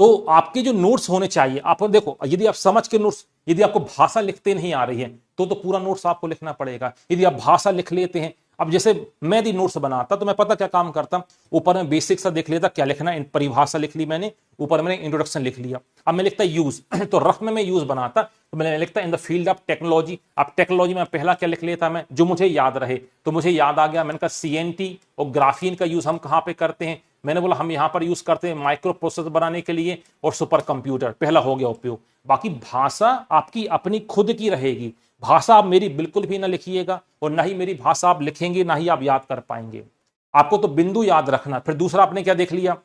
तो आपके जो नोट्स होने चाहिए, आप देखो यदि आप समझ के नोट्स, यदि आपको भाषा लिखते नहीं आ रही है तो पूरा नोट्स आपको लिखना पड़ेगा। यदि आप भाषा लिख लेते हैं, अब जैसे मैं यदि नोट्स बनाता तो मैं पता क्या काम करता, ऊपर में बेसिक सा देख लेता क्या लिखना है, परिभाषा लिख ली मैंने, ऊपर मैंने इंट्रोडक्शन लिख लिया। अब मैं लिखता यूज तो रफ में मैं यूज बनाता, तो मैंने लिखता in the field of technology. अब टेक्नोलॉजी में पहला क्या लिख लेता मैं, जो मुझे याद रहे। तो मुझे याद आ गया, मैंने कहा सीएनटी और ग्राफीन का यूज हम कहां पे करते हैं, मैंने बोला हम यहां पर यूज करते हैं माइक्रो प्रोसेसर बनाने के लिए और सुपर कंप्यूटर, पहला हो गया उपयोग। बाकी भाषा आपकी अपनी खुद की रहेगी, भाषा आप मेरी बिल्कुल भी ना लिखिएगा और ना ही मेरी भाषा आप लिखेंगे, ना ही आप याद कर पाएंगे। आपको तो बिंदु याद रखना। फिर दूसरा आपने क्या देख लिया,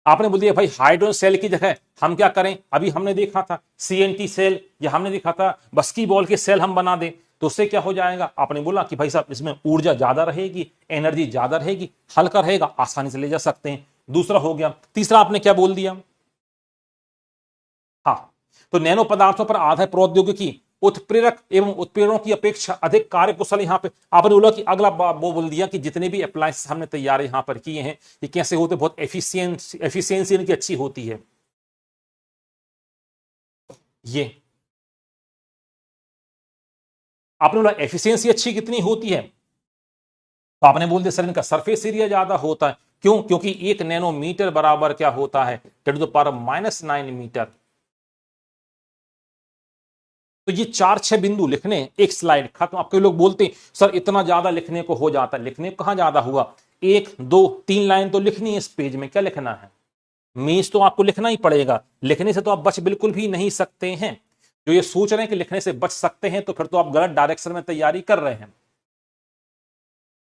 आपने बोल दिया भाई हाइड्रोजन सेल की जगह हम क्या करें, अभी हमने देखा था सीएनटी सेल, या हमने देखा था बस्की बॉल के सेल हम बना दें, तो उससे क्या हो जाएगा, आपने बोला कि भाई साहब इसमें ऊर्जा ज्यादा रहेगी, एनर्जी ज्यादा रहेगी, हल्का रहेगा, आसानी से ले जा सकते हैं। दूसरा हो गया। तीसरा आपने क्या बोल दिया, हाँ, तो नैनो पदार्थों पर आधारित प्रौद्योगिकी उत्प्रेरक एवं उत्प्रेरणों की अपेक्षा अधिक कार्यकुशल। यहां पे आपने बोला कि अगला वो बोल दिया कि जितने भी अप्लायंस हमने तैयार यहां पर किए हैं ये कैसे होते, बहुत एफिशिएंसी इनकी अच्छी होती है। ये आपने बोला एफिशिएंसी अच्छी कितनी होती है, तो आपने बोल दिया सर इनका सरफेस एरिया ज्यादा होता है। क्यों, क्योंकि 1 नैनोमीटर बराबर क्या होता है, 10⁻⁹ मीटर। तो ये 4-6 बिंदु लिखने, एक स्लाइड खत्म। आपके लोग बोलते हैं सर इतना ज्यादा लिखने को हो जाता है, लिखने को कहां ज्यादा हुआ, 1-2-3 लाइन तो लिखनी है इस पेज में, क्या लिखना है, मीन्स तो आपको लिखना ही पड़ेगा। लिखने से तो आप बच बिल्कुल भी नहीं सकते हैं। जो ये सोच रहे हैं कि लिखने से बच सकते हैं तो फिर तो आप गलत डायरेक्शन में तैयारी कर रहे हैं।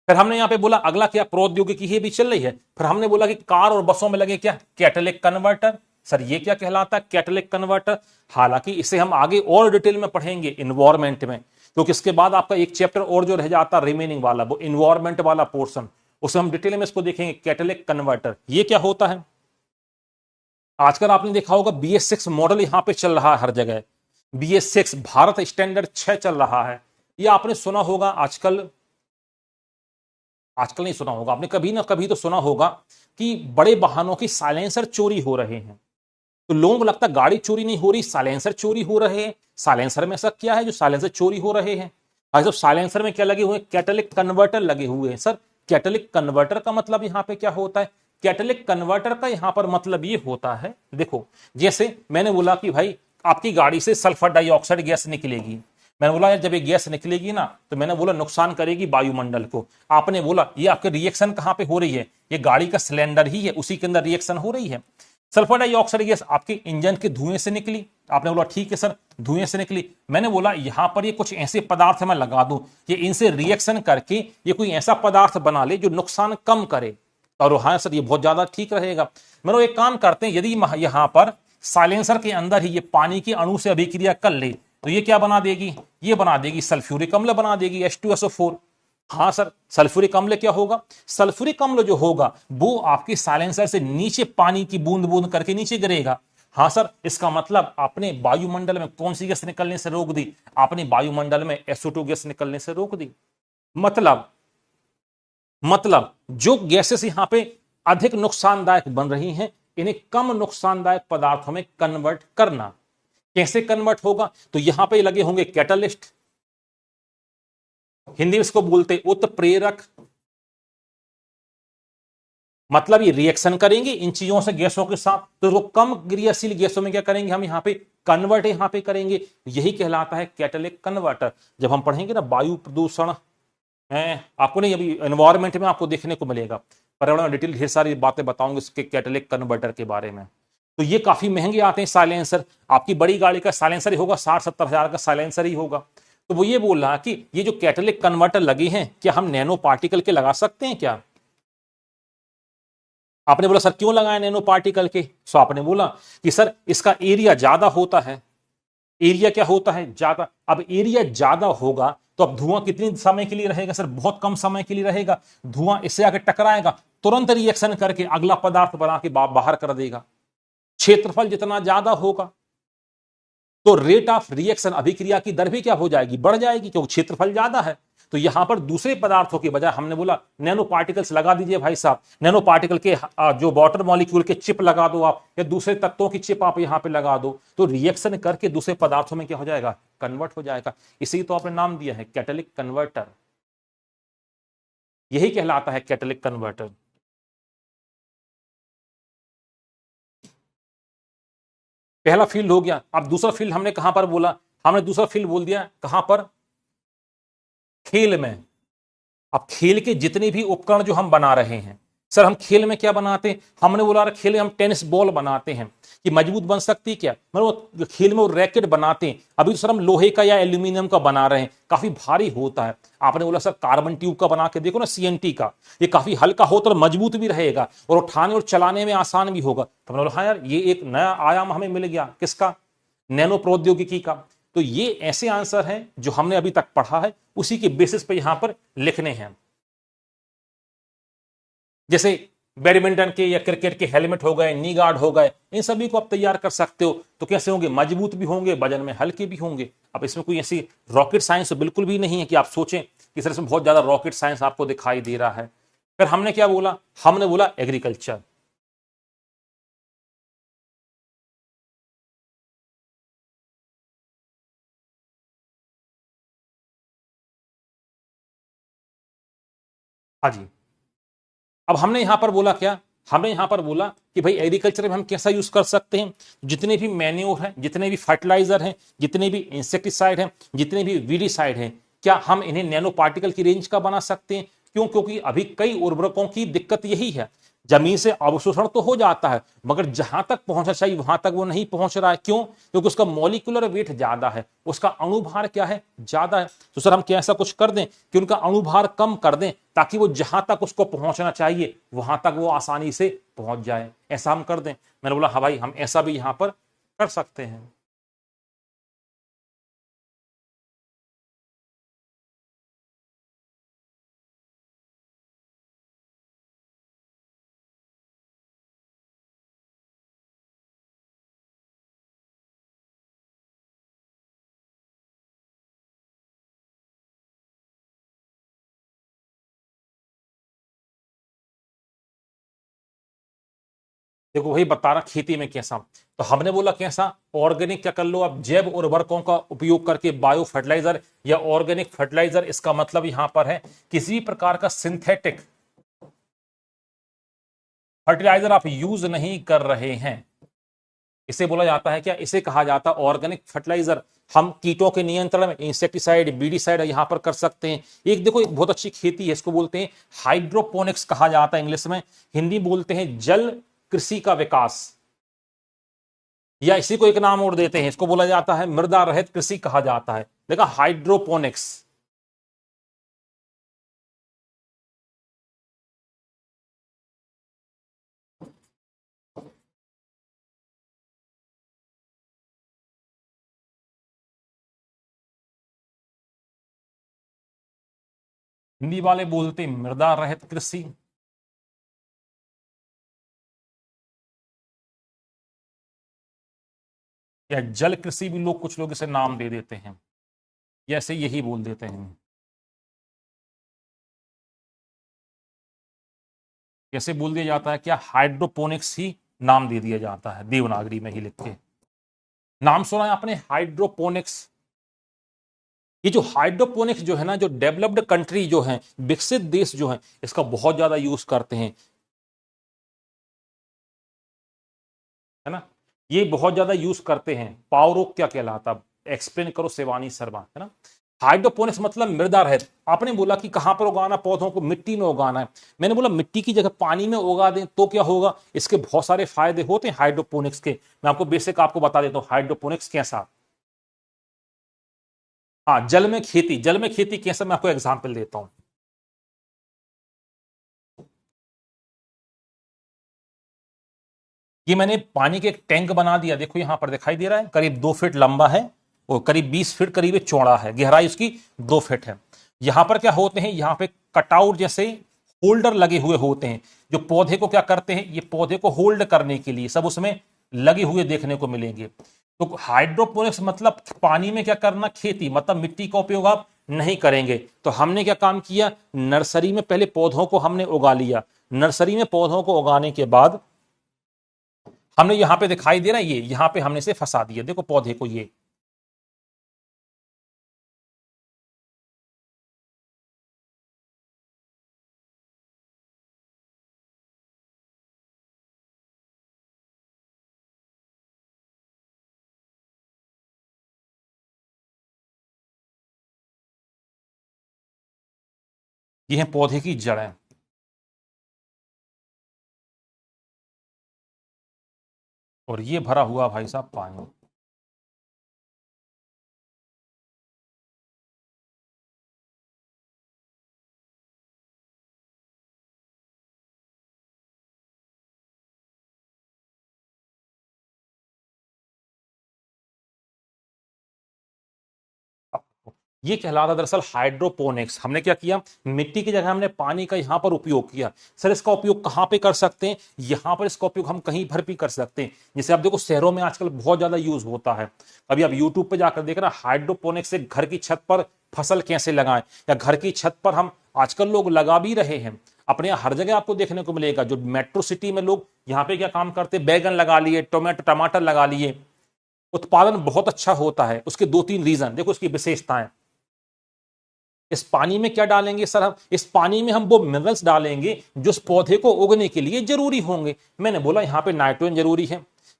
फिर हमने यहां पे बोला अगला क्या, प्रौद्योगिकी ही भी चल रही है। फिर हमने बोला कि कार और बसों में लगे क्या, कैटालिटिक कन्वर्टर। सर ये क्या कहलाता है कैटालिटिक कन्वर्टर, हालांकि इसे हम आगे और डिटेल में पढ़ेंगे इन्वायरमेंट में, क्योंकि इसके बाद आपका एक चैप्टर और जो रह जाता है रिमेनिंग वाला, वो इन्वायरमेंट वाला पोर्शन, उसे हम डिटेल में इसको देखेंगे। कैटालिटिक कन्वर्टर ये क्या होता है। आजकल आपने देखा होगा BS6 मॉडल यहां पे चल रहा है हर जगह, BS6 भारत स्टैंडर्ड 6 चल रहा है। ये आपने सुना होगा, आजकल नहीं सुना होगा आपने, कभी ना कभी तो सुना होगा कि बड़े वाहनों की साइलेंसर चोरी हो रहे हैं। तो लोगों को लगता है गाड़ी चोरी नहीं हो रही, साइलेंसर चोरी हो रहे हैं। साइलेंसर में ऐसा क्या है जो साइलेंसर चोरी हो रहे हैं। भाई साहब साइलेंसर में क्या लगे हुए हैं? कैटालिटिक कन्वर्टर लगे हुए हैं। सर कैटालिटिक कन्वर्टर का मतलब यहां पे क्या होता है? कैटालिटिक कन्वर्टर का यहां पर मतलब ये होता है, देखो जैसे मैंने बोला कि भाई आपकी गाड़ी से सल्फर डाइऑक्साइड गैस निकलेगी, मैंने बोला यार जब ये गैस निकलेगी ना तो मैंने बोला नुकसान करेगी वायुमंडल को। आपने बोला ये आपके रिएक्शन कहां पे हो रही है? ये गाड़ी का सिलेंडर ही है, उसी के अंदर रिएक्शन हो रही है। सल्फर डाइऑक्साइड गैस आपके इंजन के धुएं से निकली, आपने बोला ठीक है सर धुएं से निकली। मैंने बोला यहां पर ये कुछ ऐसे पदार्थ मैं लगा दूं कि इनसे रिएक्शन करके ये कोई ऐसा पदार्थ बना ले जो नुकसान कम करे, और हाँ सर ये बहुत ज्यादा ठीक रहेगा। मैंने एक काम करते हैं, यदि यहां पर साइलेंसर के अंदर ही ये पानी के अणु से अभिक्रिया कर ले तो ये क्या बना देगी? ये बना देगी सल्फ्यूरिक अम्ल बना देगी, H2SO4। हाँ सर सल्फ्यूरिक अम्ल क्या होगा? सल्फ्यूरिक अम्ल जो होगा वो आपके साइलेंसर से नीचे पानी की बूंद बूंद करके नीचे गिरेगा। हाँ सर इसका मतलब आपने वायुमंडल में कौन सी गैस निकलने से रोक दी? आपने वायुमंडल में SO2 गैस निकलने से रोक दी। मतलब जो गैसेस यहां पे अधिक नुकसानदायक बन रही हैं इन्हें कम नुकसानदायक पदार्थों में कन्वर्ट करना। कैसे कन्वर्ट होगा? तो यहां पे लगे होंगे कैटलिस्ट, हिंदी में इसको बोलते उत्प्रेरक। मतलब ये रिएक्शन करेंगे इन चीजों से गैसों के साथ, तो वो कम क्रियाशील गैसों में क्या करेंगे? हम यहां पे कन्वर्ट यहां पे करेंगे। यही कहलाता है कैटालिटिक कन्वर्टर। जब हम पढ़ेंगे ना वायु प्रदूषण है, आपको नहीं अभी एनवायरमेंट में आपको देखने को मिलेगा, पर्यावरण में डिटेल ढेर सारी बातें बताऊंगे इसके कैटालिटिक कन्वर्टर के बारे में। तो ये काफी महंगे आते हैं साइलेंसर, आपकी बड़ी गाड़ी का साइलेंसर ही होगा 60-70 हजार का साइलेंसर ही होगा। तो वो ये बोल रहा कि ये जो कैटालिटिक कन्वर्टर लगे हैं क्या हम नैनो पार्टिकल के लगा सकते हैं क्या? आपने बोला सर क्यों लगाए नैनो पार्टिकल के? सो आपने बोला कि सर इसका एरिया ज्यादा होता है। एरिया क्या होता है? ज्यादा। अब एरिया ज्यादा होगा तो अब धुआं कितनी समय के लिए रहेगा? सर बहुत कम समय के लिए रहेगा। धुआं इससे आके टकराएगा, तुरंत रिएक्शन करके अगला पदार्थ बना के बाहर कर देगा। क्षेत्रफल जितना ज्यादा होगा तो रेट ऑफ रिएक्शन अभिक्रिया की दर भी क्या हो जाएगी? बढ़ जाएगी, क्योंकि क्षेत्रफल ज्यादा है। तो यहां पर दूसरे पदार्थों के बजाय हमने बोला नैनो पार्टिकल्स लगा दीजिए भाई साहब। नैनो पार्टिकल के जो वाटर मॉलिक्यूल के चिप लगा दो आप, या दूसरे तत्वों की चिप आप यहां पे लगा दो, तो रिएक्शन करके दूसरे पदार्थों में क्या हो जाएगा? कन्वर्ट हो जाएगा। इसी तो आपने नाम दिया है कैटालिटिक कन्वर्टर। यही कहलाता है कैटालिटिक कन्वर्टर। पहला फील्ड हो गया। अब दूसरा फील्ड हमने कहां पर बोला? हमने दूसरा फील्ड बोल दिया कहां पर? खेल में। अब खेल के जितने भी उपकरण जो हम बना रहे हैं, सर हम खेल में क्या बनाते हैं? हमने बोला खेल में हम टेनिस बॉल बनाते हैं कि मजबूत बन सकती है क्या? मतलब खेल में वो रैकेट बनाते हैं, अभी तो सर हम लोहे का या एल्यूमिनियम का बना रहे हैं, काफी भारी होता है। आपने बोला सर कार्बन ट्यूब का बना के देखो ना, CNT का, ये काफी हल्का होता और मजबूत भी रहेगा और उठाने और चलाने में आसान भी होगा। तो हमने बोला हाँ यार ये एक नया आयाम हमें मिल गया, किसका? नैनो प्रौद्योगिकी का। तो ये ऐसे आंसर हैं जो हमने अभी तक पढ़ा है, उसी के बेसिस पे यहां पर लिखने हैं। जैसे बैडमिंटन के या क्रिकेट के हेलमेट हो गए, नी गार्ड हो गए, इन सभी को आप तैयार कर सकते हो। तो कैसे होंगे? मजबूत भी होंगे, वजन में हल्के भी होंगे। अब इसमें कोई ऐसी रॉकेट साइंस बिल्कुल भी नहीं है कि आप सोचें कि सर इसमें बहुत ज्यादा रॉकेट साइंस आपको दिखाई दे रहा है। फिर हमने क्या बोला? हमने बोला एग्रीकल्चर। हाँ जी। अब हमने यहां पर बोला क्या? हमने यहां पर बोला कि भाई एग्रीकल्चर में हम कैसा यूज कर सकते हैं? जितने भी मैन्योर हैं, जितने भी फर्टिलाइजर हैं, जितने भी इंसेक्टिसाइड हैं, जितने भी वीडिसाइड हैं, क्या हम इन्हें नैनो पार्टिकल की रेंज का बना सकते हैं? क्यों? क्योंकि अभी कई उर्वरकों की दिक्कत यही है, जमीन से अवशोषण तो हो जाता है मगर जहां तक पहुंचना चाहिए वहां तक वो नहीं पहुंच रहा है। क्यों? क्योंकि उसका मॉलिक्यूलर वेट ज्यादा है, उसका अणुभार क्या है? ज्यादा है। तो सर हम क्या ऐसा कुछ कर दें कि उनका अणुभार कम कर दें ताकि वो जहां तक उसको पहुंचना चाहिए वहां तक वो आसानी से पहुंच जाए, ऐसा हम कर दें? मैंने बोला हाँ भाई हम ऐसा भी यहां पर कर सकते हैं। देखो वही बता रहा खेती में कैसा। तो हमने बोला कैसा, ऑर्गेनिक क्या कर लो आप, जैव उर्वरकों का उपयोग करके बायो फर्टिलाइजर या ऑर्गेनिक फर्टिलाइजर। इसका मतलब यहां पर है किसी प्रकार का सिंथेटिक फर्टिलाइजर आप यूज नहीं कर रहे हैं, इसे बोला जाता है क्या, इसे कहा जाता है ऑर्गेनिक फर्टिलाइजर। हम कीटों के नियंत्रण में इंसेक्टिसाइड बीडीसाइड यहां पर कर सकते हैं। एक देखो एक बहुत अच्छी खेती है, इसको बोलते हैं हाइड्रोपोनिक्स कहा जाता है इंग्लिश में, हिंदी बोलते हैं जल कृषि का विकास, या इसी को एक नाम और देते हैं, इसको बोला जाता है मृदा रहित कृषि कहा जाता है। देखा हाइड्रोपोनिक्स। हिंदी वाले बोलते हैं मृदा रहित कृषि, या जल कृषि भी लोग, कुछ लोग इसे नाम दे देते हैं, जैसे यही बोल देते हैं। कैसे बोल दिया जाता है क्या, हाइड्रोपोनिक्स ही नाम दे दिया जाता है, देवनागरी में ही लिख के। नाम सुना है आपने हाइड्रोपोनिक्स। ये जो हाइड्रोपोनिक्स जो है ना, जो डेवलप्ड कंट्री जो है, विकसित देश जो है, इसका बहुत ज्यादा यूज करते हैं, है ना। ये बहुत ज्यादा यूज करते हैं। पावरोक क्या कहलाता, एक्सप्लेन करो शिवानी शर्मा, है ना। हाइड्रोपोनिक्स मतलब मृदा रहित। आपने बोला कि कहां पर उगाना, पौधों को मिट्टी में उगाना है। मैंने बोला मिट्टी की जगह पानी में उगा दें तो क्या होगा, इसके बहुत सारे फायदे होते हैं हाइड्रोपोनिक्स के। मैं आपको बेसिक आपको बता देता हूं हाइड्रोपोनिक्स कैसा। हाँ, जल में खेती, जल में खेती कैसा, मैं आपको एग्जाम्पल देता हूं। ये मैंने पानी के एक टैंक बना दिया, देखो यहां पर दिखाई दे रहा है, करीब 2 फीट लंबा है और करीब 20 फीट करीब चौड़ा है, गहराई उसकी 2 फीट है। यहां पर क्या होते हैं, यहां पे कटआउट जैसे होल्डर लगे हुए होते हैं, जो पौधे को क्या करते हैं, ये पौधे को होल्ड करने के लिए सब उसमें लगे हुए देखने को मिलेंगे। तो हाइड्रोपोनिक्स मतलब पानी में क्या करना, खेती, मतलब मिट्टी का उपयोग आप नहीं करेंगे। तो हमने क्या काम किया, नर्सरी में पहले पौधों को हमने उगा लिया। नर्सरी में पौधों को उगाने के बाद हमने यहां पे दिखाई दे रहा है, ये यहां पे हमने से फंसा दिया, देखो पौधे को, ये ये है पौधे की जड़ें। और ये भरा हुआ भाई साहब पानी। ये कहलाता दरअसल हाइड्रोपोनिक्स। हमने क्या किया, मिट्टी की जगह हमने पानी का यहां पर उपयोग किया। सर इसका उपयोग कहां पे कर सकते हैं, यहां पर इसका उपयोग हम कहीं भर भी कर सकते हैं। जैसे आप देखो शहरों में आजकल बहुत ज्यादा यूज होता है, अभी आप यूट्यूब पे जाकर देख रहे हैं हाइड्रोपोनिक्स से घर की छत पर फसल कैसे लगाएं, या घर की छत पर हम आजकल लोग लगा भी रहे हैं। अपने यहाँ हर जगह आपको देखने को मिलेगा, जो मेट्रो सिटी में लोग यहाँ पे क्या काम करते हैं, बैगन लगा लिए, टोमेटो टमाटर लगा लिए, उत्पादन बहुत अच्छा होता है। उसके 2-3 रीजन देखो, उसकी विशेषताएं। इस पानी में क्या डालेंगे सर, हम इस पानी में हम वो मिनरल्स डालेंगे जो उस पौधे को उगने के लिए जरूरी होंगे। मैंने बोला यहाँ पे नाइट्रोजन जरूरी है,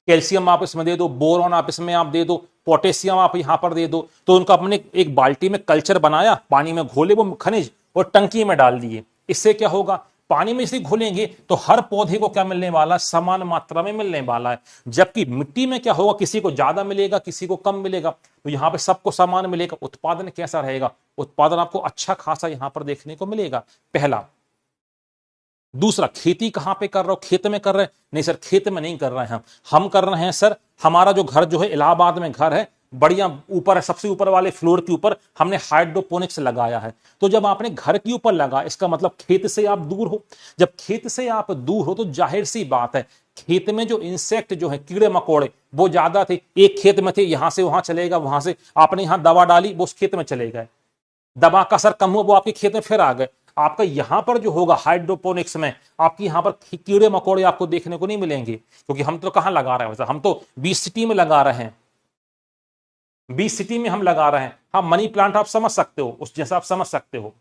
कैल्शियम आप इसमें दे दो, बोरॉन आप इसमें आप दे दो, पोटेशियम आप यहाँ पर दे दो। तो उनका अपने एक बाल्टी में कल्चर बनाया, पानी में घोले वो खनिज और टंकी में डाल दिए। इससे क्या होगा, पानी में इसे घोलेंगे तो हर पौधे को क्या मिलने वाला, समान मात्रा में मिलने वाला है। जबकि मिट्टी में क्या होगा, किसी को ज्यादा मिलेगा, किसी को कम मिलेगा। तो यहां पे सबको समान मिलेगा। उत्पादन कैसा रहेगा, उत्पादन आपको अच्छा खासा यहां पर देखने को मिलेगा, पहला। दूसरा, खेती कहां पे कर रहे हो, खेत में कर रहे हैं, नहीं सर खेत में नहीं कर रहे हैं हम कर रहे हैं सर, हमारा जो घर जो है इलाहाबाद में घर है, बढ़िया ऊपर है, सबसे ऊपर वाले फ्लोर के ऊपर हमने हाइड्रोपोनिक्स लगाया है। तो जब आपने घर के ऊपर लगा, इसका मतलब खेत से आप दूर हो। जब खेत से आप दूर हो तो जाहिर सी बात है, खेत में जो इंसेक्ट जो है, कीड़े मकोड़े वो ज्यादा थे। एक खेत में थे, यहां से वहां चलेगा, वहां से आपने यहां दवा डाली, वो उस खेत में चले गए। दवा का असर कम हुआ, वो आपके खेत में फिर आ गए। आपका यहां पर जो होगा हाइड्रोपोनिक्स में, आपकी यहां पर कीड़े मकोड़े आपको देखने को नहीं मिलेंगे, क्योंकि हम तो कहां लगा रहे हैं, वैसे हम तो बीज सिटी में लगा रहे हैं, बीज सिटी में हम लगा रहे हैं। हाँ, मनी प्लांट आप समझ सकते हो, उस जैसा आप समझ सकते हो।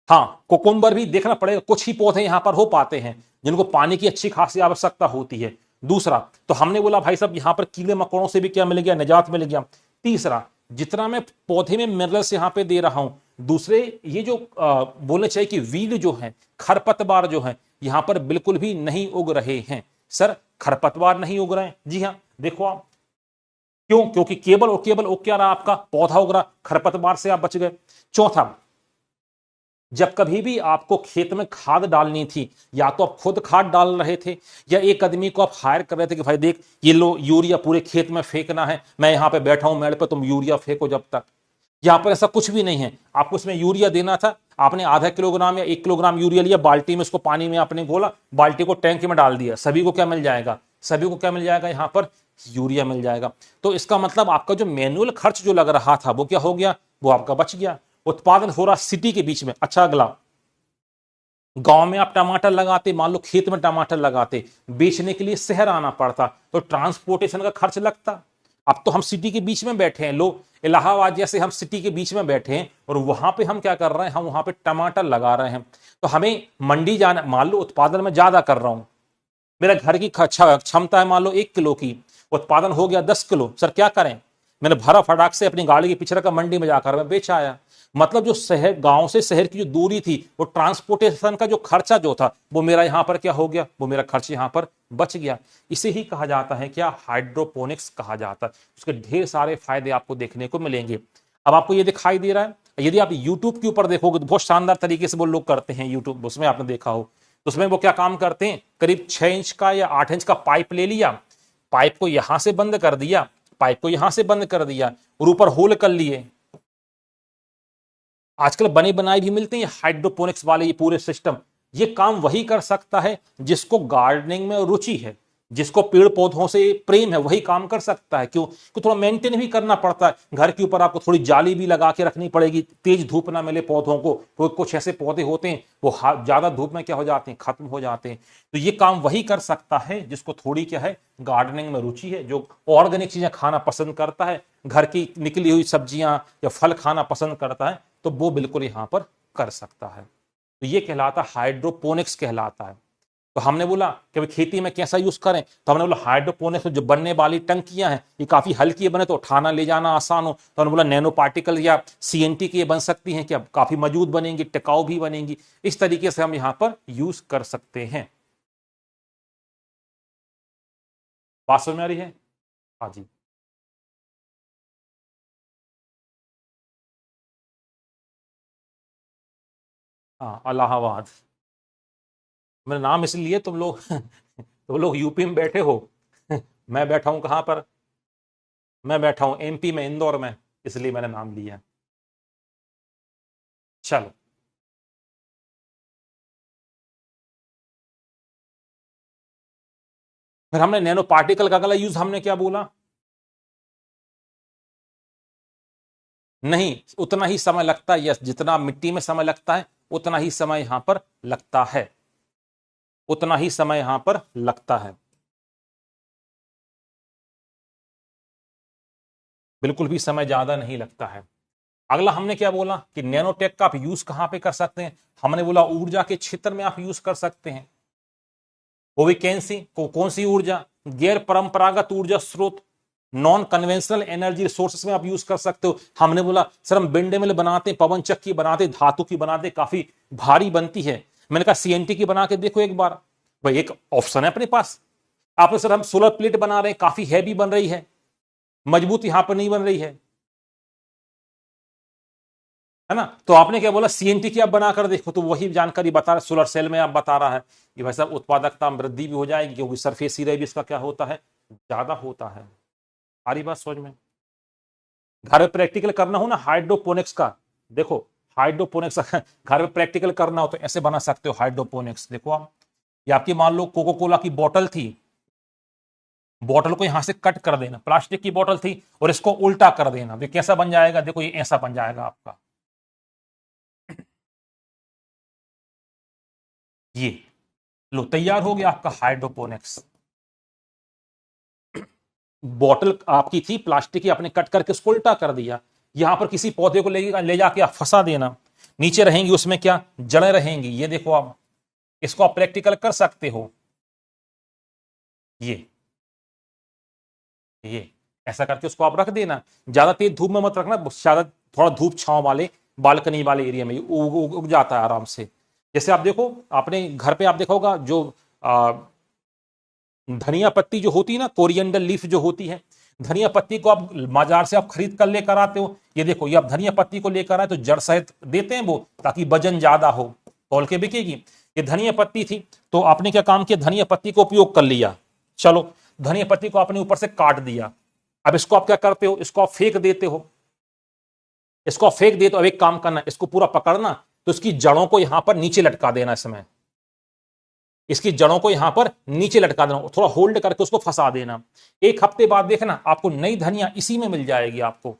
हाँ, कोकुम्बर भी देखना पड़ेगा, कुछ ही पौधे यहां पर हो पाते हैं जिनको पानी की अच्छी खासी आवश्यकता होती है। दूसरा, तो हमने बोला भाई साहब यहां पर कीड़े मकोड़ों से भी क्या मिल गया, निजात मिल गया। तीसरा, जितना मैं पौधे में मिनरल्स यहां पे दे रहा हूं, दूसरे ये जो बोलने चाहिए कि वीड जो है, खरपतवार जो है, यहां पर बिल्कुल भी नहीं उग रहे हैं। सर खरपतवार नहीं उग रहे हैं? जी हाँ, देखो आप, क्यों? क्योंकि केवल उग क्या रहा, आपका पौधा उग रहा, खरपतवार से आप बच गए। चौथा, जब कभी भी आपको खेत में खाद डालनी थी, या तो आप खुद खाद डाल रहे थे, या एक आदमी को आप हायर कर रहे थे कि भाई देख ये लो यूरिया पूरे खेत में फेंकना है, मैं यहां पे बैठा हूं मेड़ पे, तुम यूरिया फेंको जब तक। यहां पर ऐसा कुछ भी नहीं है, आपको उसमें यूरिया देना था, आपने आधा किलोग्राम या 1 किलोग्राम यूरिया लिया, बाल्टी में उसको पानी में आपने घोला, बाल्टी को टैंक में डाल दिया, सभी को क्या मिल जाएगा, सभी को क्या मिल जाएगा, यहां पर यूरिया मिल जाएगा। तो इसका मतलब आपका जो मैनुअल खर्च जो लग रहा था वो क्या हो गया, वो आपका बच गया। उत्पादन हो रहा सिटी के बीच में। अच्छा, अगला, गांव में आप टमाटर लगाते, मान लो खेत में टमाटर लगाते, बेचने के लिए शहर आना पड़ता, तो ट्रांसपोर्टेशन का खर्च लगता। अब तो हम सिटी के बीच में बैठे हैं, लो इलाहाबाद जैसे हम सिटी के बीच में बैठे हैं, और वहां पे हम क्या कर रहे हैं, हम वहां पे टमाटर लगा रहे हैं। तो हमें मंडी जाना, मान लो उत्पादन में ज्यादा कर रहा हूं, मेरा घर की क्षमता है मान लो 1 किलो की, उत्पादन हो गया 10 किलो, सर क्या करें, मैंने भरा फटाक से अपनी गाड़ी के पीछे रखा, मंडी में जाकर मैं बेच आया। मतलब जो शहर, गांव से शहर की जो दूरी थी, वो ट्रांसपोर्टेशन का जो खर्चा जो था, वो मेरा यहां पर क्या हो गया, वो मेरा खर्च यहां पर बच गया। इसे ही कहा जाता है क्या, हाइड्रोपोनिक्स कहा जाता है। उसके ढेर सारे फायदे आपको देखने को मिलेंगे। अब आपको ये दिखाई दे रहा है, यदि आप यूट्यूब के ऊपर देखोगे तो बहुत शानदार तरीके से वो लोग करते हैं यूट्यूब, उसमें आपने देखा हो, तो उसमें वो क्या काम करते हैं, करीब 6 इंच का या 8 इंच का पाइप ले लिया, पाइप को यहां से बंद कर दिया, पाइप को यहां से बंद कर दिया, और ऊपर होल कर लिए। आजकल बने बनाए भी मिलते हैं हाइड्रोपोनिक्स वाले, ये पूरे सिस्टम, ये काम वही कर सकता है जिसको गार्डनिंग में रुचि है, जिसको पेड़ पौधों से प्रेम है, वही काम कर सकता है। क्यों? तो थोड़ा मेंटेन भी करना पड़ता है, घर के ऊपर आपको थोड़ी जाली भी लगा के रखनी पड़ेगी, तेज धूप ना मिले पौधों को। कोई कुछ ऐसे पौधे होते हैं वो ज्यादा धूप में क्या हो जाते हैं, खत्म हो जाते हैं। तो ये काम वही कर सकता है जिसको थोड़ी क्या है, गार्डनिंग में रुचि है, जो ऑर्गेनिक चीजें खाना पसंद करता है, घर की निकली हुई सब्जियां या फल खाना पसंद करता है, तो वो बिल्कुल यहां पर कर सकता है। तो ये कहलाता हाइड्रोपोनिक्स कहलाता है। तो हमने बोला कि खेती में कैसा यूज करें, तो हमने बोला हाइड्रोपोनिक्स में जो बनने वाली टंकियां हैं, ये काफी हल्की बने तो उठाना ले जाना आसान हो, तो हमने बोला नैनो पार्टिकल या सीएनटी की ये बन सकती हैं, क्या काफी मजबूत बनेंगी, टिकाऊ भी बनेंगी। इस तरीके से हम यहां पर यूज कर सकते हैं। बात समझ में आ रही है? हाँ जी। हाँ, इलाहाबाद। मेरा नाम इसलिए, तुम लोग यूपी में बैठे हो, मैं बैठा हूं कहां पर, मैं बैठा हूं एमपी में, इंदौर में, इसलिए मैंने नाम लिया। चलो, फिर हमने नैनो पार्टिकल का अगला यूज हमने क्या बोला, नहीं उतना ही समय लगता है, यस, जितना मिट्टी में समय लगता है उतना ही समय यहां पर लगता है, उतना ही समय यहां पर लगता है, बिल्कुल भी समय ज्यादा नहीं लगता है। अगला हमने क्या बोला कि नैनोटेक का आप यूज कहां पे कर सकते हैं, हमने बोला ऊर्जा के क्षेत्र में आप यूज कर सकते हैं। वो भी कौन सी ऊर्जा, गैर परंपरागत ऊर्जा स्रोत, नॉन कन्वेंशनल एनर्जी रिसोर्सेस में आप यूज कर सकते हो। हमने बोला सर हम बिंडे मिल बनाते, पवन चक्की बनाते, धातु की बनाते, काफी भारी बनती है। मैंने कहा सीएनटी की बना के देखो एक बार, भाई एक ऑप्शन है अपने पास। आपने सर हम सोलर प्लेट बना रहे हैं, काफी हैवी बन रही है, मजबूत यहां पर नहीं बन रही है ना, तो आपने क्या बोला सीएनटी की आप बनाकर देखो, तो वही जानकारी बता रहा, सोलर सेल में आप बता रहा है कि भाई साहब उत्पादकता में वृद्धि भी हो जाएगी, क्योंकि सरफेस एरिया भी इसका क्या होता है, ज्यादा होता है। सारी बात समझ में? घर में प्रैक्टिकल करना हो ना हाइड्रोपोनिक्स का, देखो हाइड्रोपोनिक्स घर में प्रैक्टिकल करना हो तो ऐसे बना सकते हो हाइड्रोपोनिक्स। देखो आप, ये आपकी मान लो कोको कोला की बोतल थी, बोतल को यहां से कट कर देना, प्लास्टिक की बोतल थी, और इसको उल्टा कर देना, तो कैसा बन जाएगा, देखो ये ऐसा बन जाएगा आपका। ये लो तैयार हो गया आपका हाइड्रोपोनिक्स। बॉटल आपकी थी प्लास्टिक की, आपने कट करके उसको उल्टा कर दिया, यहां पर किसी पौधे को ले जाके आप फंसा देना, नीचे रहेंगी उसमें क्या जड़ें रहेंगी, ये देखो आप, इसको आप प्रैक्टिकल कर सकते हो। ये ऐसा करके उसको आप रख देना, ज्यादा तेज धूप में मत रखना, ज्यादा थोड़ा धूप छांव वाले बालकनी वाले एरिया में उग जाता है आराम से। जैसे आप देखो अपने घर पे आप देखा होगा जो धनिया पत्ती जो होती है ना, कोरिएंडर लीफ जो होती है, धनिया पत्ती को आप बाजार से आप खरीद कर लेकर आते हो, ये देखो ये आप धनिया पत्ती को लेकर आए तो जड़ सहित देते हैं वो, ताकि वजन ज्यादा हो, तौल के बिकेगी। ये धनिया पत्ती थी तो आपने क्या काम किया, धनिया पत्ती को उपयोग कर लिया, चलो धनिया पत्ती को आपने ऊपर से काट दिया, अब इसको आप क्या करते हो, इसको आप फेंक देते हो, इसको आप फेंक दे, तो अब एक काम करना, इसको पूरा पकड़ना, तो इसकी जड़ों को यहां पर नीचे लटका देना, इसमें इसकी जड़ों को यहां पर नीचे लटका देना, थोड़ा होल्ड करके उसको फंसा देना। एक हफ्ते बाद देखना आपको नई धनिया इसी में मिल जाएगी, आपको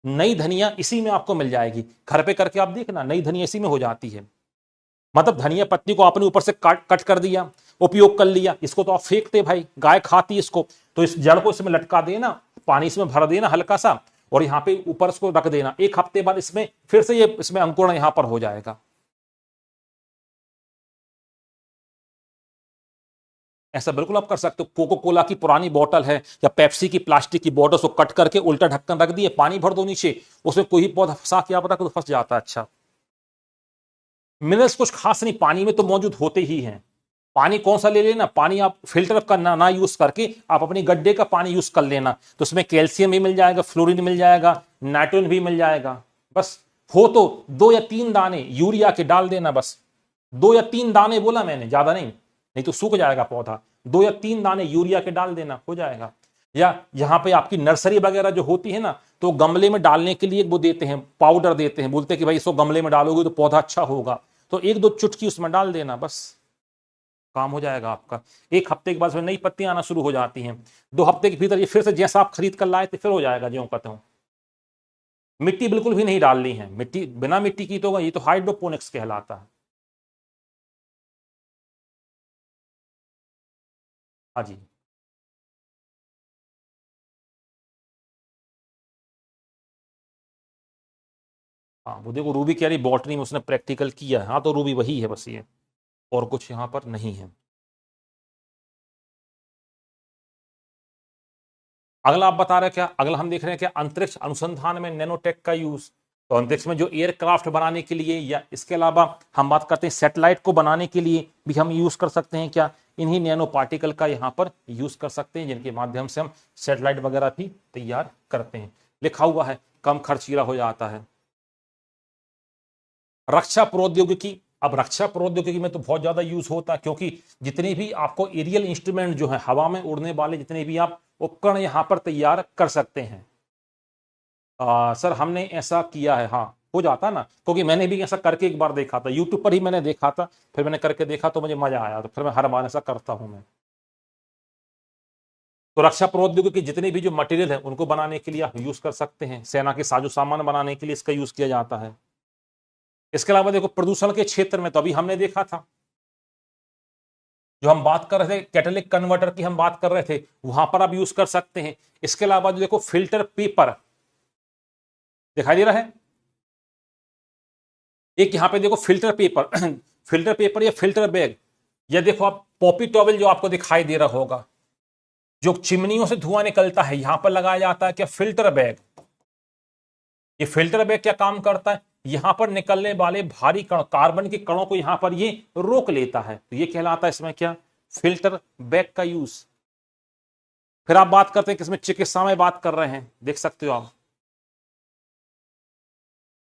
नई धनिया इसी में आपको मिल जाएगी, घर पे करके आप देखना नई धनिया इसी में हो जाती है। मतलब धनिया पत्ती को आपने ऊपर से कट कर दिया, उपयोग कर लिया, इसको तो आप फेंकते भाई, गाय खाती इसको, तो इस जड़ को इसमें लटका देना, पानी इसमें भर देना हल्का सा, और यहां पे ऊपर इसको रख देना, एक हफ्ते बाद इसमें फिर से ये इसमें अंकुरण यहां पर हो जाएगा। ऐसा बिल्कुल आप कर सकते हो, कोको कोला की पुरानी बोतल है या पेप्सी की प्लास्टिक की बोतल, उसको कट करके उल्टा ढक्कन रख दिए, पानी भर दो नीचे, उसमें कोई पौधा फंसा, क्या पता तो फंस जाता है। अच्छा, मिनरल्स कुछ खास नहीं, पानी में तो मौजूद होते ही हैं। पानी कौन सा ले लेना, पानी आप फिल्टर करना ना यूज करके आप अपनी गड्ढे का पानी यूज कर लेना, तो उसमें कैल्शियम भी मिल जाएगा, फ्लोरीन मिल जाएगा, नाइट्रोजन भी मिल जाएगा। बस हो तो 2 या 3 दाने यूरिया के डाल देना, बस 2 या 3 दाने बोला मैंने, ज्यादा नहीं, नहीं तो सूख जाएगा पौधा। 2 या 3 दाने यूरिया के डाल देना, हो जाएगा। या यहाँ पे आपकी नर्सरी वगैरह जो होती है ना, तो गमले में डालने के लिए वो देते हैं, पाउडर देते हैं, बोलते हैं कि भाई इसको गमले में डालोगे तो पौधा अच्छा होगा, तो 1-2 चुटकी उसमें डाल देना, बस काम हो जाएगा आपका। एक हफ्ते के बाद उसमें नई पत्तियां आना शुरू हो जाती हैं, 2 हफ्ते के भीतर ये फिर से जैसा आप खरीद कर लाए थे फिर हो जाएगा, ज्यों कहते हो। मिट्टी बिल्कुल भी नहीं डालनी है, मिट्टी बिना मिट्टी की तो ये तो हाइड्रोपोनिक्स कहलाता है। हाँ जी। हाँ वो देखो रूबी कह रही बॉटनी में उसने प्रैक्टिकल किया है, हाँ तो रूबी वही है बस, ये और कुछ यहाँ पर नहीं है। अगला आप बता रहे क्या, अगला हम देख रहे हैं क्या, अंतरिक्ष अनुसंधान में नैनोटेक का यूज। तो अंतरिक्ष में जो एयरक्राफ्ट बनाने के लिए, या इसके अलावा हम बात करते हैं सैटेलाइट को बनाने के लिए भी हम यूज कर सकते हैं क्या, इन्हीं नैनो पार्टिकल का यहाँ पर यूज कर सकते हैं, जिनके माध्यम से हम सैटेलाइट वगैरह भी तैयार करते हैं। लिखा हुआ है कम खर्चीला हो जाता है। रक्षा प्रौद्योगिकी, अब रक्षा प्रौद्योगिकी में तो बहुत ज्यादा यूज होता है, क्योंकि जितने भी आपको एरियल इंस्ट्रूमेंट जो है, हवा में उड़ने वाले जितने भी आप उपकरण यहां पर तैयार कर सकते हैं। सर हमने ऐसा किया है, हाँ हो जाता ना, क्योंकि मैंने भी ऐसा करके एक बार देखा था, यूट्यूब पर ही मैंने देखा था, फिर मैंने करके देखा तो मुझे मजा आया, तो फिर मैं हर बार ऐसा करता हूं मैं। तो रक्षा प्रौद्योगिकी जितने भी जो मटेरियल है उनको बनाने के लिए आप यूज कर सकते हैं, सेना के साजो सामान बनाने के लिए इसका यूज किया जाता है। इसके अलावा देखो प्रदूषण के क्षेत्र में तो अभी हमने देखा था, जो हम बात कर रहे थे कैटालिटिक कन्वर्टर की हम बात कर रहे थे, वहां पर आप यूज कर सकते हैं। इसके अलावा जो देखो फिल्टर पेपर दिखाई दे रहा है, एक यहां पे देखो फिल्टर पेपर फिल्टर पेपर या फिल्टर बैग, या देखो आप पॉपी टॉवल जो आपको दिखाई दे रहा होगा, जो चिमनियों से धुआं निकलता है, यहां पर लगाया जाता है क्या, फिल्टर बैग। ये फिल्टर बैग क्या काम करता है, यहां पर निकलने वाले भारी कण, कार्बन के कणों को यहां पर ये रोक लेता है, तो ये कहलाता है इसमें क्या, फिल्टर बैग का यूज। फिर आप बात करते हैं किसमें, चिकित्सा में बात कर रहे हैं, देख सकते हो आप।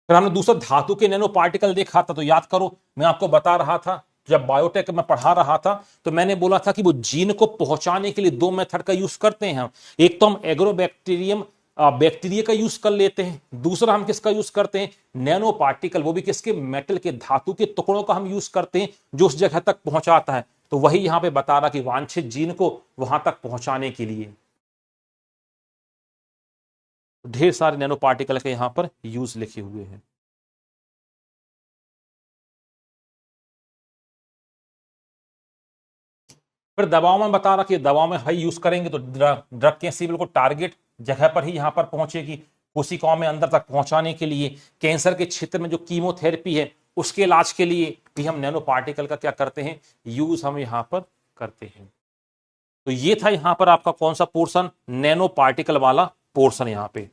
फिर हमने दूसरा धातु के नैनो पार्टिकल देखा था, तो याद करो मैं आपको बता रहा था, जब बायोटेक में पढ़ा रहा था तो मैंने बोला था कि वो जीन को पहुंचाने के लिए 2 मेथड का यूज करते हैं हम। एक तो हम एग्रोबैक्टीरियम बैक्टीरिया का यूज कर लेते हैं, दूसरा हम किसका यूज करते हैं, नैनो पार्टिकल, वो भी किसके, मेटल के, धातु के टुकड़ों का हम यूज करते हैं, जो उस जगह तक पहुंचाता है। तो वही यहां पे बता रहा कि वांछित जीन को वहां तक पहुंचाने के लिए ढेर सारे नैनो पार्टिकल के यहां पर यूज लिखे हुए हैं। फिर दवाओं में बता रहा कि दवाओं में हाई यूज करेंगे तो ड्रग कैसी बिल्कुल टारगेट जगह पर ही यहां पर पहुंचेगी, कोशिकाओं में अंदर तक पहुंचाने के लिए। कैंसर के क्षेत्र में जो कीमोथेरेपी है उसके इलाज के लिए भी हम नैनो पार्टिकल का क्या करते हैं, यूज हम यहां पर करते हैं। तो ये था यहां पर आपका कौन सा पोर्शन, नैनो पार्टिकल वाला पोर्शन यहां पे।